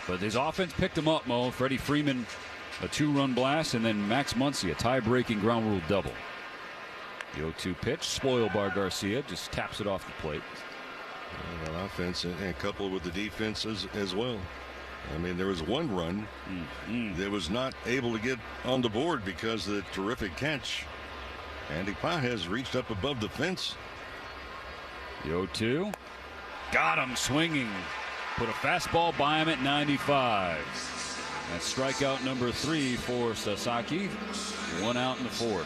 But his offense picked him up, Mo. Freddie Freeman, a 2-run blast, and then Max Muncy, a tie-breaking ground rule double. The 0-2 pitch, spoiled by Garcia, just taps it off the plate. Well, offense and coupled with the defense as well. I mean, there was one run that was not able to get on the board because of the terrific catch. Andy Pages reached up above the fence. The 0-2. Got him swinging. Put a fastball by him at 95. That's strikeout number 3 for Sasaki. 1 out in the 4th.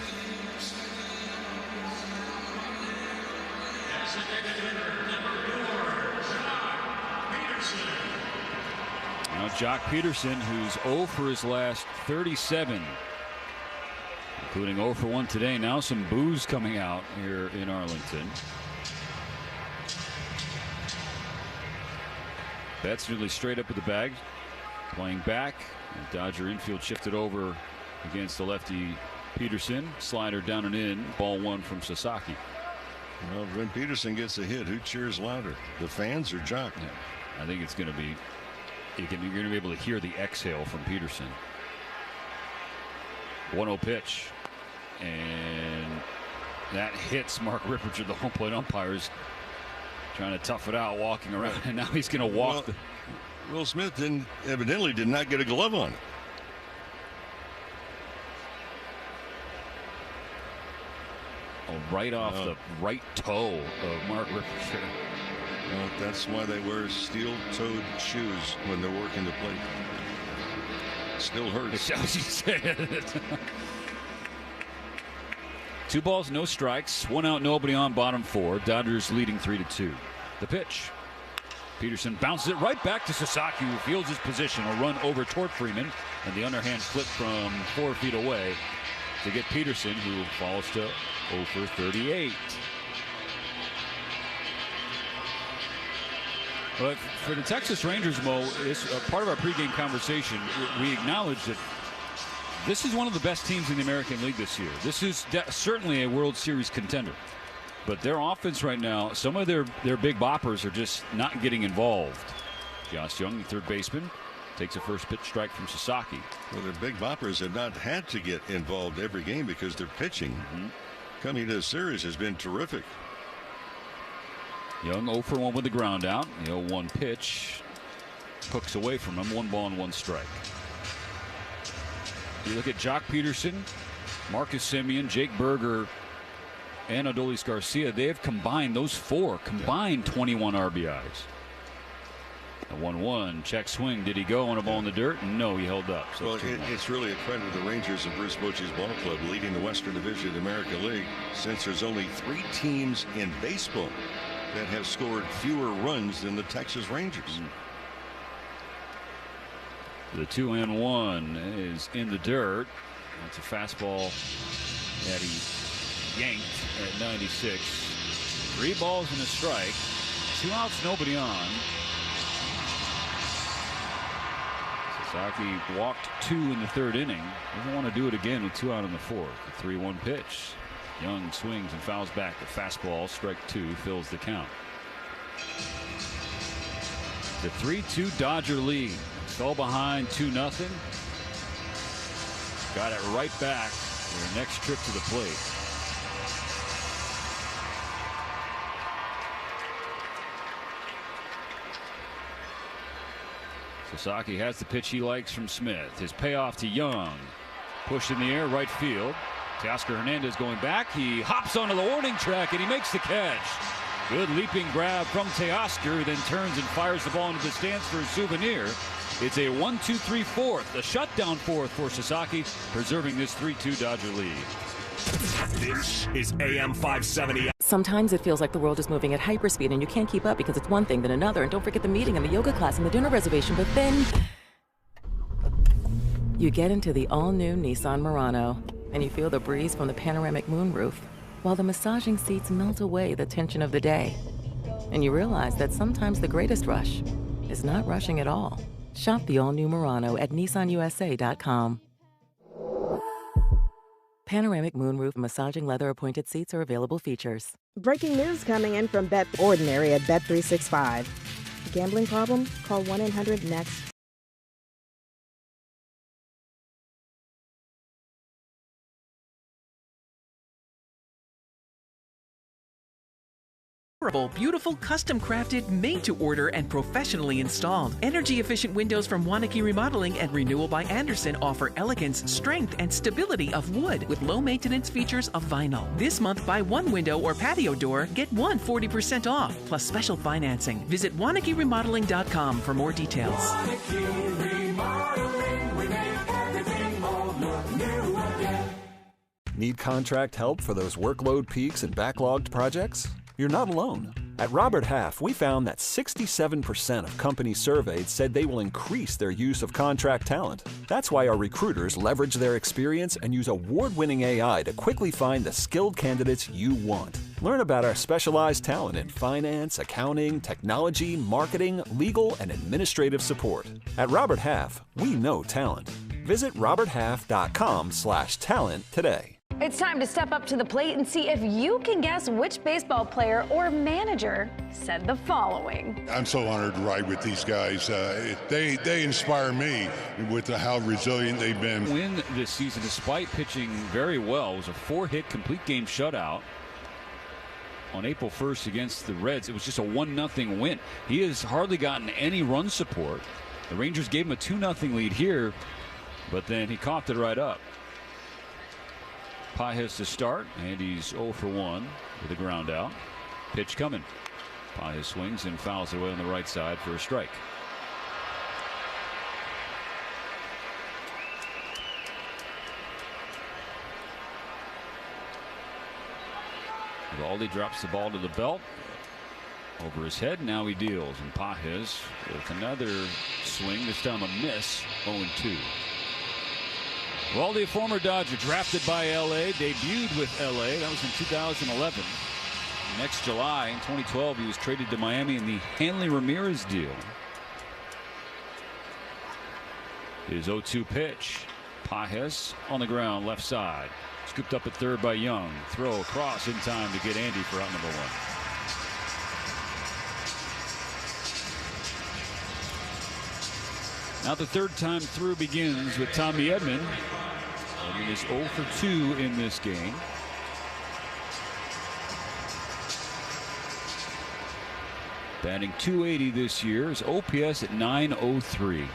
Now Jock Peterson, who's 0 for his last 37, including 0 for 1 today. Now some boos coming out here in Arlington. Betts nearly straight up with the bag, playing back. And Dodger infield shifted over against the lefty Peterson. Slider down and in. Ball 1 from Sasaki. Well, when Peterson gets a hit, who cheers louder, the fans or Jock? Yeah, I think it's going to be. You're going to be able to hear the exhale from Peterson. 1-0 pitch. And that hits Mark Ripperger, the home plate umpires, trying to tough it out, walking around. And now he's going to walk. Will Smith evidently did not get a glove on. Right off the right toe of Mark Ripperger. Well, that's why they wear steel-toed shoes when they're working the plate. Still hurts. As you said. 2 balls, no strikes. 1 out, nobody on, bottom 4. Dodgers leading 3-2. The pitch. Peterson bounces it right back to Sasaki, who fields his position. A run over toward Freeman, and the underhand flip from 4 feet away to get Peterson, who falls to 0 for 38. But for the Texas Rangers, Mo, it's part of our pregame conversation. We acknowledge that this is one of the best teams in the American League this year. This is certainly a World Series contender. But their offense right now, some of their big boppers are just not getting involved. Josh Young, the third baseman, takes a first pitch strike from Sasaki. Well, their big boppers have not had to get involved every game because they're pitching. Coming to the series has been terrific. Young 0 for 1 with the ground out. The 0-1 pitch hooks away from him. 1 ball and 1 strike. You look at Jock Peterson, Marcus Semien, Jake Berger, and Adolis Garcia. They have combined, those four combined 21 RBIs. A 1-1 check swing. Did he go on a ball in the dirt? No, he held up. So well, it's really a credit to the Rangers and Bruce Bochy's ball club leading the Western Division of the American League, since there's only 3 teams in baseball that have scored fewer runs than the Texas Rangers. The 2-1 is in the dirt. That's a fastball that he yanked at 96. 3 balls and a strike. 2 outs, nobody on. Sasaki walked 2 in the 3rd inning. Doesn't want to do it again with 2 out in the 4th. The 3-1 pitch. Young swings and fouls back. The fastball, strike 2, fills the count. The 3-2 Dodger lead. Fell behind 2-0. Got it right back their next trip to the plate. Sasaki has the pitch he likes from Smith. His payoff to Young. Pushed in the air, right field. Teoscar Hernandez going back. He hops onto the warning track and he makes the catch. Good leaping grab from Teoscar, who then turns and fires the ball into the stands for a souvenir. It's a 1-2-3-4th, a shutdown 4th for Sasaki, preserving this 3-2 Dodger lead. This is AM 570. Sometimes it feels like the world is moving at hyperspeed and you can't keep up because it's one thing then another. And don't forget the meeting and the yoga class and the dinner reservation. But then you get into the all-new Nissan Murano and you feel the breeze from the panoramic moonroof while the massaging seats melt away the tension of the day. And you realize that sometimes the greatest rush is not rushing at all. Shop the all-new Murano at nissanusa.com. Panoramic moonroof massaging leather appointed seats are available features. Breaking news coming in from Bet Ordinary at Bet365. Gambling problem? Call 1-800-NEXT. Beautiful, custom-crafted, made-to-order, and professionally installed. Energy-efficient windows from Wanakee Remodeling and Renewal by Andersen offer elegance, strength, and stability of wood with low-maintenance features of vinyl. This month, buy 1 window or patio door, get 1 40% off, plus special financing. Visit WanakeeRemodeling.com for more details. Wanakee Remodeling, we make everything old look new again. Need contract help for those workload peaks and backlogged projects? You're not alone. At Robert Half, we found that 67% of companies surveyed said they will increase their use of contract talent. That's why our recruiters leverage their experience and use award-winning AI to quickly find the skilled candidates you want. Learn about our specialized talent in finance, accounting, technology, marketing, legal, and administrative support. At Robert Half, we know talent. Visit roberthalf.com/talent today. It's time to step up to the plate and see if you can guess which baseball player or manager said the following. I'm so honored to ride with these guys. They inspire me with how resilient they've been. Win this season despite pitching very well. It was a 4-hit complete game shutout on April 1st against the Reds. It was just a 1-0 win. He has hardly gotten any run support. The Rangers gave him a 2-0 lead here, but then he coughed it right up. Pages to start, and he's 0 for 1 with a ground out. Pitch coming. Pages swings and fouls it away on the right side for a strike. Eovaldi drops the ball to the belt. Over his head, now he deals. And Pages with another swing, this time a miss, 0-2. Eovaldi, a former Dodger, drafted by L.A., debuted with L.A. That was in 2011. Next July in 2012, he was traded to Miami in the Hanley Ramirez deal. His 0-2 pitch. Pages on the ground, left side. Scooped up at third by Young. Throw across in time to get Andy for out number one. Now the third time through begins with Tommy Edman. Edman is 0 for 2 in this game. Batting .280 this year. His OPS at .903.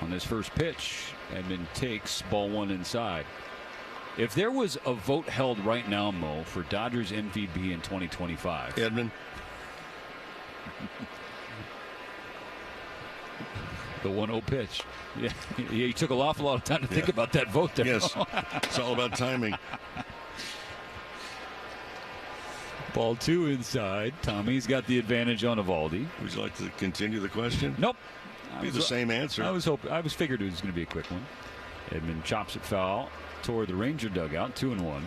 On this first pitch, Edman takes ball one inside. If there was a vote held right now, Mo, for Dodgers MVP in 2025, Edman. The 1-0 pitch. Yeah, he took an awful lot of time to think about that vote there. Yes, it's all about timing. Ball two inside. Tommy's got the advantage on Eovaldi. Would you like to continue the question? Nope. Be the same answer. I was figured it was going to be a quick one. Edman chops it foul toward the Ranger dugout. 2-1.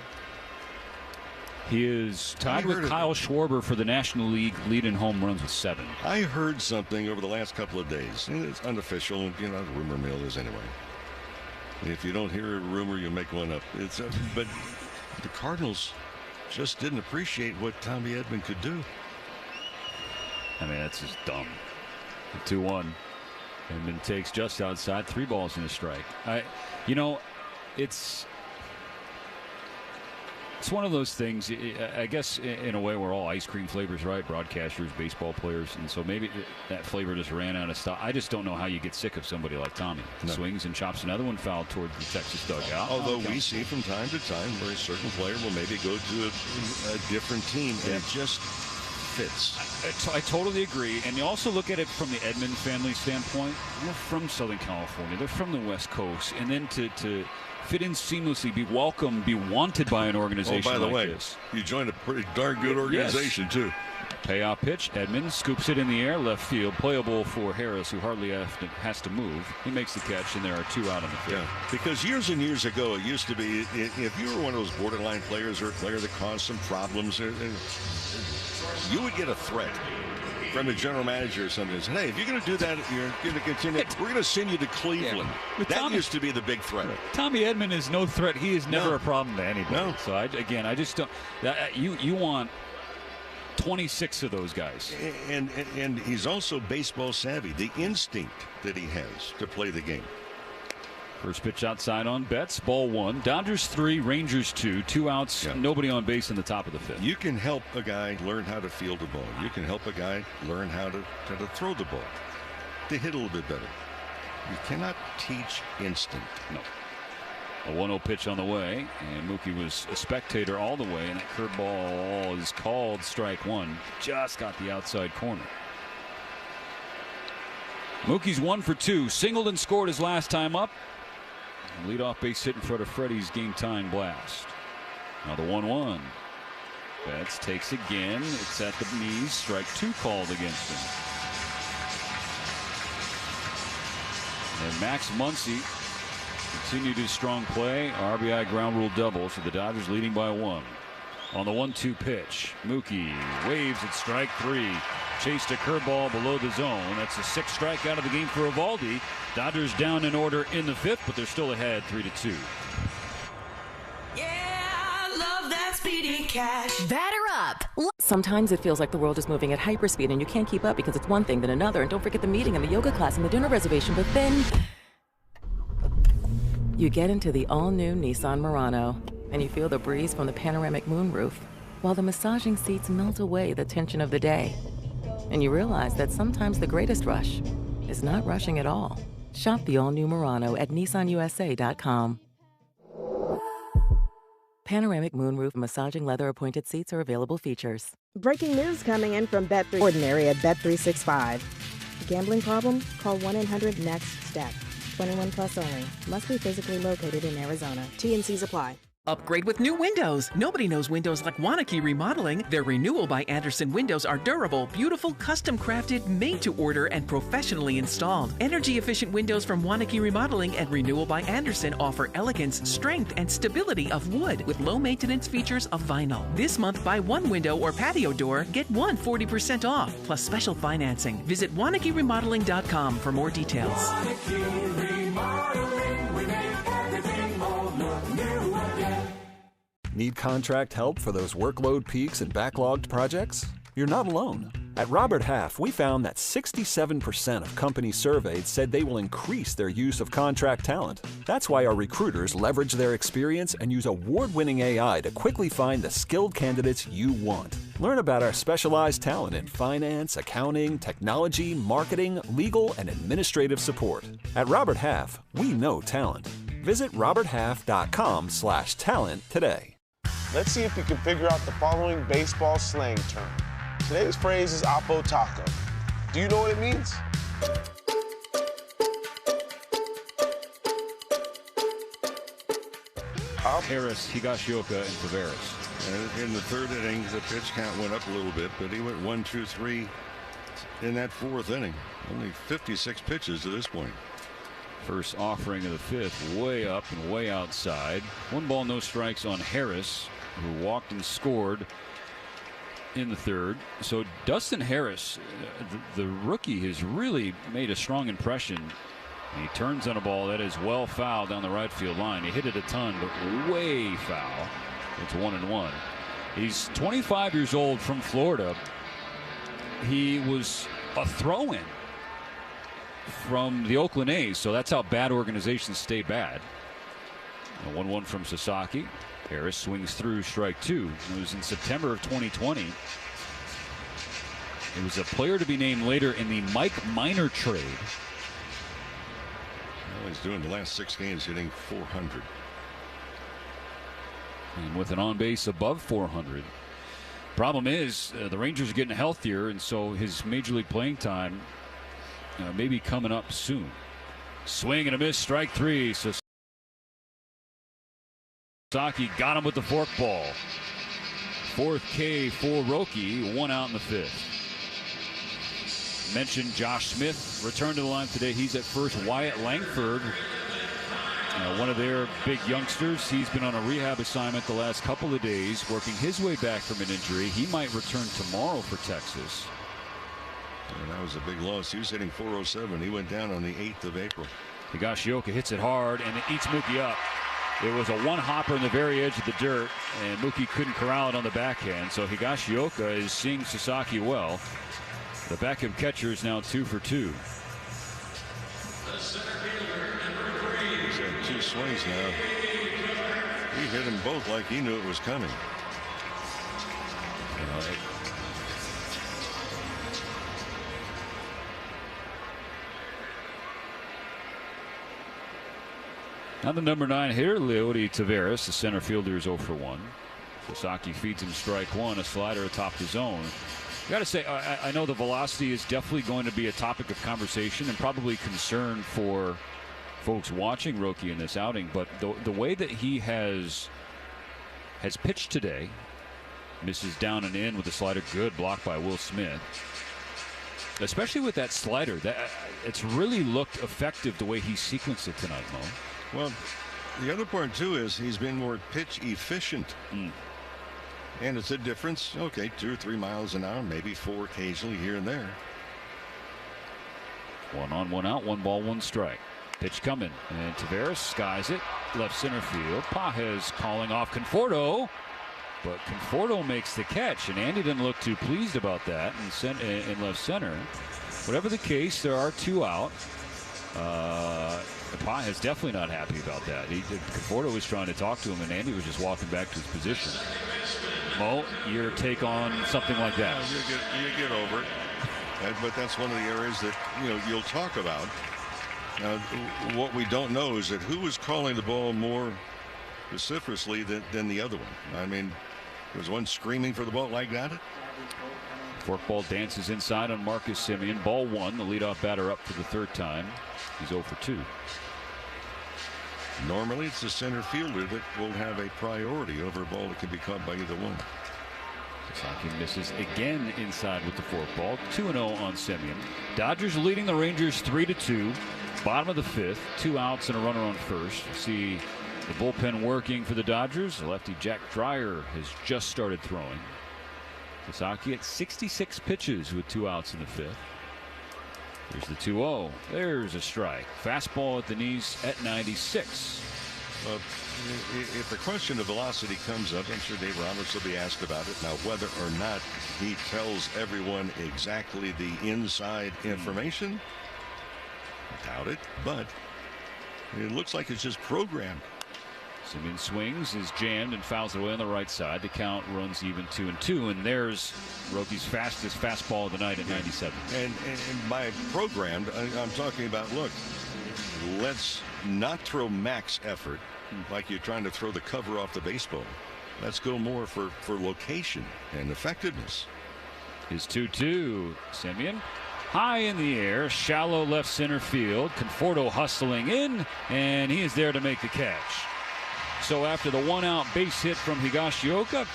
He is tied with Kyle Schwarber for the National League lead in home runs with 7. I heard something over the last couple of days. It's unofficial, and you know the rumor mill is anyway. If you don't hear a rumor, you make one up. But the Cardinals just didn't appreciate what Tommy Edman could do. I mean, that's just dumb. 2-1. Edman takes just outside, 3 balls and a strike. It's one of those things. I guess in a way we're all ice cream flavors, right? Broadcasters, baseball players, and so maybe that flavor just ran out of stock. I just don't know how you get sick of somebody like Tommy. No. Swings and chops another one foul towards the Texas dugout. Although we see from time to time where a certain player will maybe go to a different team, and it just fits. I totally agree. And you also look at it from the Edman family standpoint. They're from Southern California. They're from the West Coast. And then to fit in seamlessly, be welcome, be wanted by an organization by the like way, this. You joined a pretty darn good organization, too. Payoff pitch. Edman scoops it in the air, left field. Playable for Harris, who hardly has to move. He makes the catch, and there are 2 out on the field. Yeah, because years and years ago, it used to be, if you were one of those borderline players or a player that caused some problems, you would get a threat from a general manager or something. Said, hey, if you're going to do that, you're going to continue. We're going to send you to Cleveland. Yeah. That used to be the big threat. Tommy Edman is no threat. He is never a problem to anybody. No. So I just don't. You want 26 of those guys. And he's also baseball savvy. The instinct that he has to play the game. First pitch outside on Betts. Ball 1. Dodgers 3, Rangers 2. 2 outs. Yeah. Nobody on base in the top of the 5th. You can help a guy learn how to field the ball. You can help a guy learn how to throw the ball, to hit a little bit better. You cannot teach instinct. No. A 1-0 pitch on the way, and Mookie was a spectator all the way, and that curveball is called strike 1. Just got the outside corner. Mookie's 1 for 2. Singled and scored his last time up. Leadoff base hit in front of Freddie's game-tying blast. Now the 1-1. Betts takes again. It's at the knees. Strike 2 called against him. And Max Muncy continued his strong play. RBI ground rule double. So the Dodgers leading by 1. On the 1-2 pitch, Mookie waves at strike 3. Chased a curveball below the zone. That's a 6th strikeout of the game for Eovaldi. Dodgers down in order in the 5th, but they're still ahead 3-2. Yeah, I love that speedy cash. Batter up. Sometimes it feels like the world is moving at hyperspeed and you can't keep up because it's one thing then another. And don't forget the meeting and the yoga class and the dinner reservation. But then you get into the all-new Nissan Murano and you feel the breeze from the panoramic moonroof while the massaging seats melt away the tension of the day. And you realize that sometimes the greatest rush is not rushing at all. Shop the all-new Murano at nissanusa.com. Panoramic moonroof massaging leather appointed seats are available features. Breaking news coming in from Bet3 Ordinary at Bet365. Gambling problem? Call 1-800-NEXT-STEP. 21 plus only. Must be physically located in Arizona. T&Cs apply. Upgrade with new windows. Nobody knows windows like Waunakee Remodeling. Their Renewal by Andersen windows are durable, beautiful, custom crafted, made to order, and professionally installed. Energy efficient windows from Waunakee Remodeling and Renewal by Andersen offer elegance, strength, and stability of wood with low maintenance features of vinyl. This month, buy one window or patio door, get one 40% off, plus special financing. Visit WaunakeeRemodeling.com for more details. Waunakee Remodeling, we make everything old look new again. Need contract help for those workload peaks and backlogged projects? You're not alone. At Robert Half, we found that 67% of companies surveyed said they will increase their use of contract talent. That's why our recruiters leverage their experience and use award-winning AI to quickly find the skilled candidates you want. Learn about our specialized talent in finance, accounting, technology, marketing, legal, and administrative support. At Robert Half, we know talent. Visit roberthalf.com/talent today. Let's see if we can figure out the following baseball slang term. Today's phrase is Apo Taco. Do you know what it means? Harris, Higashioka, and Taveras. In the third inning, the pitch count went up a little bit, but he went 1, 2, 3 in that fourth inning. Only 56 pitches to this point. First offering of the fifth, way up and way outside. 1 ball, no strikes on Harris, who walked and scored in the third. So Dustin Harris, the rookie, has really made a strong impression. He turns on a ball that is well foul down the right field line. He hit it a ton, but way foul. It's 1-1. He's 25 years old, from Florida. He was a throw-in from the Oakland A's, so that's how bad organizations stay bad. 1-1 from Sasaki. Harris swings through, strike 2. It was in September of 2020. It was a player to be named later in the Mike Minor trade. Well, he's doing the last 6 games, hitting 400. And with an on base above 400. Problem is, the Rangers are getting healthier, and so his major league playing time may be coming up soon. Swing and a miss, strike 3. So Sasaki got him with the forkball. 4th K for Roki, 1 out in the 5th. Mentioned Josh Smith returned to the line today. He's at first. Wyatt Langford, one of their big youngsters. He's been on a rehab assignment the last couple of days, working his way back from an injury. He might return tomorrow for Texas. And that was a big loss. He was hitting 407. He went down on the 8th of April. Higashioka hits it hard and it eats Mookie up. It was a one-hopper in the very edge of the dirt, and Mookie couldn't corral it on the backhand. So Higashioka is seeing Sasaki well. The backup catcher is now 2 for 2. He's had 2 swings now. He hit them both like he knew it was coming. Now the number 9 hitter, Leody Taveras, the center fielder, is 0 for 1. Sasaki feeds him strike 1, a slider atop the zone. Got to say, I know the velocity is definitely going to be a topic of conversation and probably concern for folks watching Roki in this outing, but the way that he has pitched today, misses down and in with the slider, good block by Will Smith. Especially with that slider, it's really looked effective the way he sequenced it tonight, Mo. Well, the other part, too, is he's been more pitch efficient. And it's a difference. Okay, 2 or 3 miles an hour, maybe 4 occasionally here and there. 1 on, 1 out, 1 ball, 1 strike. Pitch coming, and Taveras skies it, left center field. Pages calling off Conforto, but Conforto makes the catch, and Andy didn't look too pleased about that in left center. Whatever the case, there are 2 out. Pages definitely not happy about that. Conforto was trying to talk to him, and Andy was just walking back to his position. Mo, your take on something like that? You get over it, but that's one of the areas that you'll talk about. What we don't know is that who was calling the ball more vociferously than the other one. I mean, was one screaming for the ball like that? Forkball dances inside on Marcus Semien. Ball 1. The leadoff batter up for the 3rd time. He's 0 for 2. Normally, it's the center fielder that will have a priority over a ball that can be caught by either one. Sasaki misses again inside with the forkball. 2-0 on Semien. Dodgers leading the Rangers 3-2. Bottom of the fifth. 2 outs and a runner on first. See the bullpen working for the Dodgers. Lefty Jack Dreyer has just started throwing. Sasaki at 66 pitches with 2 outs in the fifth. Here's the 2-0. There's a strike. Fastball at the knees at 96. If the question of velocity comes up, I'm sure Dave Roberts will be asked about it. Now, whether or not he tells everyone exactly the inside information, I doubt it, but it looks like it's just programmed. Semien swings, is jammed and fouls it away on the right side. The count runs even 2-2, and there's Rocky's fastest fastball of the night at 97. And by programmed, I'm talking about, look, let's not throw max effort like you're trying to throw the cover off the baseball. Let's go more for location and effectiveness. His 2-2. Semien high in the air, shallow left center field. Conforto hustling in, and he is there to make the catch. So after the 1-out base hit from Higashioka,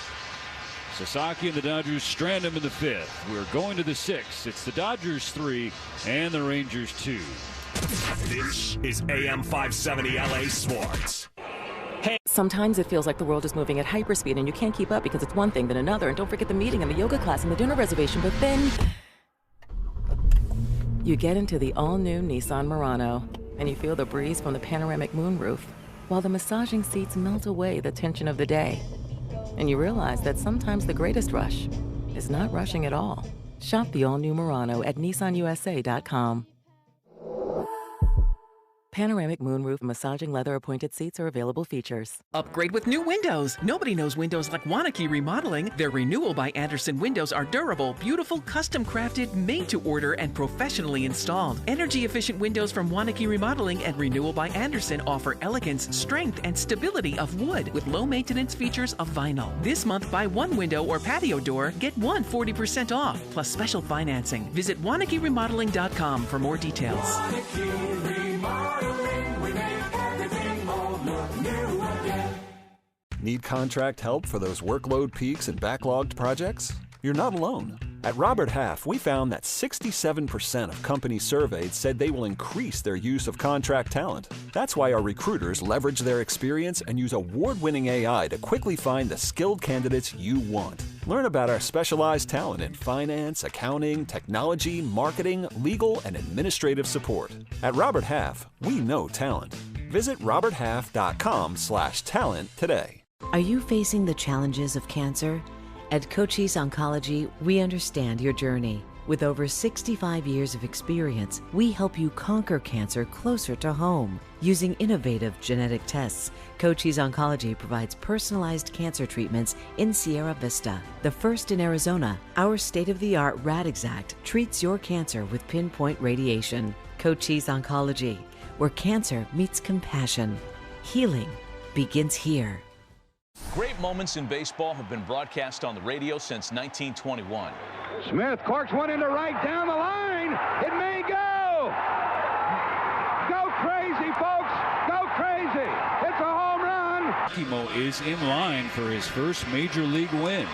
Sasaki and the Dodgers strand him in the fifth. We're going to the sixth. It's the Dodgers 3 and the Rangers 2. This is AM 570 LA Sports. Hey. Sometimes it feels like the world is moving at hyperspeed and you can't keep up because it's one thing then another. And don't forget the meeting and the yoga class and the dinner reservation. But then you get into the all-new Nissan Murano and you feel the breeze from the panoramic moonroof, while the massaging seats melt away the tension of the day. And you realize that sometimes the greatest rush is not rushing at all. Shop the all-new Murano at nissanusa.com. Panoramic moonroof massaging leather appointed seats are available features. Upgrade with new windows. Nobody knows windows like Wanakee Remodeling. Their Renewal by Andersen windows are durable, beautiful, custom crafted, made to order, and professionally installed. Energy efficient windows from Wanakee Remodeling and Renewal by Andersen offer elegance, strength, and stability of wood with low maintenance features of vinyl. This month, buy one window or patio door, get one 40% off, plus special financing. Visit WanakeeRemodeling.com for more details. Need contract help for those workload peaks and backlogged projects? You're not alone. At Robert Half, we found that 67% of companies surveyed said they will increase their use of contract talent. That's why our recruiters leverage their experience and use award-winning AI to quickly find the skilled candidates you want. Learn about our specialized talent in finance, accounting, technology, marketing, legal, and administrative support. At Robert Half, we know talent. Visit roberthalf.com/talent today. Are you facing the challenges of cancer? At Cochise Oncology, we understand your journey. With over 65 years of experience, we help you conquer cancer closer to home. Using innovative genetic tests, Cochise Oncology provides personalized cancer treatments in Sierra Vista. The first in Arizona, our state-of-the-art Radixact treats your cancer with pinpoint radiation. Cochise Oncology, where cancer meets compassion. Healing begins here. Great moments in baseball have been broadcast on the radio since 1921. Smith corks one into right down the line. It may go. Go crazy, folks. Go crazy. It's a home run. Kimo is in line for his first major league win.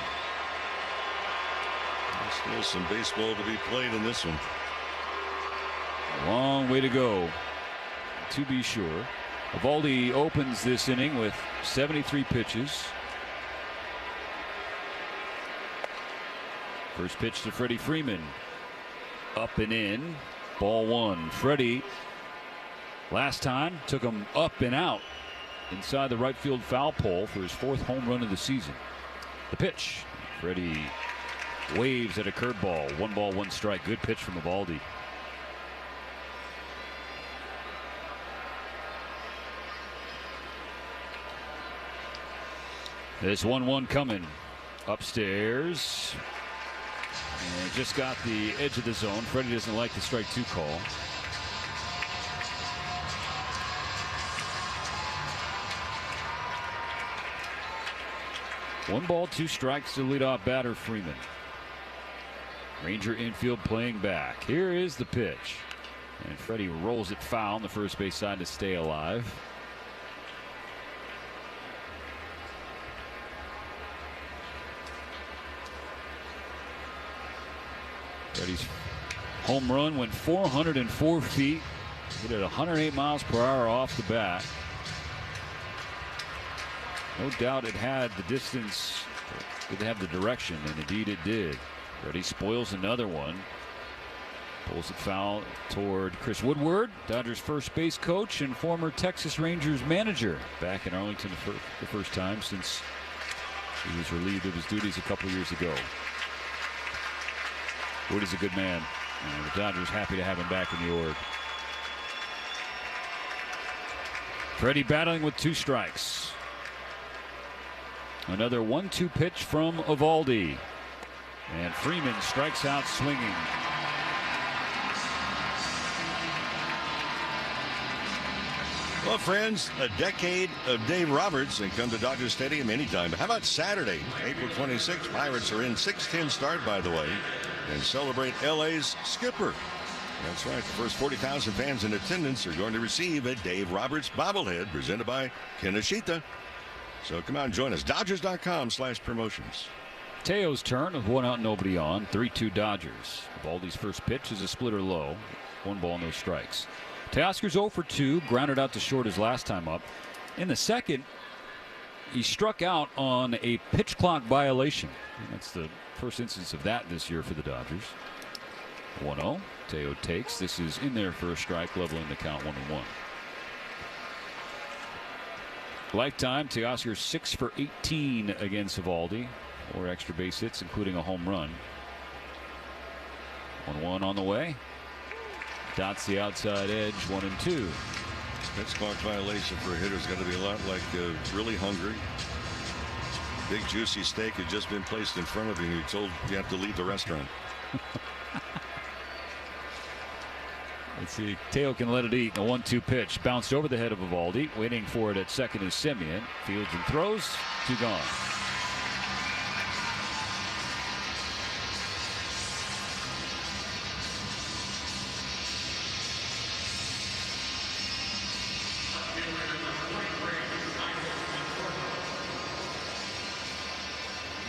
There's still some baseball to be played in this one. A long way to go, to be sure. Eovaldi opens this inning with 73 pitches. First pitch to Freddie Freeman. Up and in. Ball one. Freddie last time took him up and out inside the right field foul pole for his 4th home run of the season. The pitch. Freddie waves at a curveball. 1 ball, 1 strike. Good pitch from Eovaldi. This 1-1 coming upstairs. And just got the edge of the zone. Freddie doesn't like the strike 2 call. One ball, 2 strikes to leadoff batter Freeman. Ranger infield playing back. Here is the pitch. And Freddie rolls it foul on the first base side to stay alive. Freddie's home run went 404 feet. Hit it 108 miles per hour off the bat. No doubt it had the distance, it had the direction, and indeed it did. Freddie spoils another one. Pulls it foul toward Chris Woodward, Dodgers first base coach and former Texas Rangers manager, back in Arlington the first time since he was relieved of his duties a couple years ago. Wood is a good man, and the Dodgers happy to have him back in the org. Freddie battling with 2 strikes. Another 1-2 pitch from Eovaldi, and Freeman strikes out swinging. Well, friends, a decade of Dave Roberts, and come to Dodger Stadium anytime. How about Saturday, April 26th? Pirates are in 6-10 start, by the way, and celebrate LA's skipper. That's right. The first 40,000 fans in attendance are going to receive a Dave Roberts bobblehead presented by Kinoshita. So come out and join us. Dodgers.com/promotions. Teo's turn with 1 out, nobody on. 3-2 Dodgers. Eovaldi's first pitch is a splitter low. 1 ball, no strikes. Teoscar's 0 for 2, grounded out to short his last time up. In the second, he struck out on a pitch clock violation. That's the first instance of that this year for the Dodgers. 1-0. Teo takes. This is in there for a strike, leveling the count 1-1. Lifetime, Teoscar 6 for 18 against Eovaldi. 4 extra base hits, including a home run. 1-1 on the way. Dots the outside edge, 1-2. Pitch clock violation for a hitter is going to be a lot like really hungry. Big juicy steak had just been placed in front of you, and you're told you have to leave the restaurant. Let's see. Teo can let it eat. A 1-2 pitch bounced over the head of Eovaldi. Waiting for it at second is Semien. Fields and throws. 2 gone.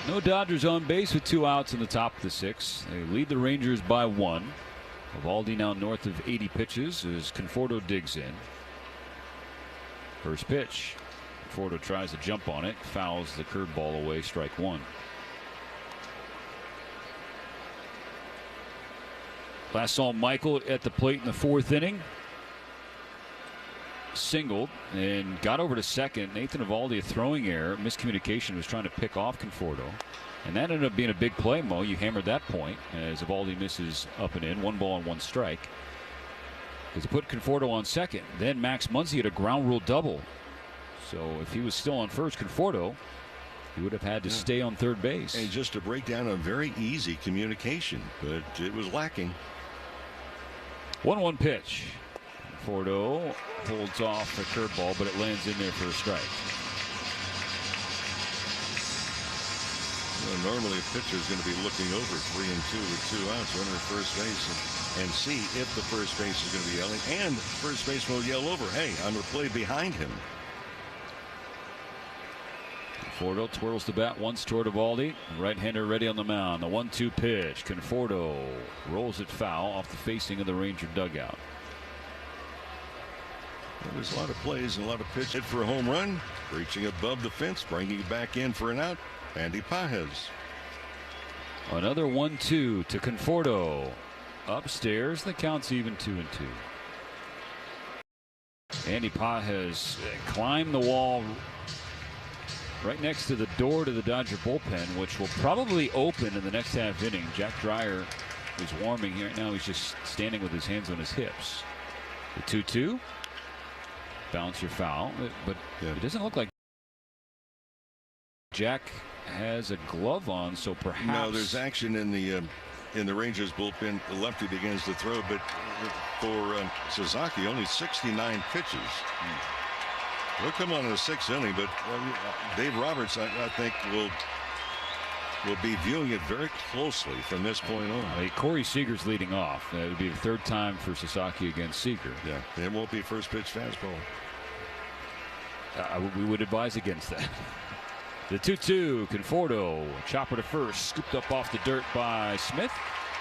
No Dodgers on base with 2 outs in the top of the 6th. They lead the Rangers by 1. Eovaldi now north of 80 pitches as Conforto digs in. First pitch. Conforto tries to jump on it, fouls the curveball away, strike 1. Last saw Michael at the plate in the 4th inning. Singled and got over to second. Nathan Eovaldi, a throwing error, miscommunication, was trying to pick off Conforto, and that ended up being a big play. Mo, you hammered that point as Eovaldi misses up and in. 1 ball and 1 strike. Because he put Conforto on second. Then Max Muncy had a ground rule double. So if he was still on first, Conforto, he would have had to stay on third base. And just to break down a very easy communication, but it was lacking. 1-1 pitch. Conforto holds off the curveball, but it lands in there for a strike. Well, normally a pitcher is going to be looking over 3-2 with 2 outs, running at first base, and see if the first base is going to be yelling, and first baseman will yell over, "Hey, I'm going to play behind him." Conforto twirls the bat once toward Eovaldi. Right-hander ready on the mound. The 1-2 pitch. Conforto rolls it foul off the facing of the Ranger dugout. There's a lot of plays and a lot of pitch. Hit for a home run, reaching above the fence, bringing it back in for an out. Andy Pages. Another 1-2 to Conforto. Upstairs, the count's even 2-2. Andy Pages climbed the wall right next to the door to the Dodger bullpen, which will probably open in the next half inning. Jack Dreyer is warming here. Right now he's just standing with his hands on his hips. The 2-2. Bouncer foul, but it doesn't look like Jack has a glove on, so perhaps. No, there's action in the Rangers bullpen. The lefty begins to throw, but for Sasaki, only 69 pitches. They'll come on in the 6th inning, but Dave Roberts, I think, will be viewing it very closely from this point on. Corey Seager's leading off. It would be the 3rd time for Sasaki against Seager. Yeah, it won't be first pitch fastball. We would advise against that. The 2-2, Conforto, chopper to first, scooped up off the dirt by Smith.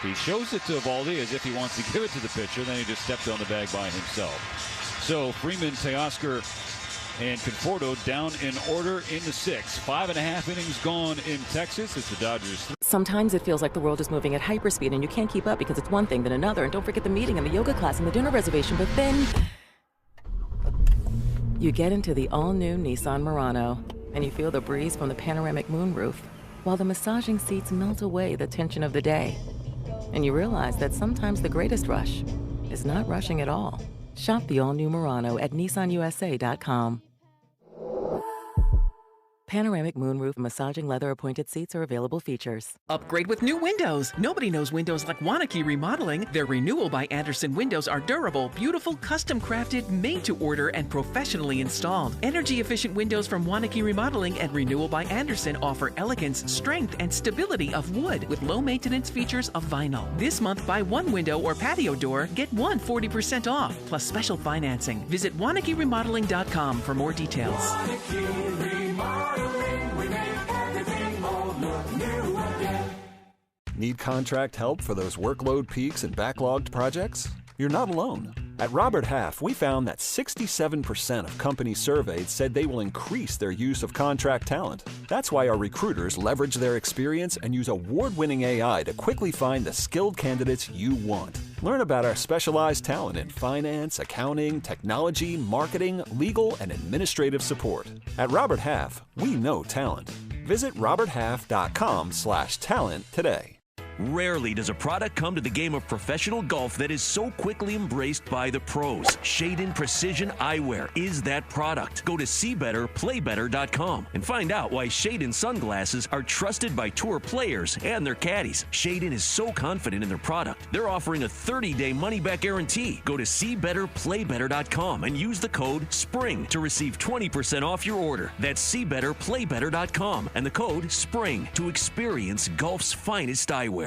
He shows it to Eovaldi as if he wants to give it to the pitcher. Then he just stepped on the bag by himself. So Freeman, Teoscar, and Conforto down in order in the 6th. 5.5 innings gone in Texas. It's the Dodgers. Sometimes it feels like the world is moving at hyperspeed and you can't keep up because it's one thing then another. And don't forget the meeting and the yoga class and the dinner reservation. But then you get into the all-new Nissan Murano and you feel the breeze from the panoramic moonroof while the massaging seats melt away the tension of the day. And you realize that sometimes the greatest rush is not rushing at all. Shop the all-new Murano at nissanusa.com. Panoramic moonroof massaging leather appointed seats are available features. Upgrade with new windows. Nobody knows windows like Wanakee Remodeling. Their Renewal by Andersen windows are durable, beautiful, custom crafted, made to order, and professionally installed. Energy efficient windows from Wanakee Remodeling and Renewal by Andersen offer elegance, strength, and stability of wood with low maintenance features of vinyl. This month, buy one window or patio door, get one 40% off, plus special financing. Visit WanakeeRemodeling.com for more details. Need contract help for those workload peaks and backlogged projects? You're not alone. At Robert Half, we found that 67% of companies surveyed said they will increase their use of contract talent. That's why our recruiters leverage their experience and use award-winning AI to quickly find the skilled candidates you want. Learn about our specialized talent in finance, accounting, technology, marketing, legal, and administrative support. At Robert Half, we know talent. Visit roberthalf.com/talent today. Rarely does a product come to the game of professional golf that is so quickly embraced by the pros. Shadin Precision Eyewear is that product. Go to SeeBetterPlayBetter.com and find out why Shadin sunglasses are trusted by tour players and their caddies. Shadin is so confident in their product, they're offering a 30-day money-back guarantee. Go to SeeBetterPlayBetter.com and use the code SPRING to receive 20% off your order. That's SeeBetterPlayBetter.com and the code SPRING to experience golf's finest eyewear.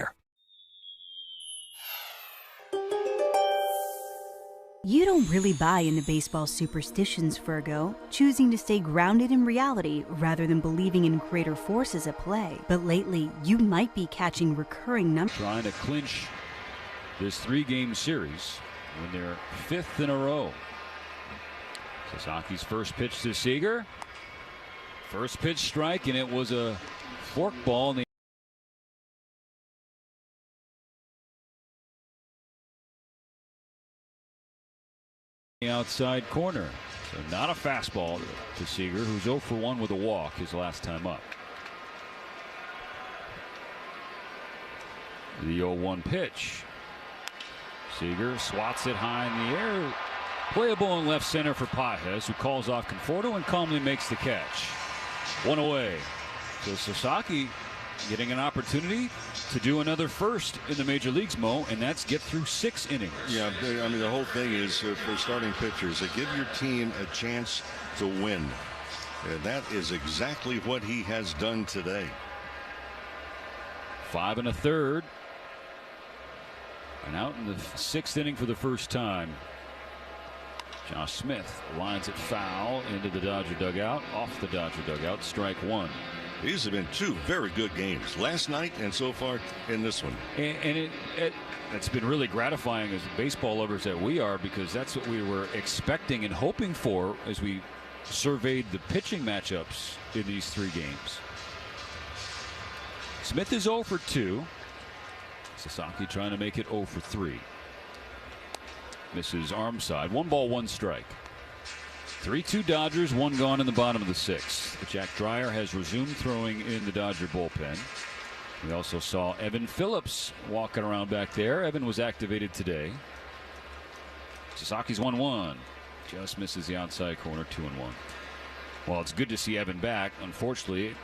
You don't really buy into baseball superstitions, Virgo, choosing to stay grounded in reality rather than believing in greater forces at play. But lately, you might be catching recurring numbers. Trying to clinch this 3-game series when they're 5th in a row. Sasaki's first pitch to Seager. First pitch strike, and it was a forkball in the outside corner. So not a fastball to Seager, who's 0 for 1 with a walk his last time up. The 0-1 pitch. Seager swats it high in the air. Playable in left center for Pages, who calls off Conforto and calmly makes the catch. 1 away. So Sasaki getting an opportunity to do another first in the major leagues, Mo, and that's get through 6 innings. Yeah, I mean, the whole thing is for starting pitchers to give your team a chance to win. And that is exactly what he has done today. 5 1/3. And out in the 6th inning for the first time. Josh Smith lines it foul into the Dodger dugout, off the Dodger dugout, strike 1. These have been 2 very good games last night and so far in this one. And it's been really gratifying as baseball lovers that we are, because that's what we were expecting and hoping for as we surveyed the pitching matchups in these 3 games. Smith is 0 for 2. Sasaki trying to make it 0 for 3. Misses arm side. 1 ball, 1 strike. 3-2 Dodgers, 1 gone in the bottom of the 6th. Jack Dreyer has resumed throwing in the Dodger bullpen. We also saw Evan Phillips walking around back there. Evan was activated today. Sasaki's 1-1. Just misses the outside corner, 2-1. Well, it's good to see Evan back. Unfortunately, it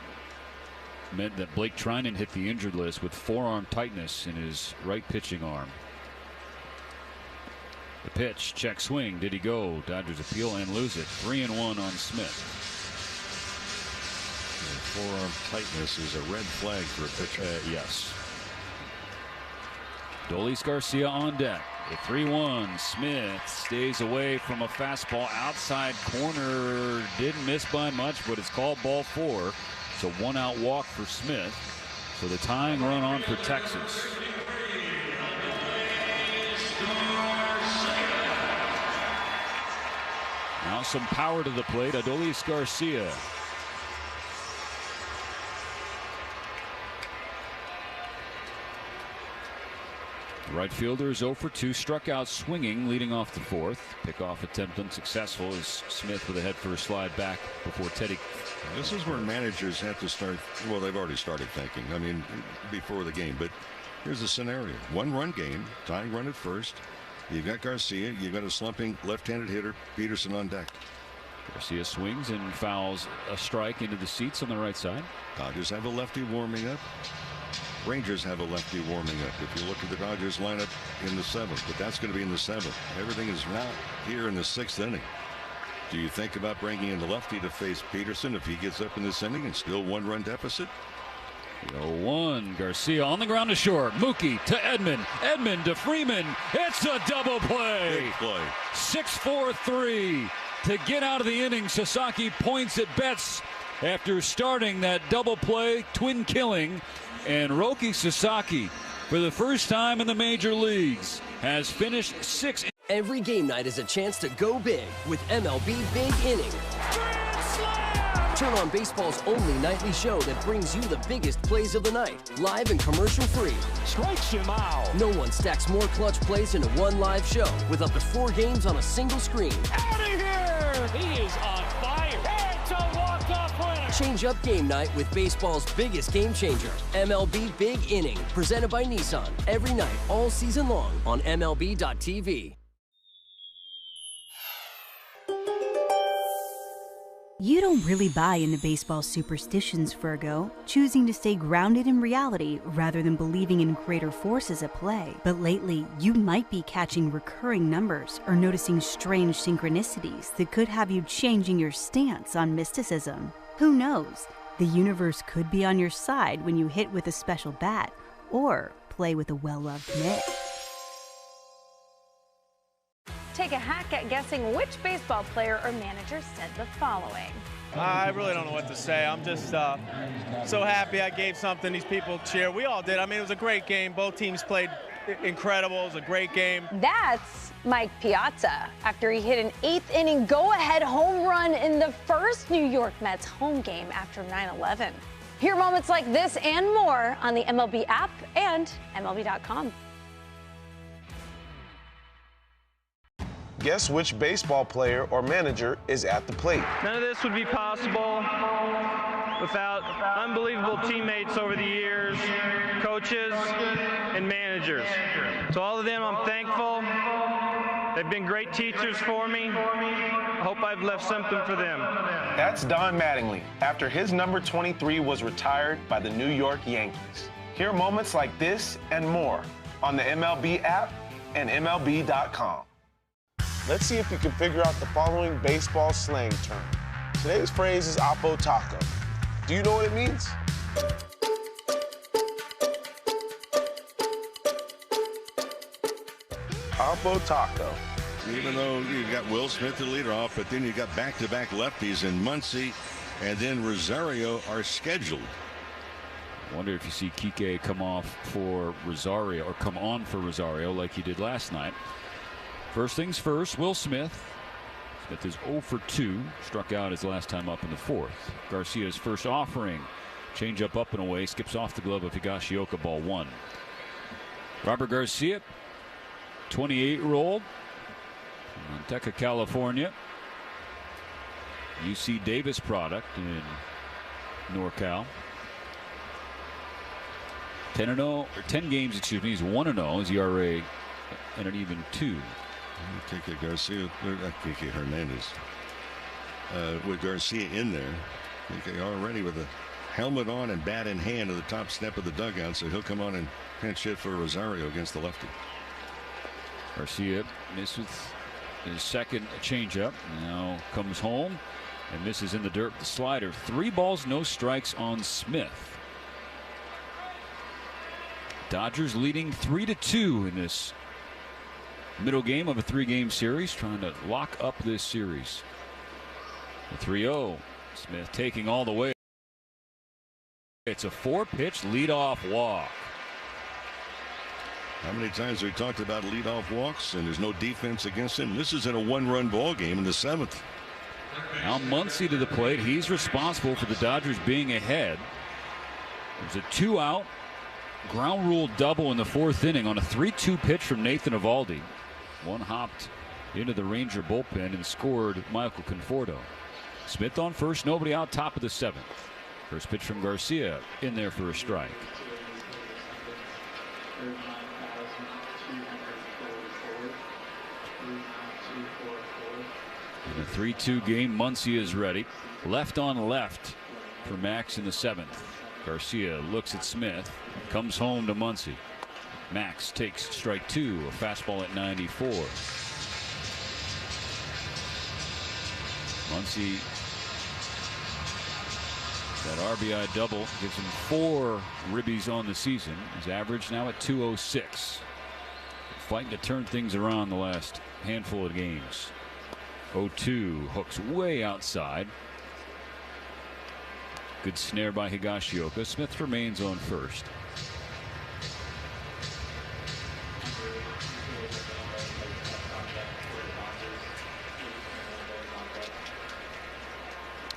meant that Blake Trinan hit the injured list with forearm tightness in his right pitching arm. The pitch, check swing. Did he go? Dodgers appeal and lose it. 3-1 on Smith. Forearm tightness is a red flag for a pitcher. Yes. Dolis Garcia on deck. The 3-1. Smith stays away from a fastball outside corner. Didn't miss by much, but it's called ball 4. It's a 1-out walk for Smith. So the tying run on for Texas. Now some power to the plate. Adolis Garcia. Right fielder is 0 for 2, struck out swinging, leading off the fourth. Pickoff attempt unsuccessful as Smith with a head first slide back before Teddy. This is where managers have to start. Well, they've already started thinking. I mean, before the game. But here's the scenario: 1-run game, tying run at first. You've got Garcia. You've got a slumping left-handed hitter, Peterson, on deck. Garcia swings and fouls a strike into the seats on the right side. Dodgers have a lefty warming up. Rangers have a lefty warming up. If you look at the Dodgers lineup in the 7th, but that's going to be in the 7th. Everything is now here in the 6th inning. Do you think about bringing in the lefty to face Peterson if he gets up in this inning and still 1-run deficit? 0-1. Garcia on the ground to short. Mookie to Edman. Edman to Freeman. It's a double play. Big play. 6-4-3 to get out of the inning. Sasaki points at Betts after starting that double play, twin killing. And Roki Sasaki, for the first time in the major leagues, has finished 6th. Every game night is a chance to go big with MLB Big Inning. Turn on baseball's only nightly show that brings you the biggest plays of the night, live and commercial-free. Strikes him out. No one stacks more clutch plays into one live show with up to 4 games on a single screen. Out of here! He is on fire. It's a walk-off winner. Change up game night with baseball's biggest game changer, MLB Big Inning, presented by Nissan. Every night, all season long on MLB.tv. You don't really buy into baseball superstitions, Virgo, choosing to stay grounded in reality rather than believing in greater forces at play. But lately, you might be catching recurring numbers or noticing strange synchronicities that could have you changing your stance on mysticism. Who knows? The universe could be on your side when you hit with a special bat or play with a well-loved mitt. Take a hack at guessing which baseball player or manager said the following. I really don't know what to say. I'm just so happy I gave something these people cheer. We all did. I mean, it was a great game. Both teams played incredible. It was a great game. That's Mike Piazza after he hit an 8th inning go-ahead home run in the first New York Mets home game after 9/11. Hear moments like this and more on the MLB app and MLB.com. Guess which baseball player or manager is at the plate? None of this would be possible without unbelievable teammates over the years, coaches, and managers. To all of them, I'm thankful. They've been great teachers for me. I hope I've left something for them. That's Don Mattingly after his number 23 was retired by the New York Yankees. Hear moments like this and more on the MLB app and MLB.com. Let's see if you can figure out the following baseball slang term. Today's phrase is Oppo Taco. Do you know what it means? Oppo Taco. Even though you've got Will Smith the leader off, but then you've got back-to-back lefties in Muncy and then Rosario are scheduled. I wonder if you see Kike come off for Rosario or come on for Rosario like he did last night. First things first, Will Smith. Smith is 0 for 2. Struck out his last time up in the 4th. Garcia's first offering. Change up and away. Skips off the glove of Higashioka, ball 1. Robert Garcia, 28-year-old. From Manteca, California. UC Davis product in NorCal. 10 games, he's 1-0. His ERA and an even 2. Kike Garcia, Kike Hernandez, with Garcia in there. Kike already with a helmet on and bat in hand to the top step of the dugout, so he'll come on and pinch hit for Rosario against the lefty. Garcia missed with his second changeup. Now comes home and misses in the dirt. The slider. 3 balls, no strikes on Smith. Dodgers leading 3-2 in this middle game of a 3-game series, trying to lock up this series. The 3-0. Smith taking all the way. It's a 4-pitch leadoff walk. How many times have we talked about leadoff walks and there's no defense against him? This is in a 1-run ball game in the 7th. Now Muny to the plate. He's responsible for the Dodgers being ahead. There's a 2-out ground rule double in the 4th inning on a 3-2 pitch from Nathan Eovaldi. One hopped into the Ranger bullpen and scored Michael Conforto. Smith on first, nobody out, top of the 7th. First pitch from Garcia in there for a strike. In a 3-2 game, Muny is ready. Left on left for Max in the 7th. Garcia looks at Smith, comes home to Muny. Max takes strike 2, a fastball at 94. Muny, that RBI double gives him 4 ribbies on the season. His average now at 206. Fighting to turn things around the last handful of games. 0-2, hooks way outside. Good snare by Higashioka. Smith remains on first.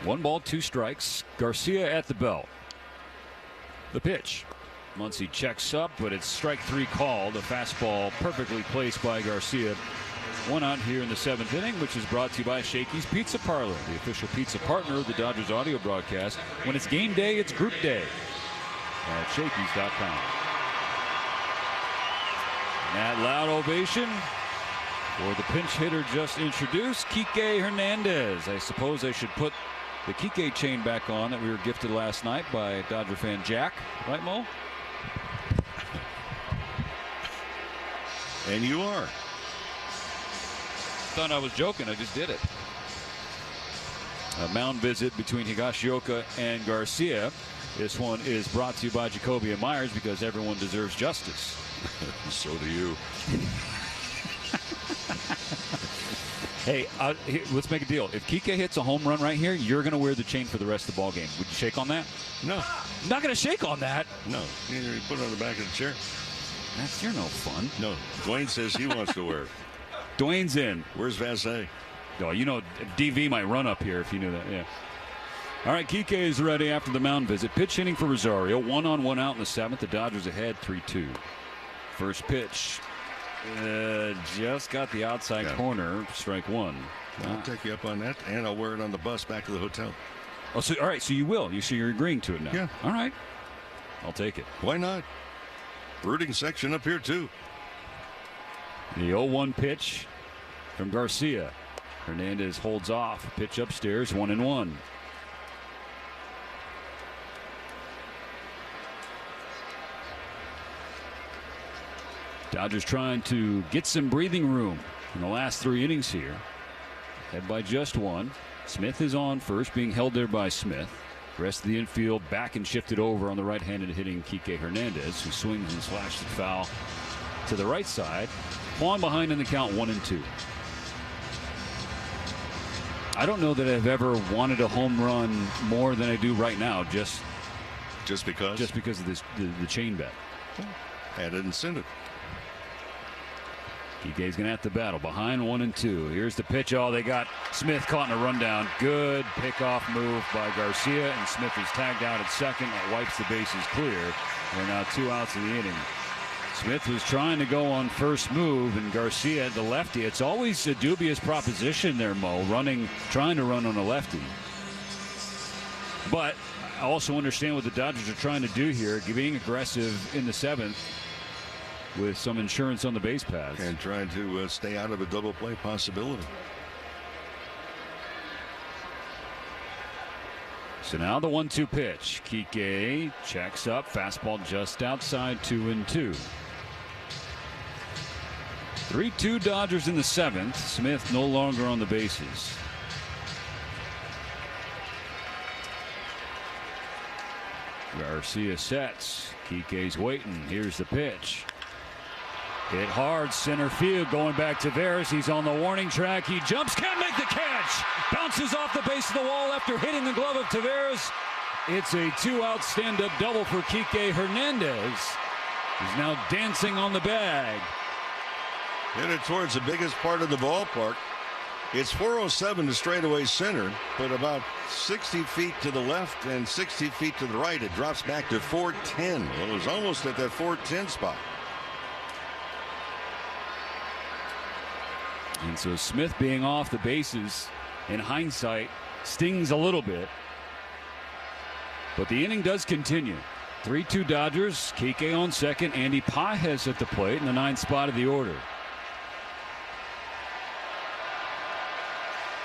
One ball, 2 strikes. Garcia at the belt. The pitch. Muny checks up, but it's strike 3 called. A fastball perfectly placed by Garcia. 1 out here in the 7th inning, which is brought to you by Shakey's Pizza Parlor, the official pizza partner of the Dodgers audio broadcast. When it's game day, it's group day at Shakey's.com. That loud ovation for the pinch hitter just introduced, Kike Hernandez. I suppose I should put the Kike chain back on that we were gifted last night by Dodger fan Jack. Right, Mo? And you are. Thought I was joking. I just did it. A mound visit between Higashioka and Garcia. This one is brought to you by Jacoby and Myers, because everyone deserves justice. So do you. Hey, let's make a deal. If Kike hits a home run right here, you're going to wear the chain for the rest of the ball game. Would you shake on that? No. Not going to shake on that. No. You put it on the back of the chair. You're no fun. No. Dwayne says he wants to wear it. Dwayne's in. Where's Vassegh? Oh, you know, DV might run up here if you knew that. Yeah. All right, Kike is ready after the mound visit. Pitch hitting for Rosario. 1 on, 1 out in the 7th. The Dodgers ahead 3-2. First pitch. Just got the outside corner. Strike 1. I'll take you up on that, and I'll wear it on the bus back to the hotel. Oh, so all right. So you will. So you're agreeing to it now. Yeah. All right. I'll take it. Why not? Rooting section up here too. The 0-1 pitch from Garcia. Hernandez holds off. Pitch upstairs. 1-1. Dodgers trying to get some breathing room in the last 3 innings here. Head by just 1. Smith is on first, being held there by Smith. Rest of the infield back and shifted over on the right-handed hitting Kike Hernandez, who swings and slashes it foul to the right side. Falling behind in the count, 1-2. I don't know that I've ever wanted a home run more than I do right now, just because of this the chain bet. Had an incentive. Kike's going to have to battle behind 1-2. Here's the pitch. Oh, they got Smith caught in a rundown. Good pickoff move by Garcia, and Smith is tagged out at second. That wipes the bases clear. They're now 2 outs in the inning. Smith was trying to go on first move, and Garcia, the lefty. It's always a dubious proposition there, Mo, trying to run on a lefty. But I also understand what the Dodgers are trying to do here, being aggressive in the 7th. With some insurance on the base paths. And trying to stay out of a double play possibility. So now the 1-2 pitch. Kike checks up. Fastball just outside, 2-2. 3-2 Dodgers in the 7th. Smith no longer on the bases. Garcia sets. Kike's waiting. Here's the pitch. Hit hard, center field, going back to Tavares. He's on the warning track. He jumps, can't make the catch. Bounces off the base of the wall after hitting the glove of Tavares. It's a 2-out stand-up double for Kike Hernandez. He's now dancing on the bag. Hit it towards the biggest part of the ballpark. It's 407 to straightaway center, but about 60 feet to the left and 60 feet to the right, it drops back to 410. Well, it was almost at that 410 spot. And so Smith being off the bases, in hindsight, stings a little bit. But the inning does continue. 3-2 Dodgers. Kike on second. Andy Pages at the plate in the 9th spot of the order.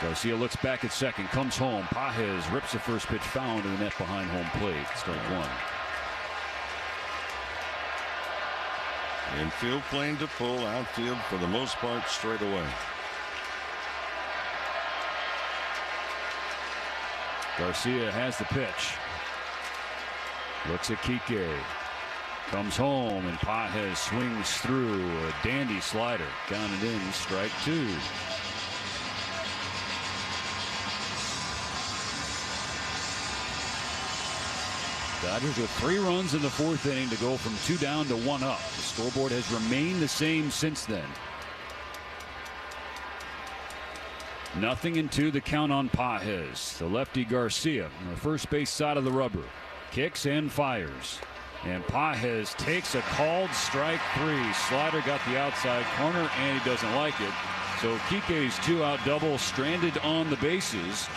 Garcia looks back at second, comes home. Pages rips the first pitch foul into the net behind home plate. Strike one. Infield plane to pull, outfield for the most part straight away. Garcia has the pitch. Looks at Kike. Comes home, and Pages swings through a dandy slider. Counted in, strike two. Dodgers with 3 runs in the 4th inning to go from 2 down to 1 up. The scoreboard has remained the same since then. 0-2 the count on Pages. The lefty Garcia on the first base side of the rubber. Kicks and fires. And Pages takes a called strike 3. Slider got the outside corner, and he doesn't like it. So Kike's 2-out double stranded on the bases.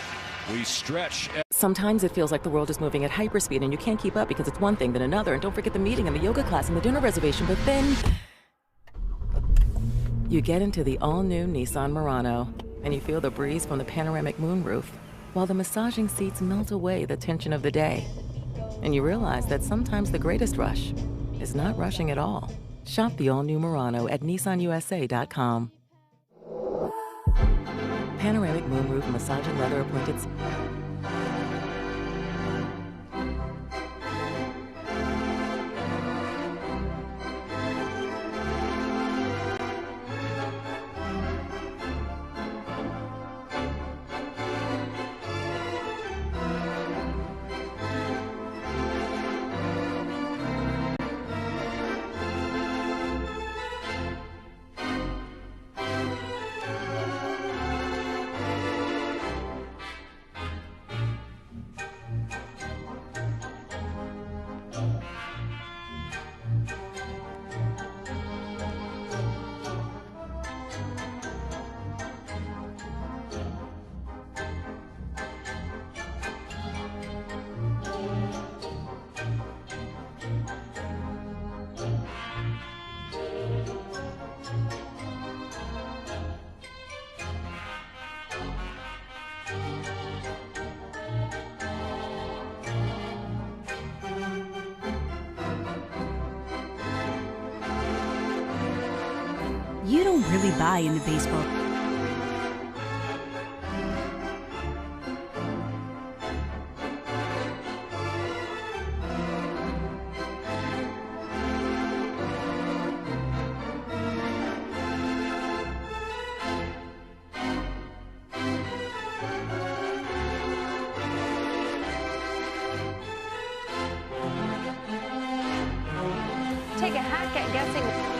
We stretch. Sometimes it feels like the world is moving at hyperspeed and you can't keep up because it's one thing then another. And don't forget the meeting and the yoga class and the dinner reservation. But then you get into the all-new Nissan Murano and you feel the breeze from the panoramic moonroof while the massaging seats melt away the tension of the day. And you realize that sometimes the greatest rush is not rushing at all. Shop the all-new Murano at nissanusa.com. Panoramic moonroof massaging leather appointed. You don't really buy into baseball. Take a hack at guessing.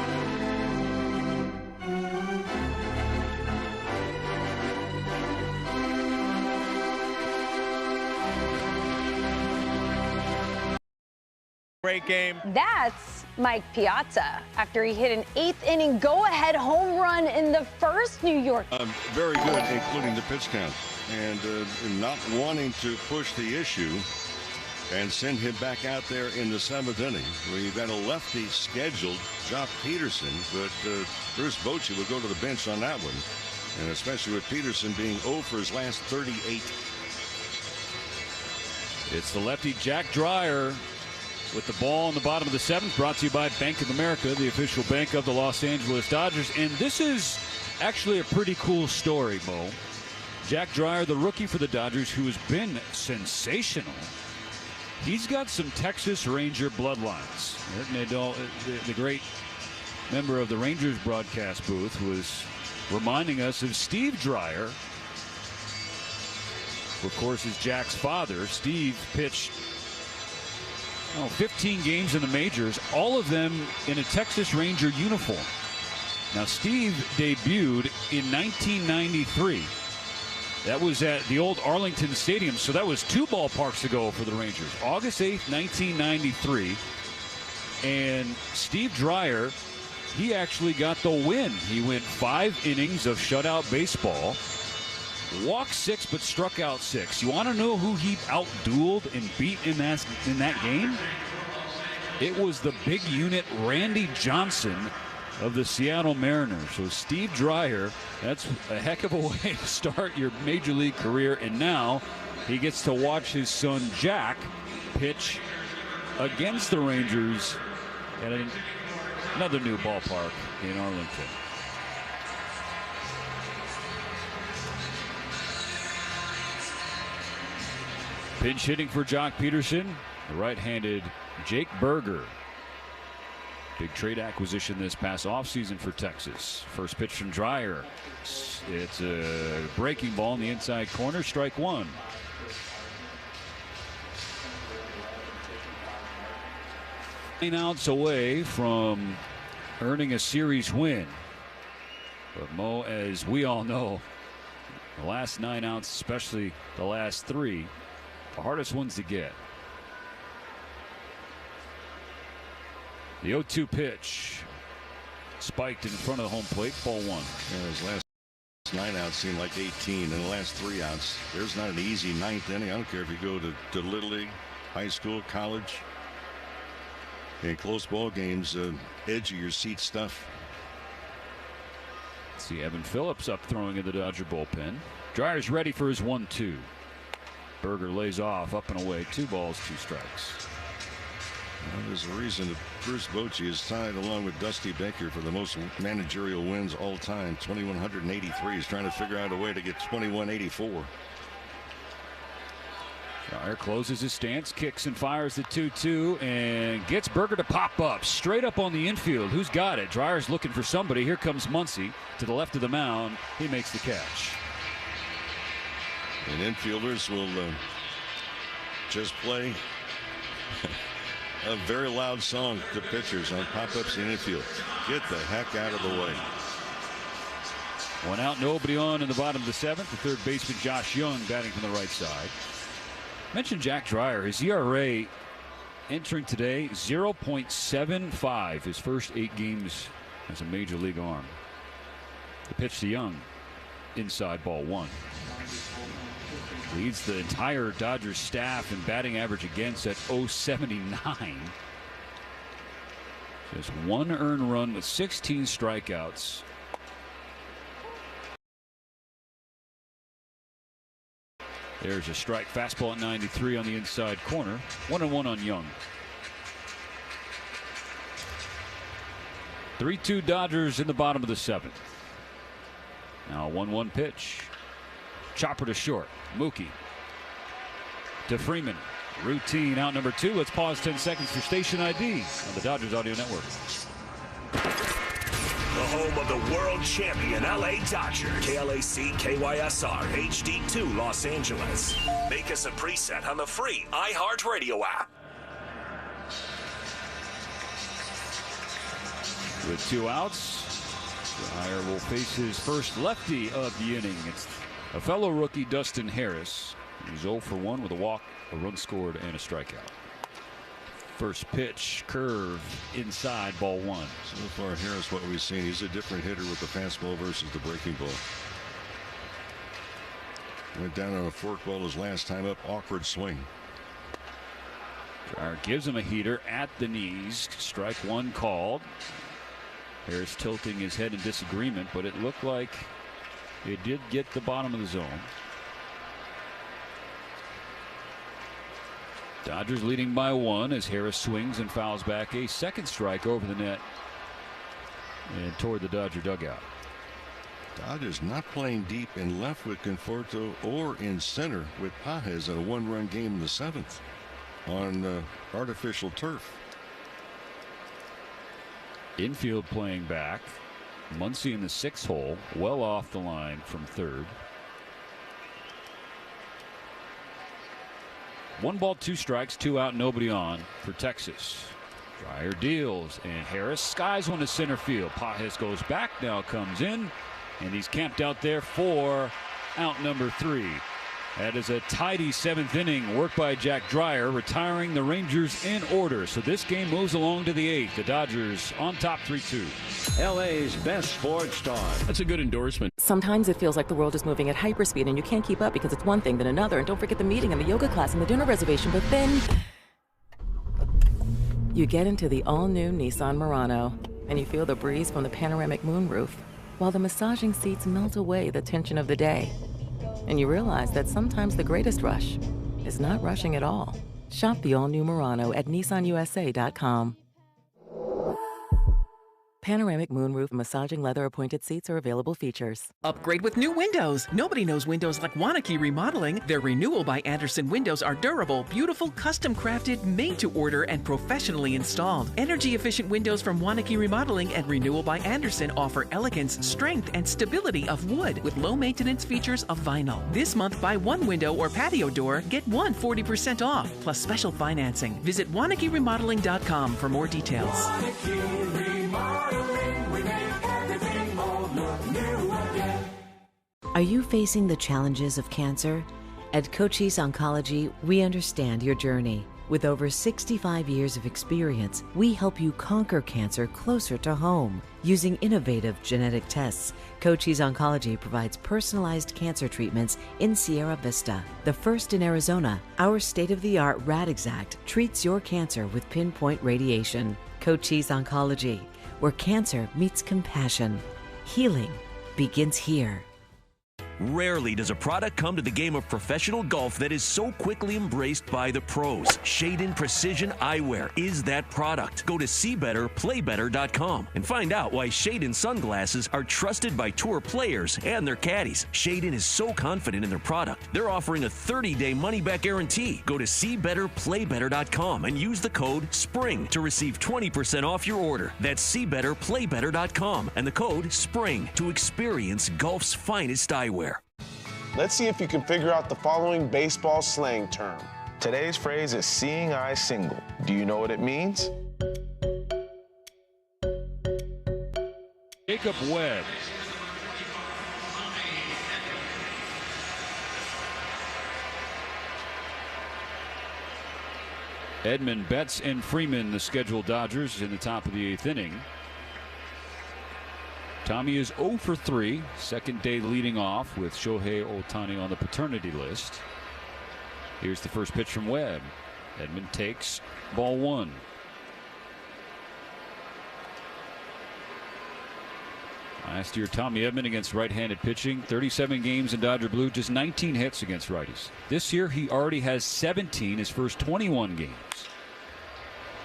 Great game. That's Mike Piazza after he hit an 8th inning go-ahead home run in the first New York. Very good, including the pitch count, and not wanting to push the issue and send him back out there in the 7th inning. We've got a lefty scheduled, Jock Peterson, but Bruce Bochy will go to the bench on that one, and especially with Peterson being 0 for his last 38. It's the lefty Jack Dreyer with the ball in the bottom of the 7th, brought to you by Bank of America, the official bank of the Los Angeles Dodgers. And this is actually a pretty cool story, Mo. Jack Dreyer, the rookie for the Dodgers, who has been sensational. He's got some Texas Ranger bloodlines. The great member of the Rangers broadcast booth was reminding us of Steve Dreyer, who of course is Jack's father. Steve pitched 15 games in the majors, all of them in a Texas Ranger uniform. Now, Steve debuted in 1993 That was at the old Arlington Stadium, so that was 2 ballparks ago for the Rangers. August 8th, 1993. And Steve Dreyer, he actually got the win. He went 5 innings of shutout baseball. Walked 6, but struck out 6. You want to know who he outdueled and beat in that game? It was the big unit Randy Johnson of the Seattle Mariners. So Steve Dreyer, that's a heck of a way to start your major league career. And now he gets to watch his son Jack pitch against the Rangers at another new ballpark in Arlington. Pinch hitting for Jock Peterson, the right-handed Jake Berger. Big trade acquisition this past offseason for Texas. First pitch from Dreyer. It's a breaking ball in the inside corner, strike 1. Nine outs away from earning a series win. But Mo, as we all know, the last 9 outs, especially the last 3, the hardest ones to get. The 0-2 pitch spiked in front of the home plate, ball 1. Yeah, his last 9 outs seemed like 18, and the last 3 outs, there's not an easy 9th inning. I don't care if you go to Little League, high school, college. In close ball games, edge of your seat stuff. See Evan Phillips up throwing in the Dodger bullpen. Dreyer's ready for his 1-2. Berger lays off, up and away. 2 balls, 2 strikes. Well, there's a reason that Bruce Bochy is tied along with Dusty Baker for the most managerial wins all time. 2,183. He's trying to figure out a way to get 2,184. Dreyer closes his stance, kicks and fires the 2-2, and gets Berger to pop up straight up on the infield. Who's got it? Dreyer's looking for somebody. Here comes Muncy to the left of the mound. He makes the catch. And infielders will just play a very loud song to pitchers on pop-ups in infield. Get the heck out of the way. 1 out, nobody on in the bottom of the 7th. The third baseman Josh Young batting from the right side. Mentioned Jack Dreyer. His ERA entering today 0.75. His first 8 games as a major league arm. The pitch to Young, inside, ball 1. Leads the entire Dodgers staff in batting average against at .079. Just 1 earned run with 16 strikeouts. There's a strike, fastball at 93 on the inside corner. 1-1 on Young. 3-2 Dodgers in the bottom of the 7th. Now a 1-1 pitch. Chopper to short. Mookie to Freeman. Routine out number 2. Let's pause 10 seconds for station ID on the Dodgers Audio Network. The home of the world champion LA Dodgers. KLAC KYSR HD2 Los Angeles. Make us a preset on the free iHeartRadio app. With 2 outs, Dreyer will face his first lefty of the inning. It's a fellow rookie, Dustin Harris. He's 0 for 1 with a walk, a run scored, and a strikeout. First pitch, curve, inside, ball 1. So far, Harris, what we've seen, he's a different hitter with the fastball versus the breaking ball. Went down on a forkball his last time up, awkward swing. Dreyer gives him a heater at the knees. Strike 1 called. Harris tilting his head in disagreement, but it looked like it did get the bottom of the zone. Dodgers leading by 1 as Harris swings and fouls back a second strike over the net and toward the Dodger dugout. Dodgers not playing deep in left with Conforto or in center with Pages in a 1-run game in the 7th on artificial turf. Infield playing back. Muncy in the 6th hole, well off the line from third. 1 ball, 2 strikes, 2 out, nobody on for Texas. Dreyer deals, and Harris skies one to center field. Pages goes back, now comes in, and he's camped out there for out number 3. That is a tidy 7th inning. Work by Jack Dreyer, retiring the Rangers in order. So this game moves along to the 8th. The Dodgers on top 3-2. LA's best sports star. That's a good endorsement. Sometimes it feels like the world is moving at hyperspeed and you can't keep up because it's one thing then another. And don't forget the meeting and the yoga class and the dinner reservation. But then you get into the all-new Nissan Murano and you feel the breeze from the panoramic moonroof while the massaging seats melt away the tension of the day. And you realize that sometimes the greatest rush is not rushing at all. Shop the all-new Murano at nissanusa.com. Panoramic moonroof massaging leather appointed seats are available features. Upgrade with new windows. Nobody knows windows like Waunakee Remodeling. Their Renewal by Andersen windows are durable, beautiful, custom crafted, made to order, and professionally installed. Energy efficient windows from Waunakee Remodeling and Renewal by Andersen offer elegance, strength, and stability of wood with low maintenance features of vinyl. This month, buy one window or patio door, get one 40% off, plus special financing. Visit WaunakeeRemodeling.com for more details. Are you facing the challenges of cancer? At Cochise Oncology, we understand your journey. With over 65 years of experience, we help you conquer cancer closer to home. Using innovative genetic tests, Cochise Oncology provides personalized cancer treatments in Sierra Vista. The first in Arizona, our state-of-the-art Radixact treats your cancer with pinpoint radiation. Cochise Oncology, where cancer meets compassion. Healing begins here. Rarely does a product come to the game of professional golf that is so quickly embraced by the pros. Shade-In Precision Eyewear is that product. Go to SeeBetterPlayBetter.com and find out why Shade-In sunglasses are trusted by tour players and their caddies. Shade-In is so confident in their product, they're offering a 30-day money-back guarantee. Go to SeeBetterPlayBetter.com and use the code SPRING to receive 20% off your order. That's SeeBetterPlayBetter.com and the code SPRING to experience golf's finest eyewear. Let's see if you can figure out the following baseball slang term. Today's phrase is seeing eye single. Do you know what it means? Jacob Webb. Edman, Betts, and Freeman, the scheduled Dodgers, in the top of the 8th inning. Tommy is 0 for 3, second day leading off with Shohei Ohtani on the paternity list. Here's the first pitch from Webb. Edman takes ball 1. Last year, Tommy Edman against right-handed pitching, 37 games in Dodger Blue, just 19 hits against righties. This year, he already has 17 his first 21 games.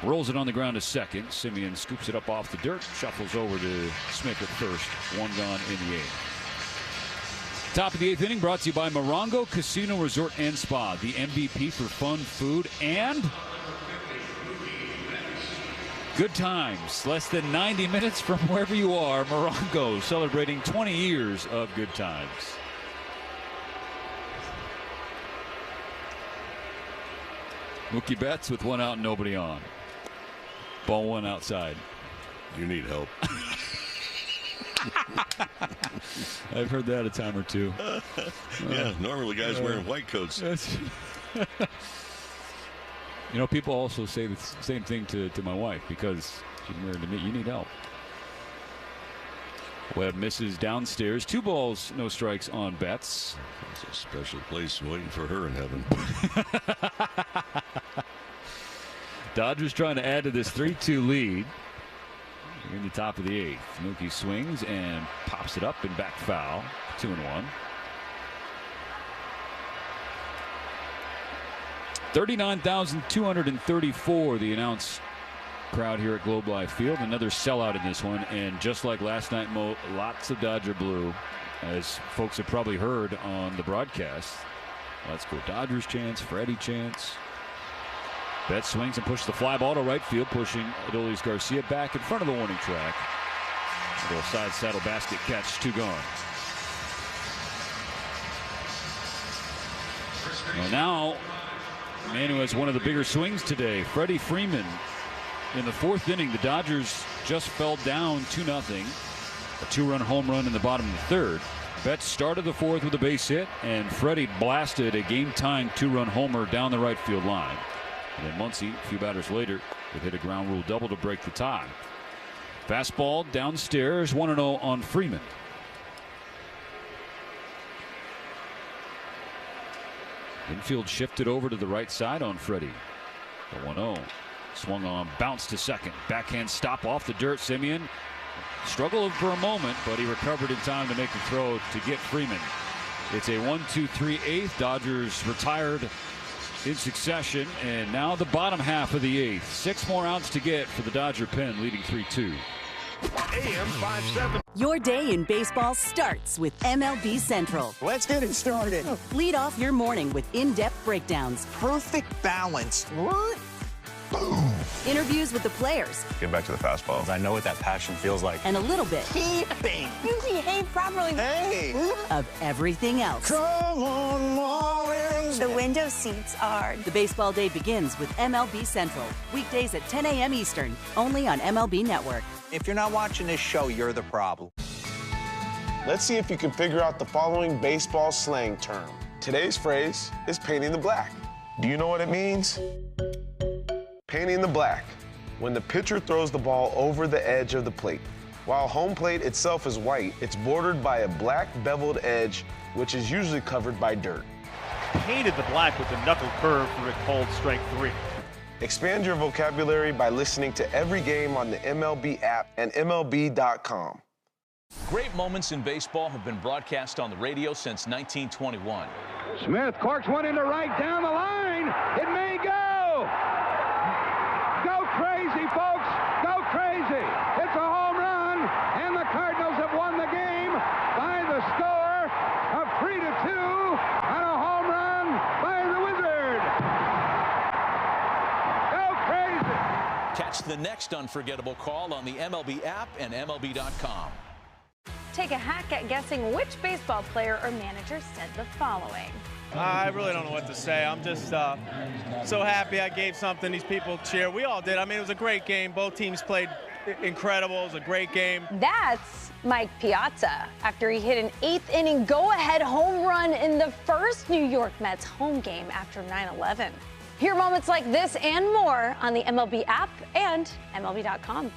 Rolls it on the ground to second. Simeon scoops it up off the dirt, shuffles over to Smith at first. One gone in the 8th. Top of the 8th inning brought to you by Morongo Casino Resort and Spa, the MVP for fun, food, and good times. Less than 90 minutes from wherever you are, Morongo celebrating 20 years of good times. Mookie Betts with 1 out and nobody on. Ball 1 outside. You need help. I've heard that a time or two. Yeah, normally guys wearing white coats. You know, people also say the same thing to my wife because she's married to me. You need help. Webb misses downstairs. 2 balls, no strikes on Betts. It's a special place waiting for her in heaven. Dodgers trying to add to this 3-2 lead. We're in the top of the 8th. Mookie swings and pops it up and back foul. 2-1. 39,234 the announced crowd here at Globe Life Field. Another sellout in this one, and just like last night, Mo, lots of Dodger blue, as folks have probably heard on the broadcast. Let's go Dodgers chants, Freddie chants. Betts swings and pushes the fly ball to right field, pushing Adolis Garcia back in front of the warning track. A little side saddle basket catch, 2 gone. Well, now, man who has one of the bigger swings today, Freddie Freeman. In the 4th inning, the Dodgers just fell down 2-0. A 2-run home run in the bottom of the 3rd. Betts started the fourth with a base hit, and Freddie blasted a game-tying 2-run homer down the right field line. And then Muncy, a few batters later, would hit a ground rule double to break the tie. Fastball downstairs, 1-0 on Freeman. Infield shifted over to the right side on Freddie. The 1-0. Swung on, bounced to second. Backhand stop off the dirt. Simeon struggled for a moment, but he recovered in time to make the throw to get Freeman. It's a 1-2-3-8. Dodgers retired in succession, and now the bottom half of the eighth. 6 more outs to get for the Dodger pen, leading 3-2. AM 5-7. Your day in baseball starts with MLB Central. Let's get it started. Lead off your morning with in-depth breakdowns. Perfect balance. What? Boom. Interviews with the players. Get back to the fastballs. I know what that passion feels like. And a little bit. Keeping. You behave properly. Hey. Of everything else. Come on, Marlins. The window seats are. The baseball day begins with MLB Central. Weekdays at 10 a.m. Eastern. Only on MLB Network. If you're not watching this show, you're the problem. Let's see if you can figure out the following baseball slang term. Today's phrase is painting the black. Do you know what it means? Painting the black, when the pitcher throws the ball over the edge of the plate. While home plate itself is white, it's bordered by a black beveled edge, which is usually covered by dirt. Painted the black with the knuckle curve for a cold strike 3. Expand your vocabulary by listening to every game on the MLB app and MLB.com. Great moments in baseball have been broadcast on the radio since 1921. Smith corks one into right down the line. It may go. Go crazy, folks. Go crazy. It's a home run, and the Cardinals have won the game by the score of 3-2 on a home run by the Wizard. Go crazy. Catch the next unforgettable call on the MLB app and MLB.com. Take a hack at guessing which baseball player or manager said the following. I really don't know what to say. I'm just so happy I gave something these people cheer. We all did. I mean, it was a great game. Both teams played incredible. It was a great game. That's Mike Piazza after he hit an 8th-inning go-ahead home run in the first New York Mets home game after 9/11. Hear moments like this and more on the MLB app and MLB.com.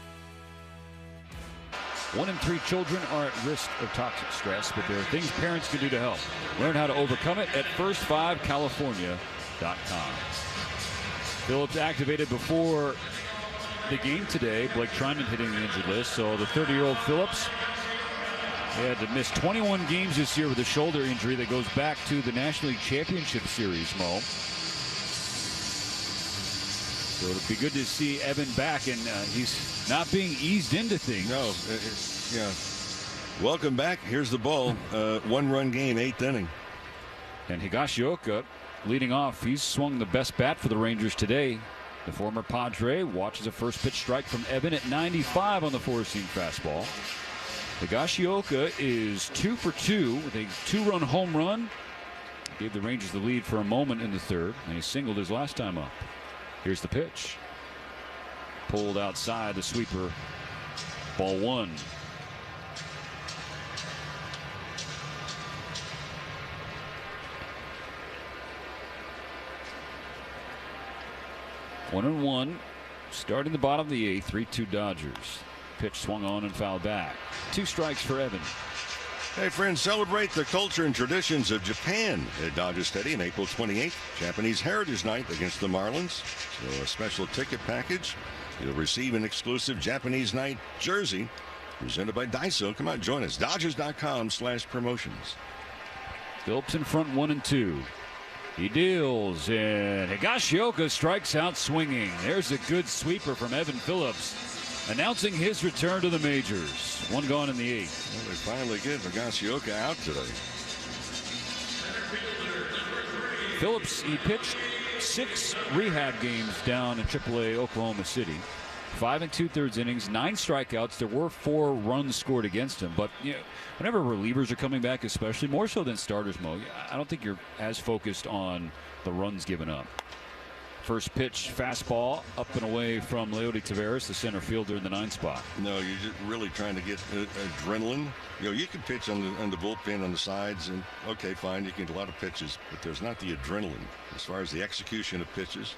1 in 3 children are at risk of toxic stress, but there are things parents can do to help. Learn how to overcome it at first5california.com. Phillips activated before the game today. Blake Trinan hitting the injured list. So the 30-year-old Phillips had to miss 21 games this year with a shoulder injury that goes back to the National League Championship Series, Mo. So it'll be good to see Evan back, and he's not being eased into things. No, yeah. Welcome back. Here's the ball. 1-run game, 8th inning. And Higashioka leading off. He's swung the best bat for the Rangers today. The former Padre watches a first pitch strike from Evan at 95 on the 4-seam fastball. Higashioka is 2 for 2 with a 2-run home run. Gave the Rangers the lead for a moment in the third, and he singled his last time up. Here's the pitch. Pulled outside, the sweeper. Ball 1. One and one. Starting the bottom of the 8th. 3-2 Dodgers. Pitch swung on and fouled back. 2 strikes for Evan. Hey, friends, celebrate the culture and traditions of Japan at Dodger Stadium, April 28th. Japanese Heritage Night against the Marlins. So a special ticket package. You'll receive an exclusive Japanese Night jersey presented by Daiso. Come out, join us. Dodgers.com/promotions. Phillips in front, 1 and 2. He deals, and Higashioka strikes out swinging. There's a good sweeper from Evan Phillips, announcing his return to the majors. 1 gone in the 8th. Well, they finally get Higashioka out today. Phillips, he pitched 6 rehab games down in AAA Oklahoma City. 5 2/3 innings, 9 strikeouts. There were 4 runs scored against him. But you know, whenever relievers are coming back, especially more so than starters, Mo, I don't think you're as focused on the runs given up. First pitch, fastball, up and away from Leody Taveras, the center fielder in the 9 spot. No, you're just really trying to get adrenaline. You know, you can pitch on the bullpen on the sides, and okay, fine, you can get a lot of pitches, but there's not the adrenaline as far as the execution of pitches.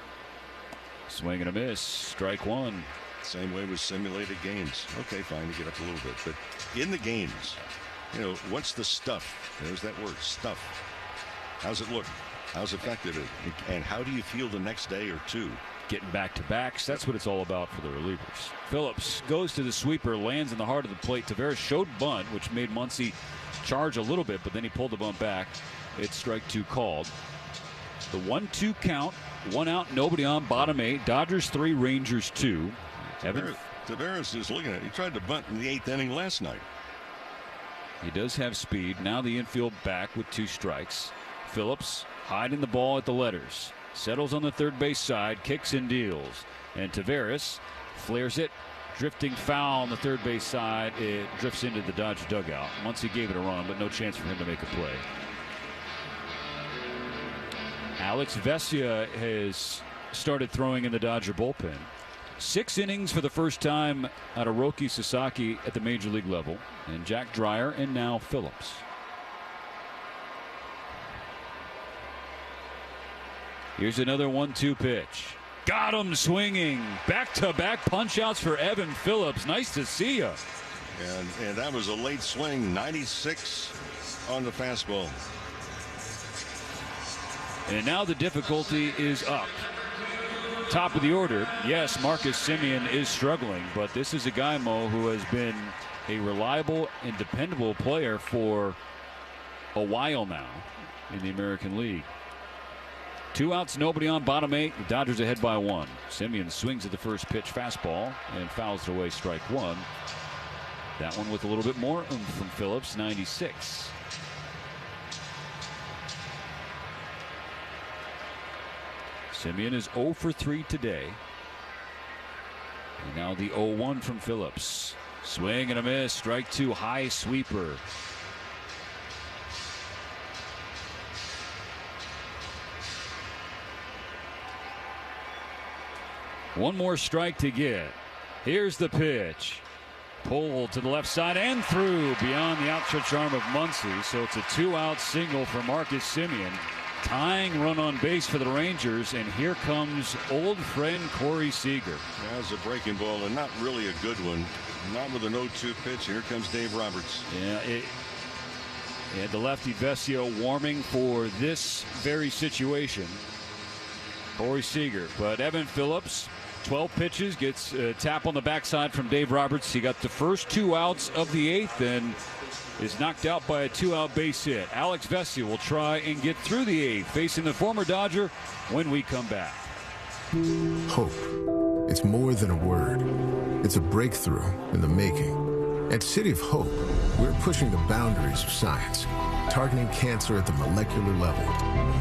Swing and a miss, strike 1. Same way with simulated games. Okay, fine, you get up a little bit, but in the games, you know, what's the stuff? There's that word, stuff. How's it look? How's effective it? And how do you feel the next day or two? Getting back-to-backs, that's what it's all about for the relievers. Phillips goes to the sweeper, lands in the heart of the plate. Taveras showed bunt, which made Muncy charge a little bit, but then he pulled the bunt back. It's strike 2 called. The 1-2 count, 1 out, nobody on, bottom 8. Dodgers 3, Rangers 2. Taveras is looking at it. He tried to bunt in the 8th inning last night. He does have speed. Now the infield back with 2 strikes. Phillips hiding the ball at the letters. Settles on the third base side, kicks and deals. And Taveras flares it, drifting foul on the third base side. It drifts into the Dodger dugout. Once he gave it a run, but no chance for him to make a play. Alex Vassegh has started throwing in the Dodger bullpen. 6 innings for the first time out of Roki Sasaki at the major league level. And Jack Dreyer and now Phillips. Here's another 1-2 pitch. Got him swinging. Back-to-back punch-outs for Evan Phillips. Nice to see you. And that was a late swing. 96 on the fastball. And now the difficulty is up. Top of the order. Yes, Marcus Semien is struggling, but this is a guy, Mo, who has been a reliable and dependable player for a while now in the American League. 2 outs, nobody on, bottom 8. The Dodgers ahead by 1. Semien swings at the first pitch fastball and fouls it away, strike 1. That one with a little bit more oomph from Phillips, 96. Semien is 0 for 3 today. And now the 0-1 from Phillips. Swing and a miss, strike 2, high sweeper. One more strike to get. Here's the pitch. Pulled to the left side and through beyond the outstretched arm of Muncy. So it's a 2-out single for Marcus Semien. Tying run on base for the Rangers. And here comes old friend Corey Seager. That was a breaking ball and not really a good one. Not with an 0-2 pitch. Here comes Dave Roberts. Yeah, and the lefty Vassegh warming for this very situation. Corey Seager. But Evan Phillips, 12 pitches, gets a tap on the backside from Dave Roberts. He got the first 2 outs of the 8th and is knocked out by a 2-out base hit. Alex Vassegh will try and get through the 8th, facing the former Dodger when we come back. Hope. It's more than a word. It's a breakthrough in the making. At City of Hope, we're pushing the boundaries of science, targeting cancer at the molecular level,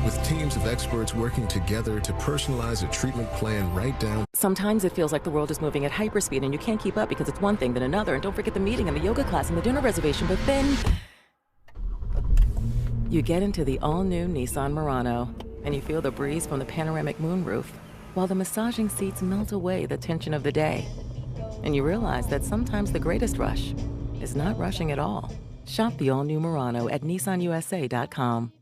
with teams of experts working together to personalize a treatment plan right down. Sometimes it feels like the world is moving at hyperspeed and you can't keep up because it's one thing then another. And don't forget the meeting and the yoga class and the dinner reservation. But then you get into the all-new Nissan Murano and you feel the breeze from the panoramic moonroof while the massaging seats melt away the tension of the day. And you realize that sometimes the greatest rush is not rushing at all. Shop the all-new Murano at nissanusa.com.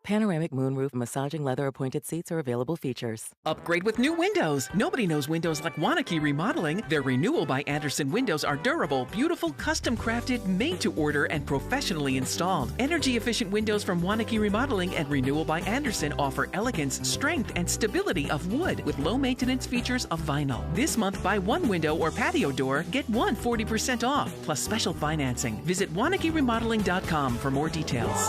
Panoramic moonroof massaging leather appointed seats are available features. Upgrade with new windows. Nobody knows windows like Waunakee Remodeling. Their Renewal by Andersen windows are durable, beautiful, custom crafted, made to order, and professionally installed. Energy efficient windows from Waunakee Remodeling and Renewal by Andersen offer elegance, strength, and stability of wood with low maintenance features of vinyl. This month, buy 1 window or patio door, get 1 40% off, plus special financing. Visit WaunakeeRemodeling.com for more details.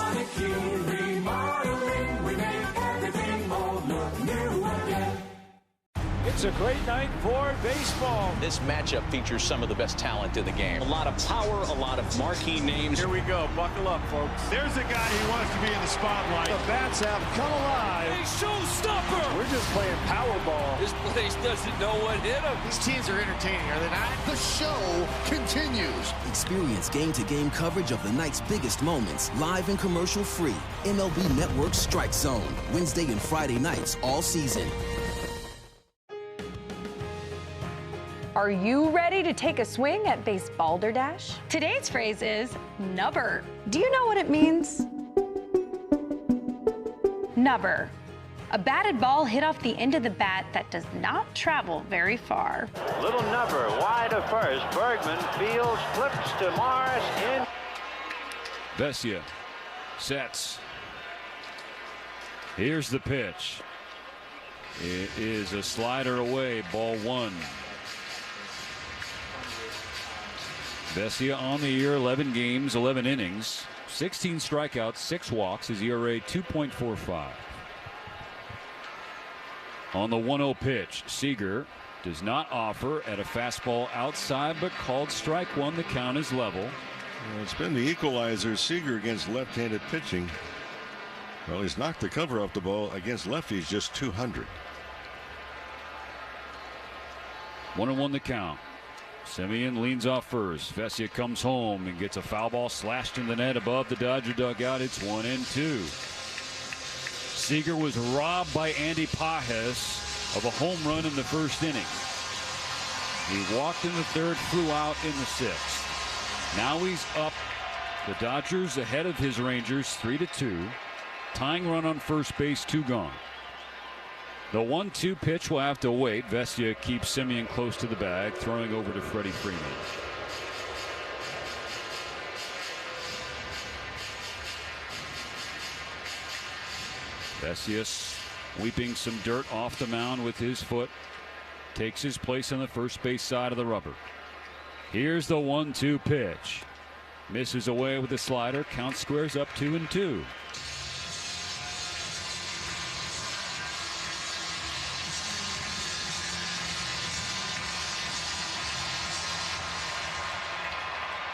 It's a great night for baseball. This matchup features some of the best talent in the game. A lot of power, a lot of marquee names. Here we go. Buckle up, folks. There's a guy who wants to be in the spotlight. The bats have come alive. A showstopper. We're just playing Powerball. This place doesn't know what hit him. These teams are entertaining, are they not? The show continues. Experience game-to-game coverage of the night's biggest moments, live and commercial-free. MLB Network Strike Zone, Wednesday and Friday nights all season. Are you ready to take a swing at Basebalderdash? Today's phrase is nubber. Do you know what it means? Nubber. A batted ball hit off the end of the bat that does not travel very far. Little nubber, wide of first. Bergman fields, flips to Morris in. Vassegh sets. Here's the pitch. It is a slider away, ball one. Vassegh on the year, 11 games, 11 innings, 16 strikeouts, 6 walks, his ERA 2.45. On the 1-0 pitch, Seager does not offer at a fastball outside, but called strike one. The count is level. Well, it's been the equalizer. Seager against left-handed pitching. Well, he's knocked the cover off the ball against lefties, just 200. 1-1 the count. Semien leans off first. Vassegh comes home and gets a foul ball slashed in the net above the Dodger dugout. It's 1-2. Seager was robbed by Andy Pages of a home run in the first inning. He walked in the third, flew out in the sixth. Now he's up. The Dodgers ahead of his Rangers 3-2. Tying run on first base, 2 gone. The 1-2 pitch will have to wait. Vassegh keeps Semien close to the bag, throwing over to Freddie Freeman. Vassegh sweeping some dirt off the mound with his foot. Takes his place on the first base side of the rubber. Here's the 1-2 pitch. Misses away with the slider. Count squares up 2-2.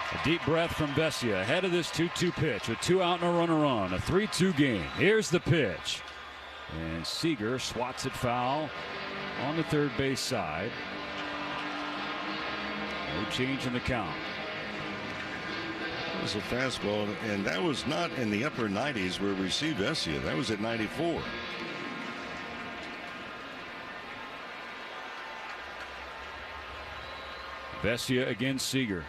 A deep breath from Vassegh ahead of this 2-2 pitch. A 2 out and a runner on. A 3-2 game. Here's the pitch. And Seager swats it foul on the third base side. No change in the count. It was a fastball, and that was not in the upper 90s where we see Vassegh. That was at 94. Vassegh against Seager.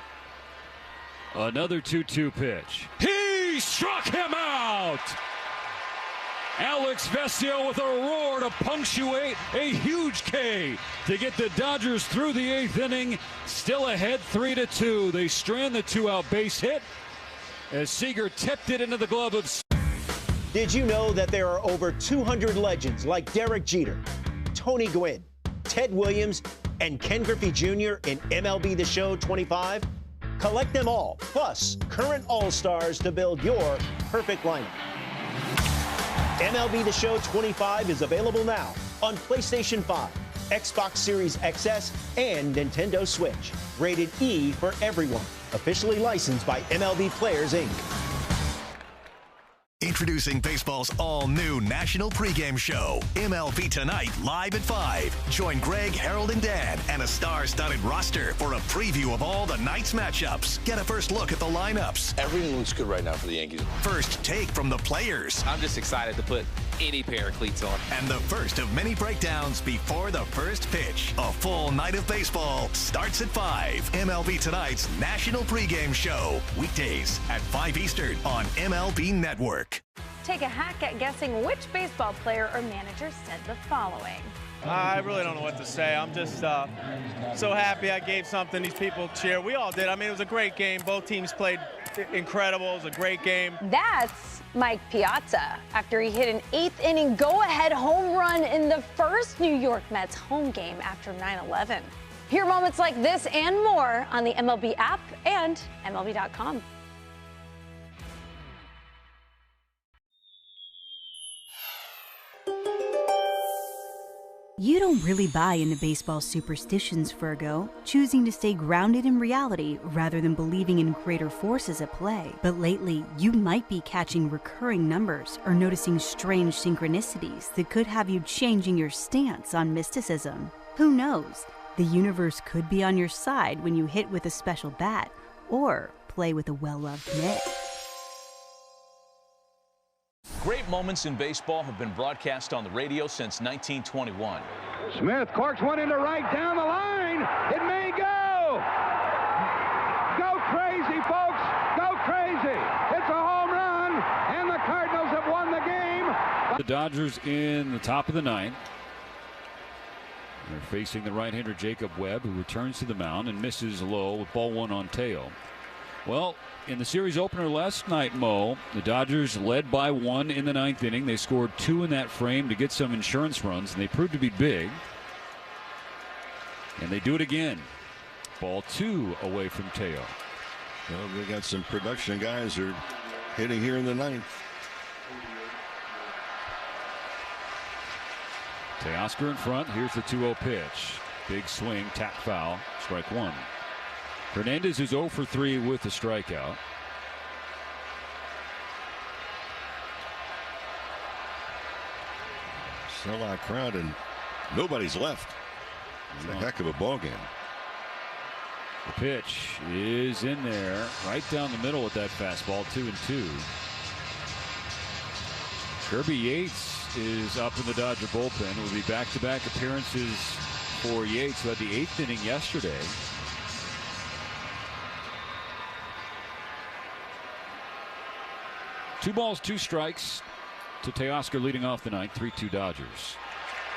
Another 2-2 pitch. He struck him out. Alex Vassegh with a roar to punctuate a huge K to get the Dodgers through the 8th inning. Still ahead 3-2. They strand the 2-out base hit as Seager tipped it into the glove of. Did you know that there are over 200 legends like Derek Jeter, Tony Gwynn, Ted Williams, and Ken Griffey Jr. in MLB The Show 25? Collect them all, plus current All-Stars to build your perfect lineup. MLB The Show 25 is available now on PlayStation 5, Xbox Series XS, and Nintendo Switch. Rated E for everyone. Officially licensed by MLB Players, Inc. Introducing baseball's all-new national pregame show, MLB Tonight, live at 5. Join Greg, Harold, and Dan, and a star-studded roster for a preview of all the night's matchups. Get a first look at the lineups. Everything looks good right now for the Yankees. First take from the players. I'm just excited to put any pair of cleats on. And the first of many breakdowns before the first pitch. A full night of baseball starts at 5. MLB Tonight's national pregame show. Weekdays at 5 Eastern on MLB Network. Take a hack at guessing which baseball player or manager said the following. I really don't know what to say. I'm just so happy I gave something these people cheer. We all did. I mean, it was a great game. Both teams played incredible. It was a great game. That's Mike Piazza after he hit an 8th inning go-ahead home run in the first New York Mets home game after 9/11. Hear moments like this and more on the MLB app and MLB.com. You don't really buy into baseball superstitions, Virgo, choosing to stay grounded in reality rather than believing in greater forces at play. But lately, you might be catching recurring numbers or noticing strange synchronicities that could have you changing your stance on mysticism. Who knows? The universe could be on your side when you hit with a special bat or play with a well-loved mitt. Great moments in baseball have been broadcast on the radio since 1921. Smith corks one into right down the line. It may go. Go crazy, folks. Go crazy. It's a home run, and the Cardinals have won the game. The Dodgers in the top of the ninth. They're facing the right-hander Jacob Webb, who returns to the mound and misses low with ball one on Teo. Well, in the series opener last night, Mo, the Dodgers led by 1 in the ninth inning. They scored 2 in that frame to get some insurance runs, and they proved to be big. And they do it again. Ball 2 away from Teo. Well, they got some production guys who are hitting here in the ninth. Teoscar in front. Here's the 2-0 pitch. Big swing, tap foul, strike 1. Hernandez is 0 for 3 with a strikeout. Sellout crowd and nobody's left. It's a heck of a ball game. The pitch is in there, right down the middle with that fastball, 2-2. Kirby Yates is up in the Dodger bullpen. It will be back-to-back appearances for Yates, who had the 8th inning yesterday. Two balls, 2 strikes to Teoscar leading off the ninth. 3-2 Dodgers.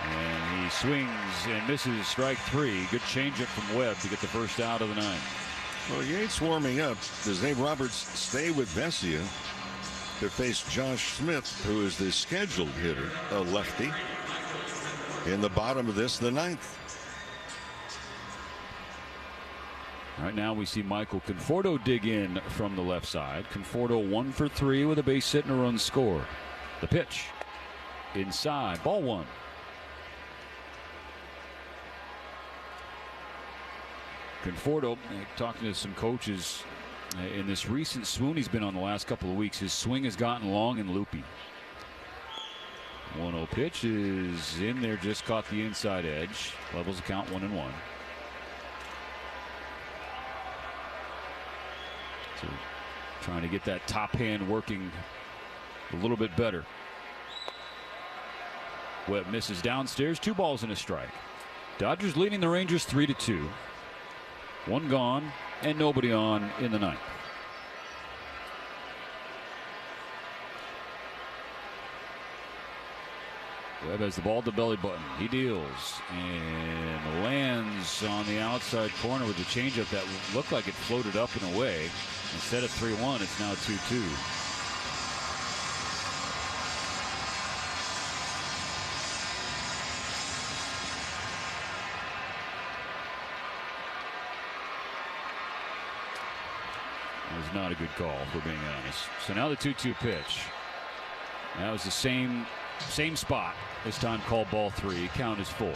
And he swings and misses strike 3. Good changeup from Webb to get the first out of the ninth. Well, Yates warming up. Does Dave Roberts stay with Vassegh to face Josh Smith, who is the scheduled hitter, a lefty, in the bottom of this, the ninth? Right now we see Michael Conforto dig in from the left side. Conforto 1 for 3 with a base hit and a run score. The pitch inside, ball 1. Conforto, talking to some coaches in this recent swoon he's been on the last couple of weeks, his swing has gotten long and loopy. 1-0 pitch is in there, just caught the inside edge. Levels the count 1-1. So trying to get that top hand working a little bit better. Webb misses downstairs. 2 balls and a strike. Dodgers leading the Rangers 3-2. 1 gone and nobody on in the ninth. Webb has the ball at the belly button. He deals and lands on the outside corner with a changeup that looked like it floated up and away. Instead of 3-1, it's now 2-2. It was not a good call, if we're being honest. So now the 2-2 pitch. That was the same spot. This time called ball 3. Count is full.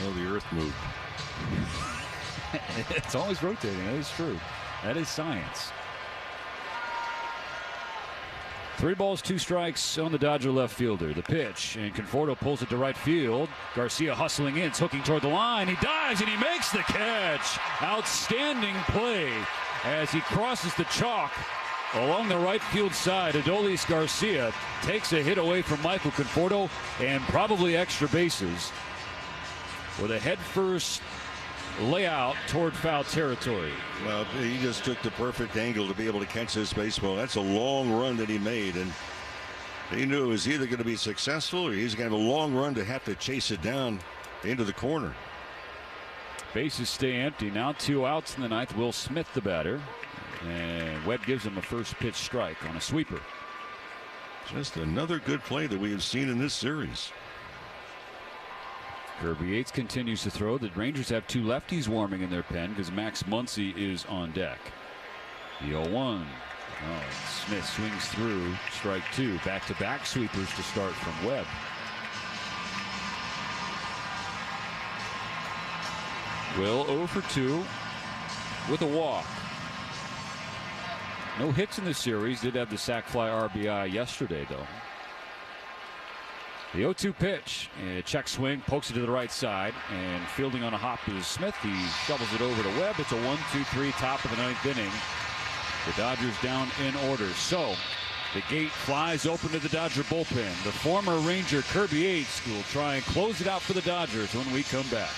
Well, the earth moved. It's always rotating. That is true. That is science. 3 balls, 2 strikes on the Dodger left fielder. The pitch, and Conforto pulls it to right field. Garcia hustling in, it's hooking toward the line. He dives and he makes the catch. Outstanding play as he crosses the chalk along the right field side. Adolis Garcia takes a hit away from Michael Conforto and probably extra bases with a head-first layout toward foul territory. Well, he just took the perfect angle to be able to catch this baseball. That's a long run that he made, and he knew it was either going to be successful or he's going to have a long run to have to chase it down into the corner. Bases stay empty. Now 2 outs in the ninth. Will Smith the batter. And Webb gives him a first pitch strike on a sweeper. Just another good play that we have seen in this series. Kirby Yates continues to throw. The Rangers have 2 lefties warming in their pen because Max Muncy is on deck. The 0-1. Oh, Smith swings through. Strike 2. Back-to-back sweepers to start from Webb. Will 0 for 2 with a walk. No hits in this series. Did have the sac fly RBI yesterday, though. The 0-2 pitch. Check swing, pokes it to the right side, and fielding on a hop is Smith. He shovels it over to Webb. It's a 1-2-3 top of the 9th inning. The Dodgers down in order. So the gate flies open to the Dodger bullpen. The former Ranger Kirby Yates will try and close it out for the Dodgers when we come back.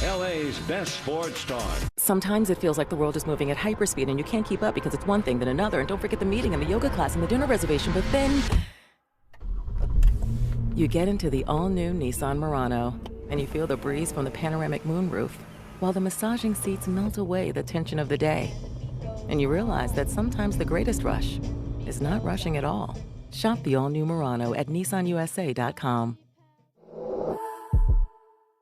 LA's best sports star. Sometimes it feels like the world is moving at hyperspeed and you can't keep up because it's one thing then another. And don't forget the meeting and the yoga class and the dinner reservation. But then you get into the all-new Nissan Murano and you feel the breeze from the panoramic moonroof while the massaging seats melt away the tension of the day. And you realize that sometimes the greatest rush is not rushing at all. Shop the all-new Murano at nissanusa.com.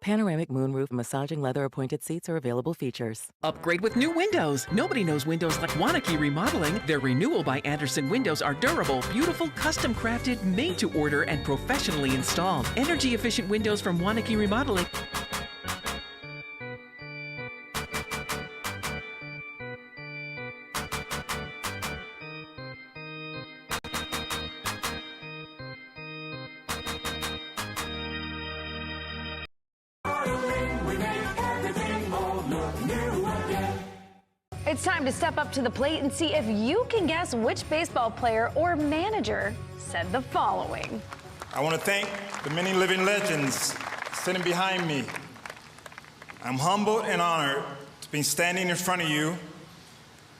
Panoramic moonroof massaging leather appointed seats are available features. Upgrade with new windows. Nobody knows windows like Waunakee Remodeling. Their renewal by Andersen windows are durable, beautiful, custom crafted, made to order, and professionally installed. Energy efficient windows from Waunakee Remodeling. It's time to step up to the plate and see if you can guess which baseball player or manager said the following. I want to thank the many living legends sitting behind me. I'm humbled and honored to be standing in front of you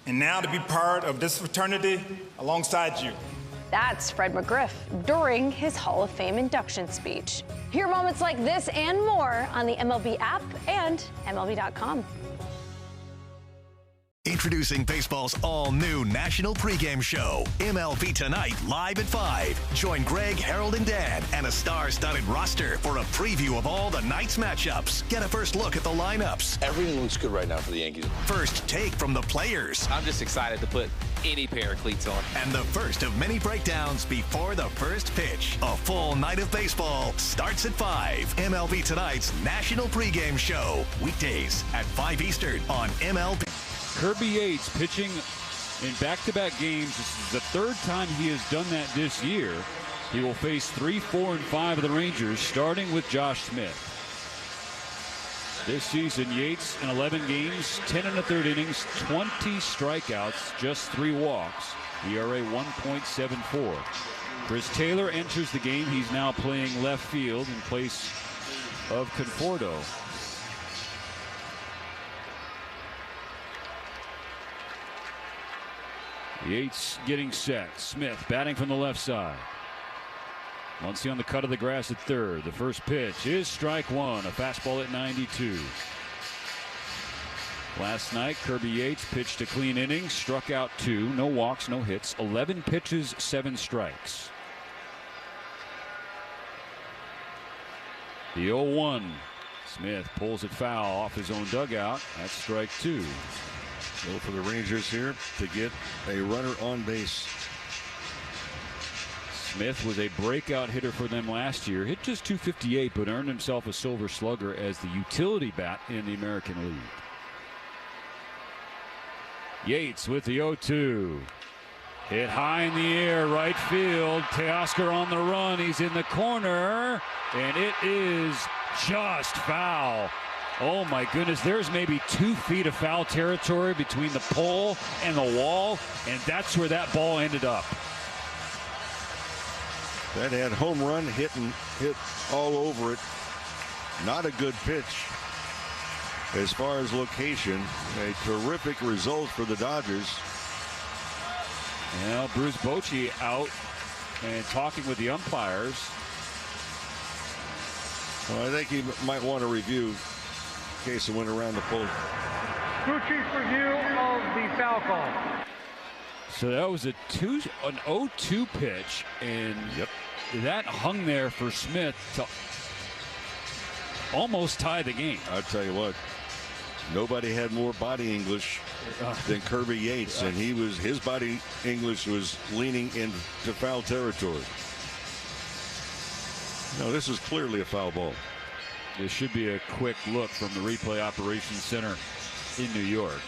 and now to be part of this fraternity alongside you. That's Fred McGriff during his Hall of Fame induction speech. Hear moments like this and more on the MLB app and MLB.com. Introducing baseball's all-new national pregame show, MLB Tonight, live at 5. Join Greg, Harold, and Dan, and a star-studded roster for a preview of all the night's matchups. Get a first look at the lineups. Everything looks good right now for the Yankees. First take from the players. I'm just excited to put any pair of cleats on. And the first of many breakdowns before the first pitch. A full night of baseball starts at 5. MLB Tonight's national pregame show. Weekdays at 5 Eastern on MLB. Kirby Yates pitching in back-to-back games. This is the third time he has done that this year. He will face 3, 4, and 5 of the Rangers, starting with Josh Smith. This season, Yates in 11 games, 10 1/3 innings, 20 strikeouts, just 3 walks. ERA 1.74. Chris Taylor enters the game. He's now playing left field in place of Conforto. Yates getting set. Smith batting from the left side. Muncy on the cut of the grass at third. The first pitch is strike one, a fastball at 92. Last night, Kirby Yates pitched a clean inning, struck out 2, no walks, no hits, 11 pitches, 7 strikes. The 0-1. Smith pulls it foul off his own dugout. That's strike 2. So for the Rangers here to get a runner on base. Smith was a breakout hitter for them last year. Hit just .258, but earned himself a Silver Slugger as the utility bat in the American League. Yates with the 0-2. Hit high in the air, right field. Teoscar on the run. He's in the corner, and it is just foul. Oh my goodness, there's maybe 2 feet of foul territory between the pole and the wall, and that's where that ball ended up. That had home run hit all over it. Not a good pitch as far as location. A terrific result for the Dodgers. Well, Bruce Bochy out and talking with the umpires. Well, I think he might want to review in case it went around the pole. Crew chief's review of the foul call. So that was an 0-2 pitch, and that hung there for Smith to almost tie the game. I'll tell you what, nobody had more body English than Kirby Yates, and his body English was leaning into foul territory. No, this is clearly a foul ball. This should be a quick look from the replay operations center in New York.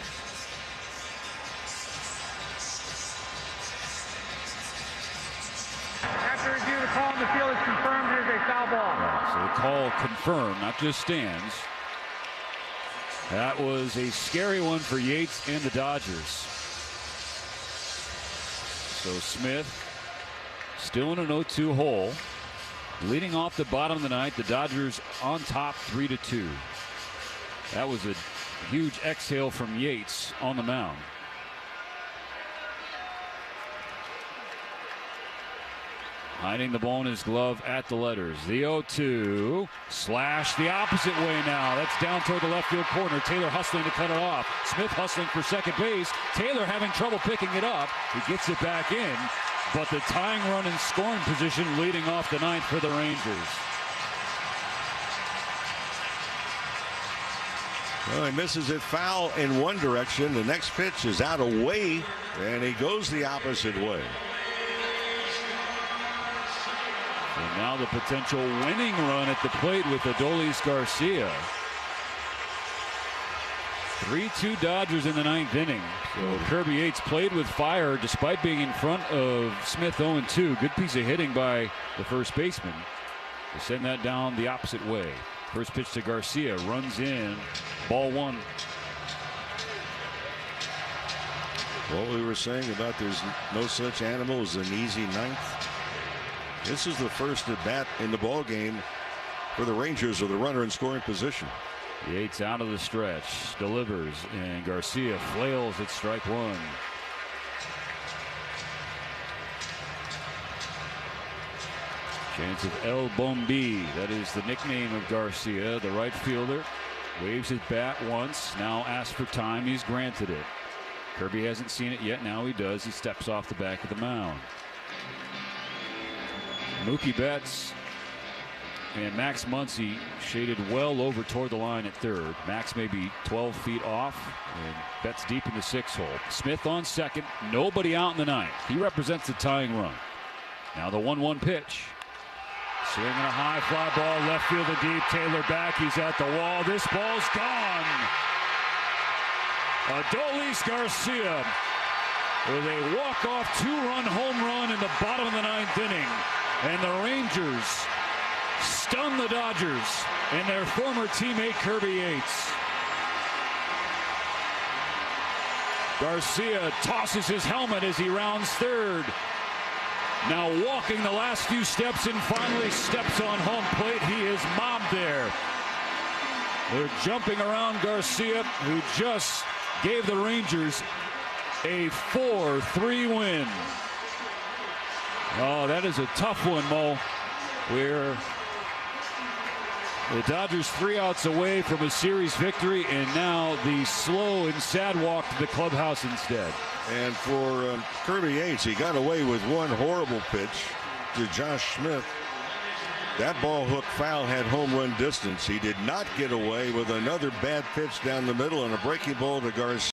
After review, the call on the field is confirmed. It is a foul ball. So the call confirmed, not just stands. That was a scary one for Yates and the Dodgers. So Smith still in an 0-2 hole. Leading off the bottom of the ninth, the Dodgers on top 3-2. That was a huge exhale from Yates on the mound. Hiding the ball in his glove at the letters. The 0-2 slash the opposite way now. That's down toward the left field corner. Taylor hustling to cut it off. Smith hustling for second base. Taylor having trouble picking it up. He gets it back in, but the tying run in scoring position leading off the ninth for the Rangers. Well, he misses it foul in one direction. The next pitch is out away, and he goes the opposite way. And now the potential winning run at the plate with Adolis Garcia. 3-2 Dodgers in the ninth inning. So Kirby Yates played with fire despite being in front of Smith 0-2. Good piece of hitting by the first baseman to send that down the opposite way. First pitch to Garcia, runs in, ball one. What we were saying about there's no such animal as an easy ninth. This is the first at bat in the ball game for the Rangers with a runner in scoring position. Yates out of the stretch, delivers, and Garcia flails at strike one. Chance of El Bombi, that is the nickname of Garcia, the right fielder. Waves his bat once, now asks for time, he's granted it. Kirby hasn't seen it yet, now he does. He steps off the back of the mound. Mookie Betts and Max Muncy shaded well over toward the line at third. Max may be 12 feet off, and Betts deep in the sixth hole. Smith on second, nobody out in the ninth. He represents the tying run. Now the 1-1 pitch. Swinging a high fly ball, left field to deep. Taylor back, he's at the wall. This ball's gone. Adolis Garcia with a walk-off two-run home run in the bottom of the ninth inning. And the Rangers stun the Dodgers and their former teammate Kirby Yates. Garcia tosses his helmet as he rounds third. Now walking the last few steps and finally steps on home plate. He is mobbed there. They're jumping around Garcia, who just gave the Rangers a 4-3 win. Oh, that is a tough one, Mo. Where the Dodgers 3 outs away from a series victory, and now the slow and sad walk to the clubhouse instead. And for Kirby Yates, he got away with one horrible pitch to Josh Smith. That ball hook foul had home run distance. He did not get away with another bad pitch down the middle and a breaking ball to Garcia.